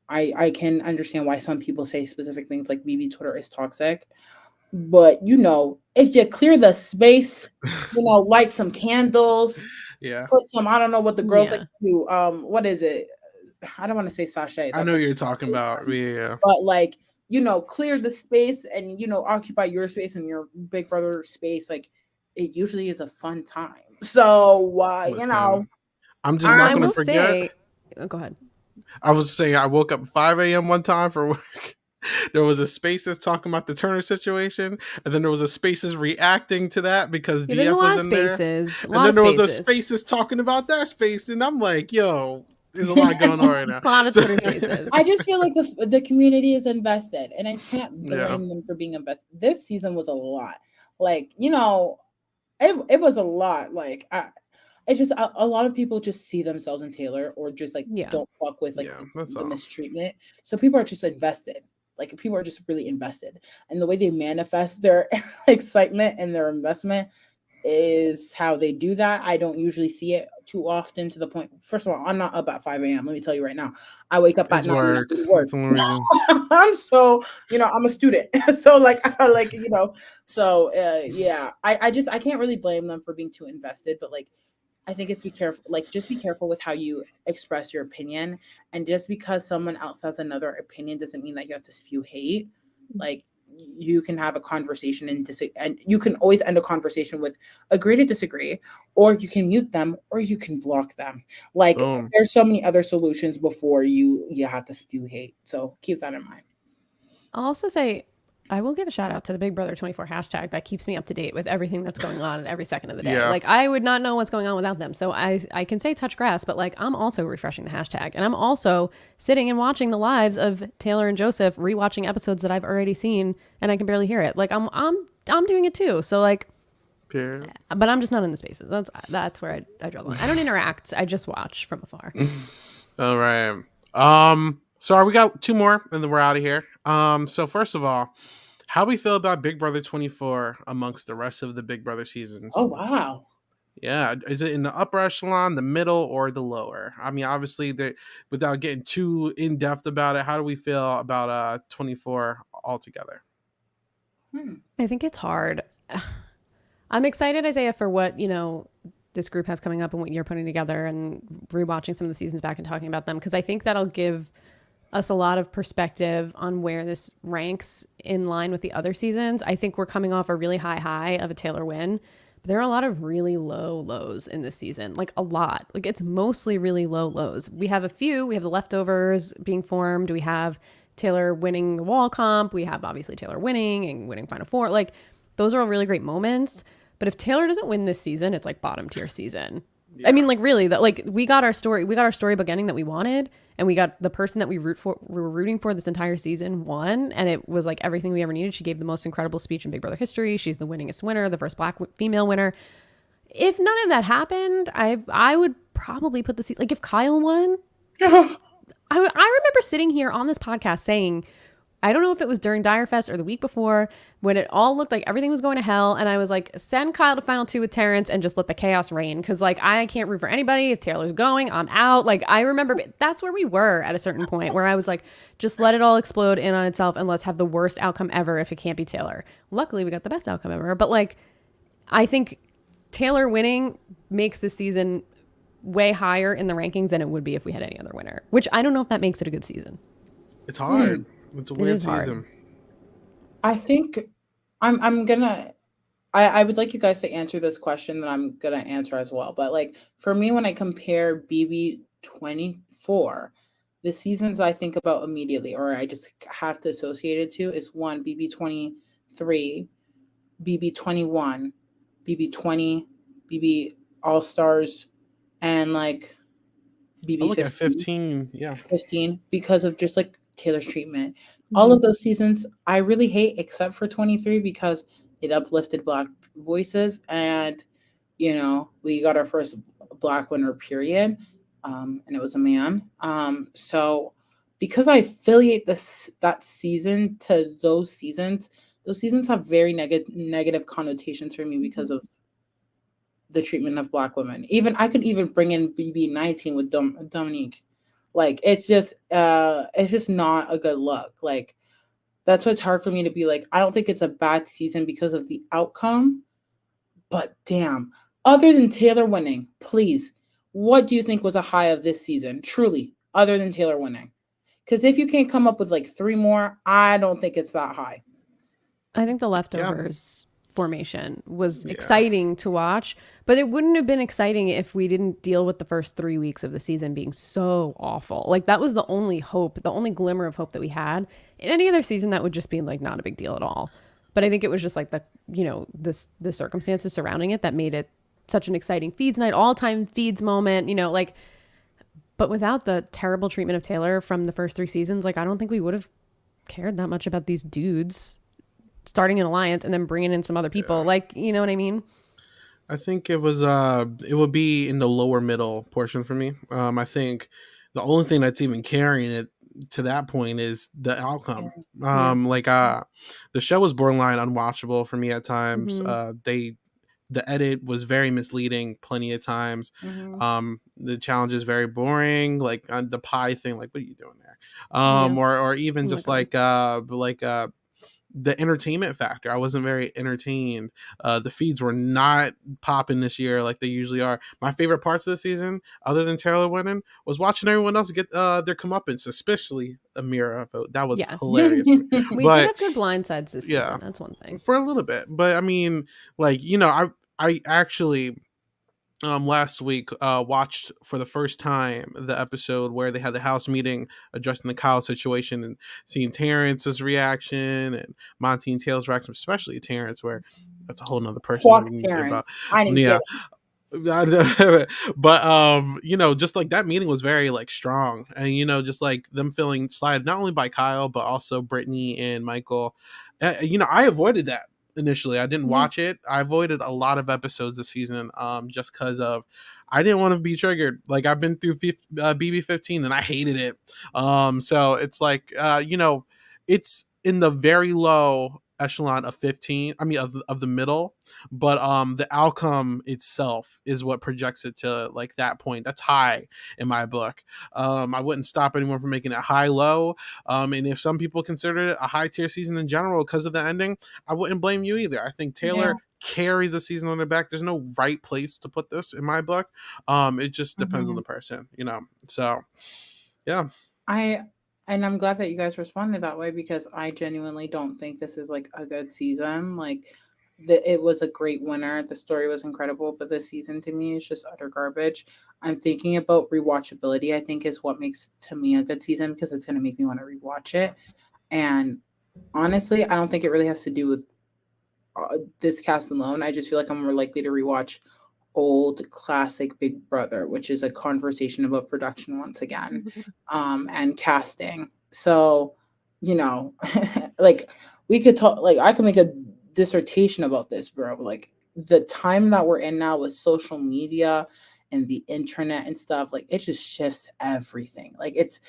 I can understand why some people say specific things like BB Twitter is toxic. But if you clear the space, light some candles, Yeah, put some, I don't know what the girls like Yeah. to do. What is it? I don't want to say sachet. I That's know like you're talking about. Yeah, but like, clear the space and occupy your space and your big brother space. Like it usually is a fun time. So listen, I'm just not I gonna will forget. say, oh, go ahead. I was saying I woke up 5 a.m. one time for work. There was a Spaces talking about the Turner situation, and then there was a Spaces reacting to that because Yeah, there's a DF lot was of in there, spaces. A and lot then of there was a spaces. Spaces talking about that space, and I'm like, yo, there's a lot going on right now. A lot of So, Twitter spaces. I just feel like the community is invested, and I can't yeah, blame them for being invested. This season was a lot. Like, it was a lot. Like, it's just a lot of people just see themselves in Taylor, or just like Yeah. don't fuck with like yeah, that's the all. mistreatment. So people are just invested. Like people are just really invested, and the way they manifest their excitement and their investment is how they do that. I don't usually see it too often, to the point. First of all, I'm not up at 5 a.m. Let me tell you right now. I wake up at It's 9 a.m. work. to do That's work. the only reason. I'm so, I'm a student. So like I like, so yeah. I can't really blame them for being too invested, but like I think it's be careful, like just be careful with how you express your opinion. And just because someone else has another opinion doesn't mean that you have to spew hate. Like you can have a conversation and you can always end a conversation with agree to disagree, or you can mute them, or you can block them. Like Boom. there's so many other solutions before you have to spew hate. So keep that in mind. I'll also say, I will give a shout out to the Big Brother 24 hashtag that keeps me up to date with everything that's going on at every second of the day. Yeah, Like, I would not know what's going on without them. So I can say touch grass, but like, I'm also refreshing the hashtag. And I'm also sitting and watching the lives of Taylor and Joseph, rewatching episodes that I've already seen and I can barely hear it. Like, I'm doing it too. So, like, period. but I'm just not in the spaces. That's where I draw the line. I don't interact. I just watch from afar. All right. So we got two more, and then we're out of here. So first of all, how we feel about Big Brother 24 amongst the rest of the Big Brother Oh seasons? wow. Yeah, is it in the upper echelon, the middle, or the lower? I mean, obviously, without getting too in depth about it, how do we feel about 24 altogether? Hmm. I think it's hard. I'm excited, Isaiah, for what, this group has coming up and what you're putting together and rewatching some of the seasons back and talking about them. Because I think that'll give us a lot of perspective on where this ranks in line with the other seasons. I think we're coming off a really high of a Taylor win, but there are a lot of really low lows in this season. Like a lot. Like it's mostly really low lows. We have a few. We have the leftovers being formed. We have Taylor winning the wall comp. We have obviously Taylor winning and winning Final Four. Like those are all really great moments. But if Taylor doesn't win this season, it's like bottom tier season. Yeah. I mean, like really, that like we got our storybook ending that we wanted, and we got the person that we were rooting for this entire season won, and it was like everything we ever needed. She gave the most incredible speech in Big Brother history. She's the winningest winner, the first Black female winner. If none of that happened, I would probably put the like if Kyle won, I remember sitting here on this podcast saying, I don't know if it was during Dire Fest or the week before, when it all looked like everything was going to hell. And I was like, send Kyle to Final 2 with Terrence and just let the chaos reign. Because, like, I can't root for anybody. If Taylor's going, I'm out. Like, I remember that's where we were at a certain point where I was like, just let it all explode in on itself and let's have the worst outcome ever if it can't be Taylor. Luckily, we got the best outcome ever. But, like, I think Taylor winning makes this season way higher in the rankings than it would be if we had any other winner. Which I don't know if that makes it a good season. It's hard. It's a weird season. Hard. I think I'm gonna I would like you guys to answer this question that I'm gonna answer as well. But like for me, when I compare BB24, the seasons I think about immediately, or I just have to associate it to, is one BB23, BB21, BB20, BB All Stars, and like I look at BB15. 15. Yeah. 15, because of just like Taylor's treatment. All of those seasons I really hate, except for 23, because it uplifted Black voices, and we got our first Black winner, period, and it was a man. So because I affiliate that season to those seasons have very negative connotations for me because of the treatment of Black women. Even I could even bring in BB19 with Dominique. Like it's just not a good look. Like That's why it's hard for me to be like, I don't think it's a bad season because of the outcome. But damn, other than Taylor winning, please, what do you think was a high of this season? Truly, other than Taylor winning. Because if you can't come up with like 3 more, I don't think it's that high. I think the Yeah. leftovers formation was Yeah. exciting to watch, but it wouldn't have been exciting if we didn't deal with the first 3 weeks of the season being so awful. Like that was the only hope, the only glimmer of hope that we had. In any other season, that would just be like not a big deal at all. But I think it was just like the circumstances surrounding it that made it such an exciting feeds night, all time feeds moment. Like, but without the terrible treatment of Taylor from the first 3 seasons, like I don't think we would have cared that much about these dudes starting an alliance and then bringing in some other people. Yeah. Like, you know what I mean? I think it would be in the lower middle portion for me. I think the only thing that's even carrying it to that point is the outcome. Yeah. The show was borderline unwatchable for me at times. Mm-hmm. The edit was very misleading plenty of times. Mm-hmm. The challenge is very boring. Like on the pie thing, like what are you doing there? Yeah. Or even Oh my just God. the entertainment factor. I wasn't very entertained. The feeds were not popping this year like they usually are. My favorite parts of the season, other than Taylor winning, was watching everyone else get their comeuppance, especially Amira. That was Yes. hilarious to me. We did But have good blind sides this yeah, season. That's one thing. for a little bit. But I mean, like I actually last week watched for the first time the episode where they had the house meeting addressing the Kyle situation and seeing Terrence's reaction and Monty and Taylor's reaction, especially Terrence, where that's a whole nother person that Fuck we need to get about. Terrence. I didn't Yeah. get it. But just like that meeting was very like strong, and just like them feeling slighted not only by Kyle but also Brittany and Michael. I avoided that initially. I didn't Yeah. watch it. I avoided a lot of episodes this season, just because of I didn't want to be triggered. Like I've been through BB15 and I hated it. So it's like it's in the very low echelon of 15. I mean of the middle, but the outcome itself is what projects it to like that point. That's high in my book. I wouldn't stop anyone from making it high low. And if some people consider it a high tier season in general because of the ending, I wouldn't blame you either. I think Yeah. Taylor carries the season on their back. There's no right place to put this in my book. It just depends on Mm-hmm. the person, so yeah. And I'm glad that you guys responded that way because I genuinely don't think this is like a good season. Like it was a great winner. The story was incredible, but this season to me is just utter garbage. I'm thinking about rewatchability, I think is what makes to me a good season because it's going to make me want to rewatch it. And honestly, I don't think it really has to do with this cast alone. I just feel like I'm more likely to rewatch old classic Big Brother, which is a conversation about production once again, and casting. So, you know, like we could talk, like I could make a dissertation about this, bro. Like the time that we're in now with social media and the internet and stuff, like it just shifts everything. Like it's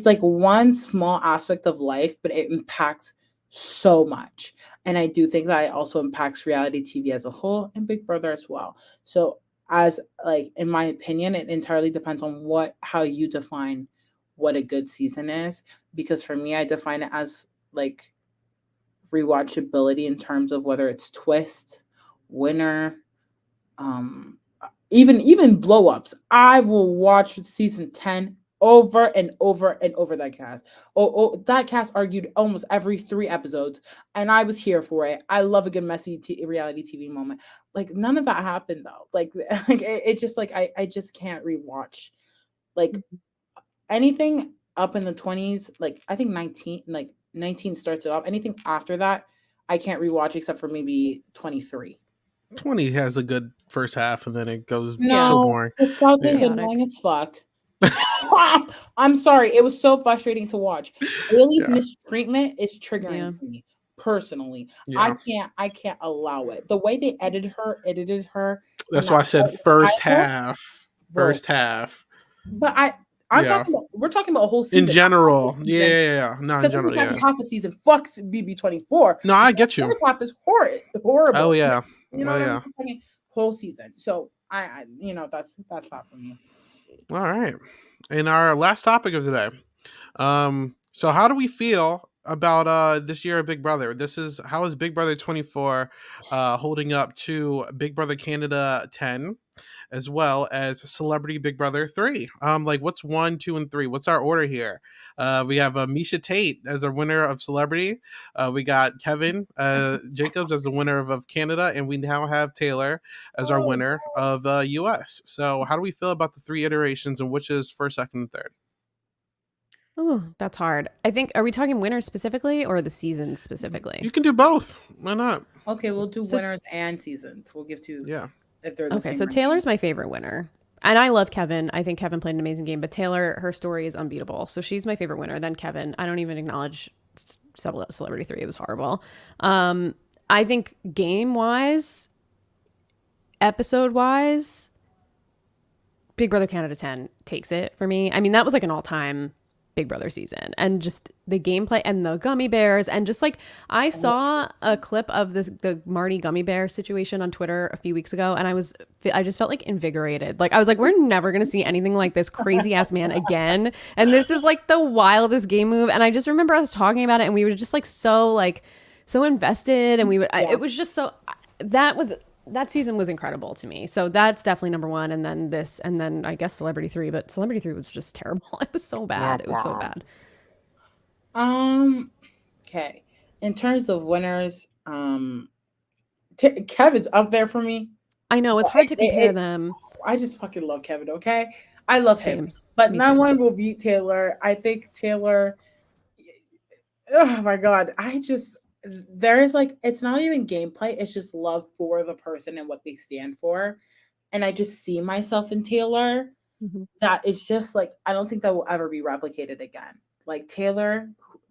like one small aspect of life, but it impacts so much. And I do think that it also impacts reality TV as a whole and Big Brother as well. So as like in my opinion, it entirely depends on how you define what a good season is. Because for me, I define it as like rewatchability in terms of whether it's twist, winner, um, even blow ups. I will watch season 10 over and over and over that cast. That cast argued almost every 3 episodes, and I was here for it. I love a good messy reality TV moment. Like none of that happened though. Like, it just like I just can't rewatch like anything up in the 20s. Like I think 19 starts it off. Anything after that, I can't rewatch except for maybe 23. 20 has a good first half and then it goes Yeah. so No, boring. the South is Yeah. annoying as fuck. I'm sorry. It was so frustrating to watch. Haley's Yeah. mistreatment is triggering Yeah. to me personally. Yeah. I can't allow it. The way they edited her in That's why that I said pilot, first half. bro. First half. But Yeah. we're talking about a whole In season. general. Yeah. No, in Because this general, is like yeah. half a season. Fuck BB24. No, I get you. First half is horrible. Oh yeah. You know Oh what yeah. I'm saying? Whole season. So I that's not for me. All right. And our last topic of today. So how do we feel about this year of Big Brother. How is Big Brother 24 holding up to Big Brother Canada 10, as well as Celebrity Big Brother 3. Like what's 1, 2, and 3? What's our order here? We have Misha Tate as our winner of Celebrity. We got Kevin Jacobs as the winner of Canada, and we now have Taylor as our Oh, winner of US. So how do we feel about the 3 iterations, and which is first, second, and third? Ooh, that's hard. I think, are we talking winners specifically or the seasons specifically? You can do both. Why not? okay, we'll do So, winners and seasons. We'll give two Yeah. if they're the okay, same so ranking. Taylor's my favorite winner. And I love Kevin. I think Kevin played an amazing game, but Taylor, her story is unbeatable. So she's my favorite winner. Then Kevin, I don't even acknowledge Celebrity 3. It was horrible. I think game-wise, episode-wise, Big Brother Canada 10 takes it for me. I mean, that was like an all-time Big Brother season, and just the gameplay and the gummy bears, and just like I saw a clip of the Marty gummy bear situation on Twitter a few weeks ago, and I just felt like invigorated. Like I was like, we're never gonna see anything like this crazy ass man again, and this is like the wildest game move. And I just remember us talking about it, and we were just like so invested, and it was just so that season was incredible to me. So that's definitely number one. And then this, and then I guess Celebrity 3, but Celebrity 3 was just terrible. It was so bad. It was so bad. Okay. In terms of winners, Kevin's up there for me. I know it's hard to compare them. I just fucking love Kevin, okay? I love him. Same. But Me no too. one will beat Taylor. I think Taylor, oh my God. There is like, it's not even gameplay. It's just love for the person and what they stand for. And I just see myself in Taylor. Mhm. That is just like, I don't think that will ever be replicated again. Like Taylor,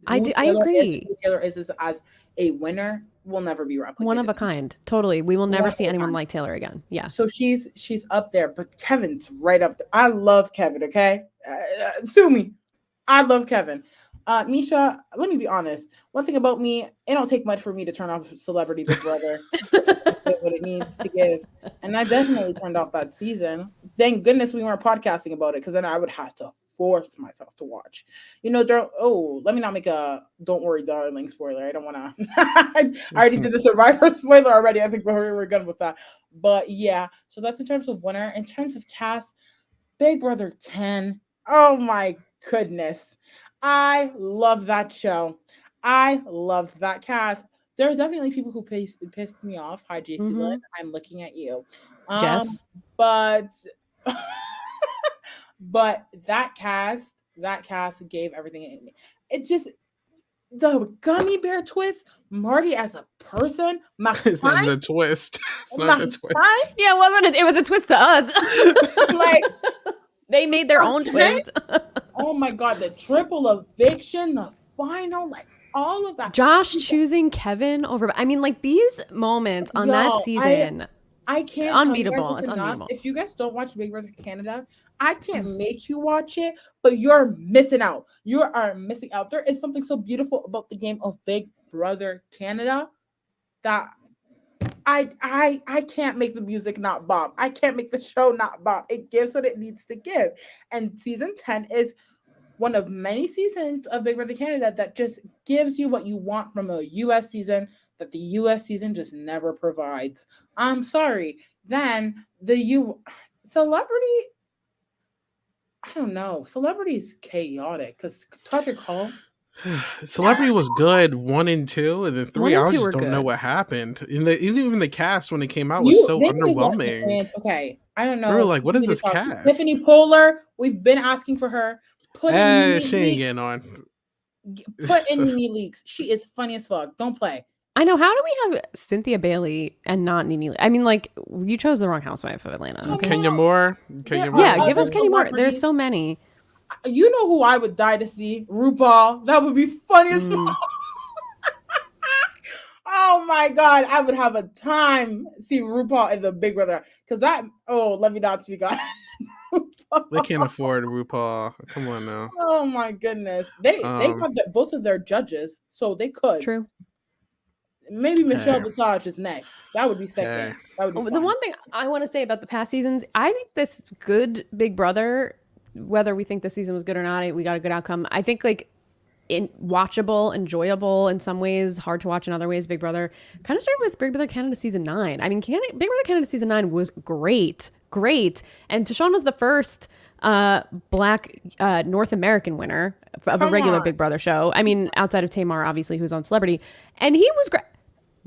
I Taylor agree. who Taylor is as a winner will never be replicated. One of a kind. Totally. We will never One see of a anyone kind. like Taylor again. Yeah. So she's up there, but Kevin's right up there. I love Kevin. Okay, sue me. I love Kevin. Misha, let me be honest. One thing about me, it don't take much for me to turn off Celebrity Big Brother. Give what it needs to give, and I definitely turned off that season. Thank goodness we weren't podcasting about it, because then I would have to force myself to watch. Let me not make a "Don't Worry, Darling" spoiler. I don't want to. I already did the Survivor spoiler already. I think we're good with that. But yeah, so that's in terms of winner. In terms of cast, Big Brother 10. Oh my goodness. I love that show. I loved that cast. There are definitely people who pissed me off. Hi, JC Lynn. I'm looking at you. Jess. But but that cast gave everything in me. It just, the gummy bear twist, Marty as a person, It's not a twist. It's not a twist. Yeah, wasn't it? It was a twist to us. Like, they made their own twist. oh my God, the triple eviction, the final, like all of that. Josh choosing Kevin over. I mean, like these moments on that season. I can't. Unbeatable. It's unbeatable. If you guys don't watch Big Brother Canada, I can't make you watch it, but you're missing out. You are missing out. There is something so beautiful about the game of Big Brother Canada that I can't make the music not bop. I can't make the show not bop. It gives what it needs to give. And season 10 is one of many seasons of Big Brother Canada that just gives you what you want from a US season that the US season just never provides. I'm sorry. Then Celebrity, I don't know. Celebrity is chaotic because Todrick Hall. Celebrity was good 1 and 2, and then 3. I just don't know good. what happened. Even the cast when it came out was so underwhelming. Okay, I don't know. We were like, "What is this cast?" Tiffany Poehler, we've been asking for her. She ain't getting on. Put in Nene Leakes. She is funny as fuck. Don't play. I know. How do we have Cynthia Bailey and not Nene? I mean, like, you chose the wrong housewife of Atlanta. Okay? Kenya Moore. Yeah, give us Kenya Moore. There's so many. You know who I would die to see? RuPaul. That would be funny as fuck. Oh my God, I would have a time see RuPaul in the Big Brother, because let me not speak on. They can't afford RuPaul. Come on now. Oh my goodness, they got both of their judges, so they could. True. Maybe Michelle Visage is next. That would be second. That would be the one thing I want to say about the past seasons, I think this good Big Brother, whether we think this season was good or not, we got a good outcome. I think like watchable, enjoyable in some ways, hard to watch in other ways. Big Brother kind of started with Big Brother Canada season 9. I mean, Big Brother Canada season 9 was great, and Tashawn was the first Black North American winner of a regular Big Brother show. I mean, outside of Tamar, obviously, who's on Celebrity, and he was great.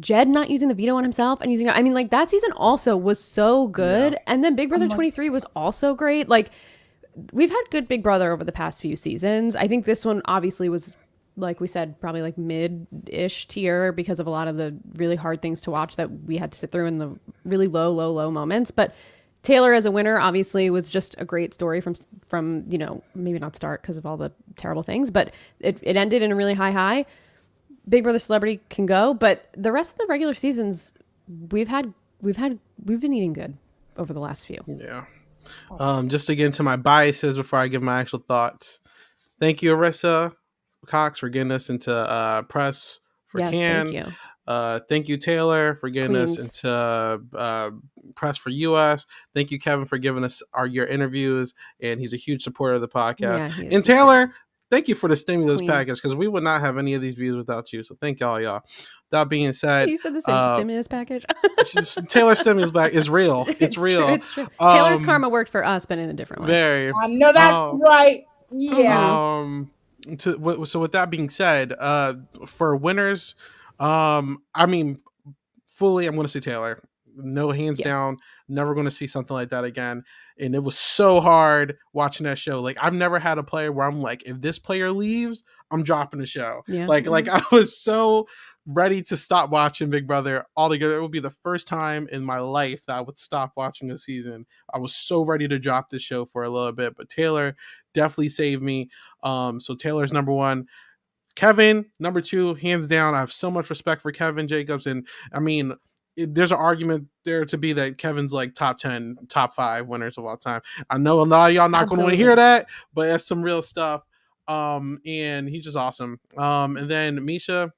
Jed not using the veto on himself and using, I mean, like that season also was so good. Yeah. And then Big Brother 23 was also great. Like, we've had good Big Brother over the past few seasons. I think this one obviously was, like we said, probably like mid-ish tier because of a lot of the really hard things to watch that we had to sit through in the really low moments. But Taylor as a winner obviously was just a great story from you know, maybe not start because of all the terrible things, but it ended in a really high. Big Brother Celebrity can go, but the rest of the regular seasons we've been eating good over the last few. Yeah. Just to get into my biases before I give my actual thoughts. Thank you, Arissa Cox, for getting us into press for Can. Thank you. Thank you, Taylor, for getting us into press for US. Thank you, Kevin, for giving us your interviews, and he's a huge supporter of the podcast. Yeah, and Taylor, thank you for the stimulus package, because we would not have any of these views without you. So thank y'all. That being said, you said the stimulus package. Taylor's stimulus pack is real. It's real. It's true. Taylor's karma worked for us, but in a different way. Very. I know that's right. Yeah. So with that being said, for winners, I mean, fully, I'm going to say Taylor. No, hands down, never going to see something like that again. And it was so hard watching that show. Like, I've never had a player where I'm like, if this player leaves, I'm dropping the show. Yeah. Like I was so ready to stop watching Big Brother altogether. It would be the first time in my life that I would stop watching a season. I was so ready to drop the show for a little bit, but Taylor definitely saved me. So Taylor's number one. Kevin, number two, hands down. I have so much respect for Kevin Jacobs. And I mean, there's an argument there to be that Kevin's like top 10, top 5 winners of all time. I know a lot of y'all not going to want to hear that, but that's some real stuff. And he's just awesome. And then Misha.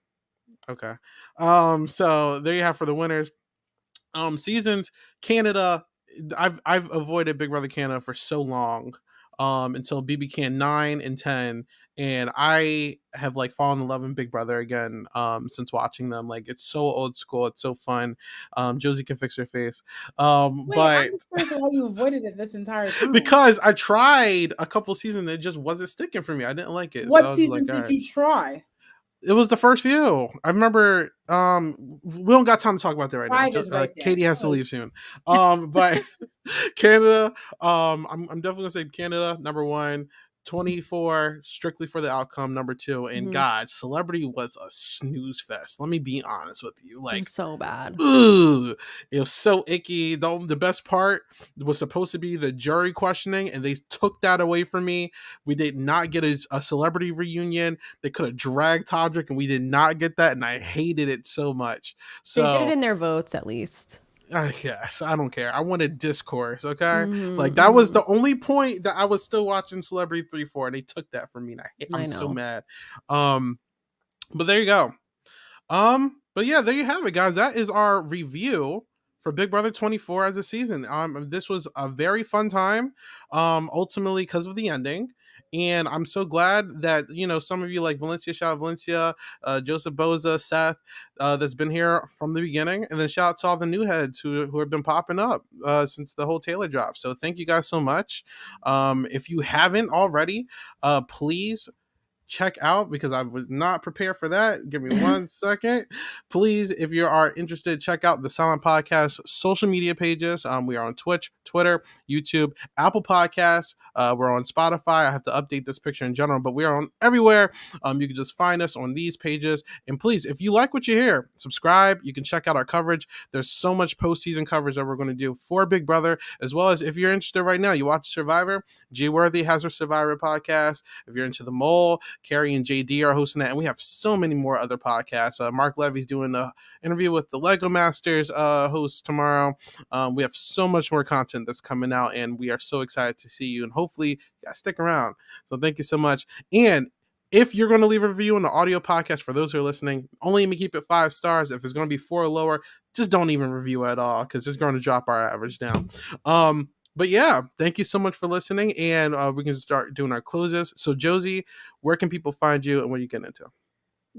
Okay. So there you have for the winners. Seasons, Canada. I've avoided Big Brother Canada for so long. Until BB Can 9 and 10, and I have like fallen in love in Big Brother again since watching them. Like, it's so old school, it's so fun. Josie can fix her face. Wait, I'm just curious why you avoided it this entire time. Because I tried a couple seasons and it just wasn't sticking for me. I didn't like it. What seasons did you try? It was the first few. I remember. We don't got time to talk about that right now. Katie has to leave soon. But Canada. I'm definitely gonna say Canada number 1. 24 strictly for the outcome number 2, and God, Celebrity was a snooze fest. Let me be honest with you, like, so bad. Ugh, it was so icky. The best part was supposed to be the jury questioning, and they took that away from me. We did not get a Celebrity reunion. They could have dragged Todrick, and we did not get that, and I hated it so much. So they did it in their votes, at least. Yes, I don't care. I wanted discourse, okay? Like, that was the only point that I was still watching Celebrity 3 for, and they took that from me, and I'm so mad. But there you go. But yeah, there you have it, guys. That is our review for Big Brother 24 as a season. This was a very fun time, ultimately because of the ending. And I'm so glad that, you know, some of you like Valencia, shout out Valencia, Joseph Boza, Seth, that's been here from the beginning. And then shout out to all the new heads who have been popping up since the whole Taylor drop. So thank you guys so much. If you haven't already, please check out, because I was not prepared for that. Give me 1 second. Please, if you are interested, check out the Silent Podcast social media pages. We are on Twitch, Twitter, YouTube, Apple Podcasts. We're on Spotify. I have to update this picture in general, but we are on everywhere. You can just find us on these pages. And please, if you like what you hear, subscribe. You can check out our coverage. There's so much postseason coverage that we're going to do for Big Brother, as well as if you're interested right now, you watch Survivor. G Worthy has her Survivor podcast. If you're into the Mole, Carrie and JD are hosting that, and we have so many more other podcasts. Mark Levy's doing an interview with the Lego Masters host tomorrow. We have so much more content that's coming out, and we are so excited to see you, and hopefully you guys stick around. So thank you so much. And if you're going to leave a review on the audio podcast, for those who are listening, only keep it 5 stars. If it's going to be 4 or lower, just don't even review at all, because it's going to drop our average down. But yeah, thank you so much for listening, and we can start doing our closes. So Josie, where can people find you, and what are you getting into?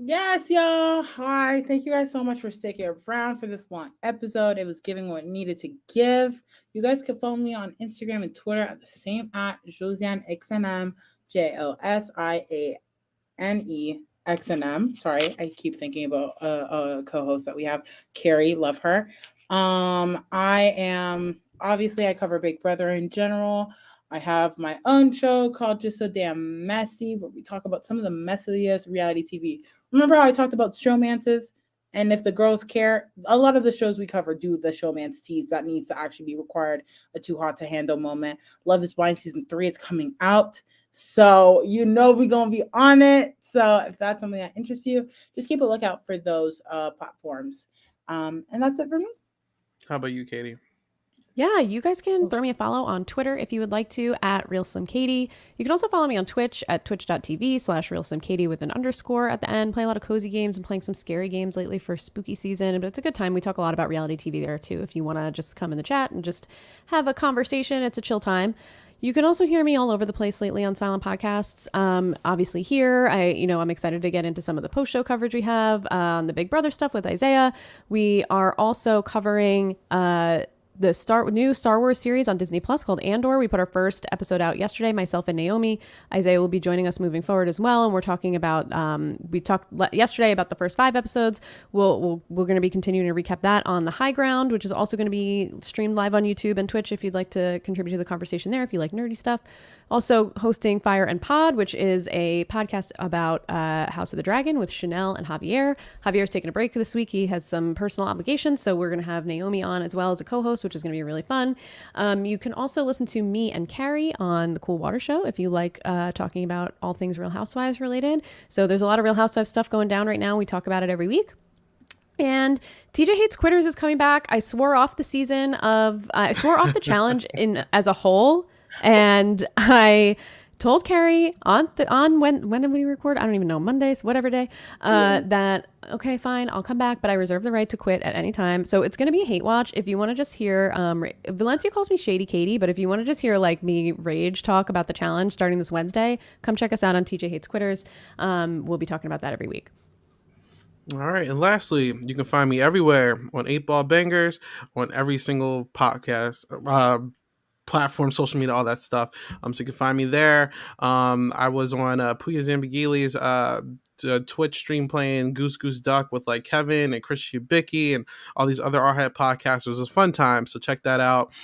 Yes, y'all. Hi. Thank you guys so much for sticking around for this long episode. It was giving what it needed to give. You guys can follow me on Instagram and Twitter at the same at JosianeXNM, JosianeXNM. Sorry, I keep thinking about a co-host that we have, Carrie. Love her. I am obviously I cover Big Brother in general. I have my own show called Just So Damn Messy, where we talk about some of the messiest reality TV. Remember how I talked about showmances? And if the girls care, a lot of the shows we cover do the showmance tease that needs to actually be required, a too hot to handle moment. Love is Blind season 3 is coming out. So we're gonna be on it. So if that's something that interests you, just keep a lookout for those platforms. And that's it for me. How about you, Katie? Yeah, you guys can throw me a follow on Twitter if you would like to at RealSlimKatie. You can also follow me on Twitch at twitch.tv/RealSlimKatie with an underscore at the end. Play a lot of cozy games and playing some scary games lately for spooky season, but it's a good time. We talk a lot about reality TV there too. If you want to just come in the chat and just have a conversation, it's a chill time. You can also hear me all over the place lately on Silent Podcasts. Obviously here, I'm excited to get into some of the post-show coverage we have on the Big Brother stuff with Isaiah. We are also covering the new Star Wars series on Disney Plus called Andor. We put our first episode out yesterday, myself and Naomi. Isaiah will be joining us moving forward as well. And we're talking about, we talked yesterday about the first 5 episodes. We're going to be continuing to recap that on The High Ground, which is also going to be streamed live on YouTube and Twitch if you'd like to contribute to the conversation there, if you like nerdy stuff. Also hosting Fire and Pod, which is a podcast about House of the Dragon with Chanel and Javier. Javier's taking a break this week. He has some personal obligations, so we're going to have Naomi on as well as a co-host, which is going to be really fun. You can also listen to me and Carrie on The Cool Water Show if you like talking about all things Real Housewives related. So there's a lot of Real Housewives stuff going down right now. We talk about it every week. And TJ Hates Quitters is coming back. I swore off the challenge as a whole. And I told Carrie on when did we record? I don't even know, Mondays, whatever day, that, okay, fine, I'll come back, but I reserve the right to quit at any time. So it's going to be a hate watch. If you want to just hear, Valencia calls me Shady Katie, but if you want to just hear like me rage talk about the challenge starting this Wednesday, come check us out on TJ Hates Quitters. We'll be talking about that every week. All right. And lastly, you can find me everywhere on 8 Ball Bangers, on every single podcast, platform, social media, all that stuff. So you can find me there. I was on Puya Zambigili's Twitch stream playing Goose Goose Duck with like Kevin and Chris Hubicki and all these other Arhead podcasters. It was a fun time, so check that out.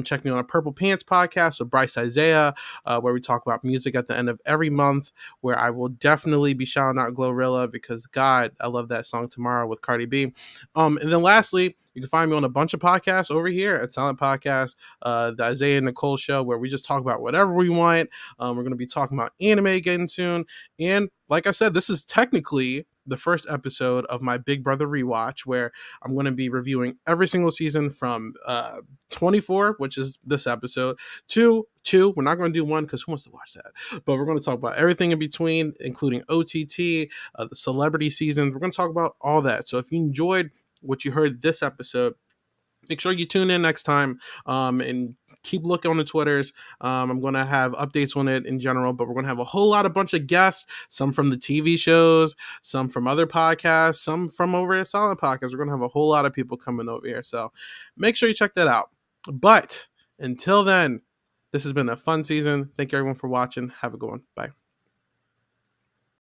Check me on a Purple Pants podcast with Bryce Isaiah, where we talk about music at the end of every month, where I will definitely be shouting out Glorilla because God, I love that song Tomorrow with Cardi B. And then lastly, you can find me on a bunch of podcasts over here at Silent Podcast, the Isaiah and Nicole show, where we just talk about whatever we want. We're going to be talking about anime again soon. And like I said, this is technically the first episode of my Big Brother rewatch, where I'm going to be reviewing every single season from 24, which is this episode, to 2. We're not going to do 1 because who wants to watch that? But we're going to talk about everything in between, including OTT, the celebrity seasons. We're going to talk about all that. So if you enjoyed what you heard this episode, make sure you tune in next time, and keep looking on the Twitters. I'm going to have updates on it in general, but we're going to have a bunch of guests, some from the TV shows, some from other podcasts, some from over at Silent Podcast. We're going to have a whole lot of people coming over here. So make sure you check that out. But until then, this has been a fun season. Thank you everyone for watching. Have a good one. Bye.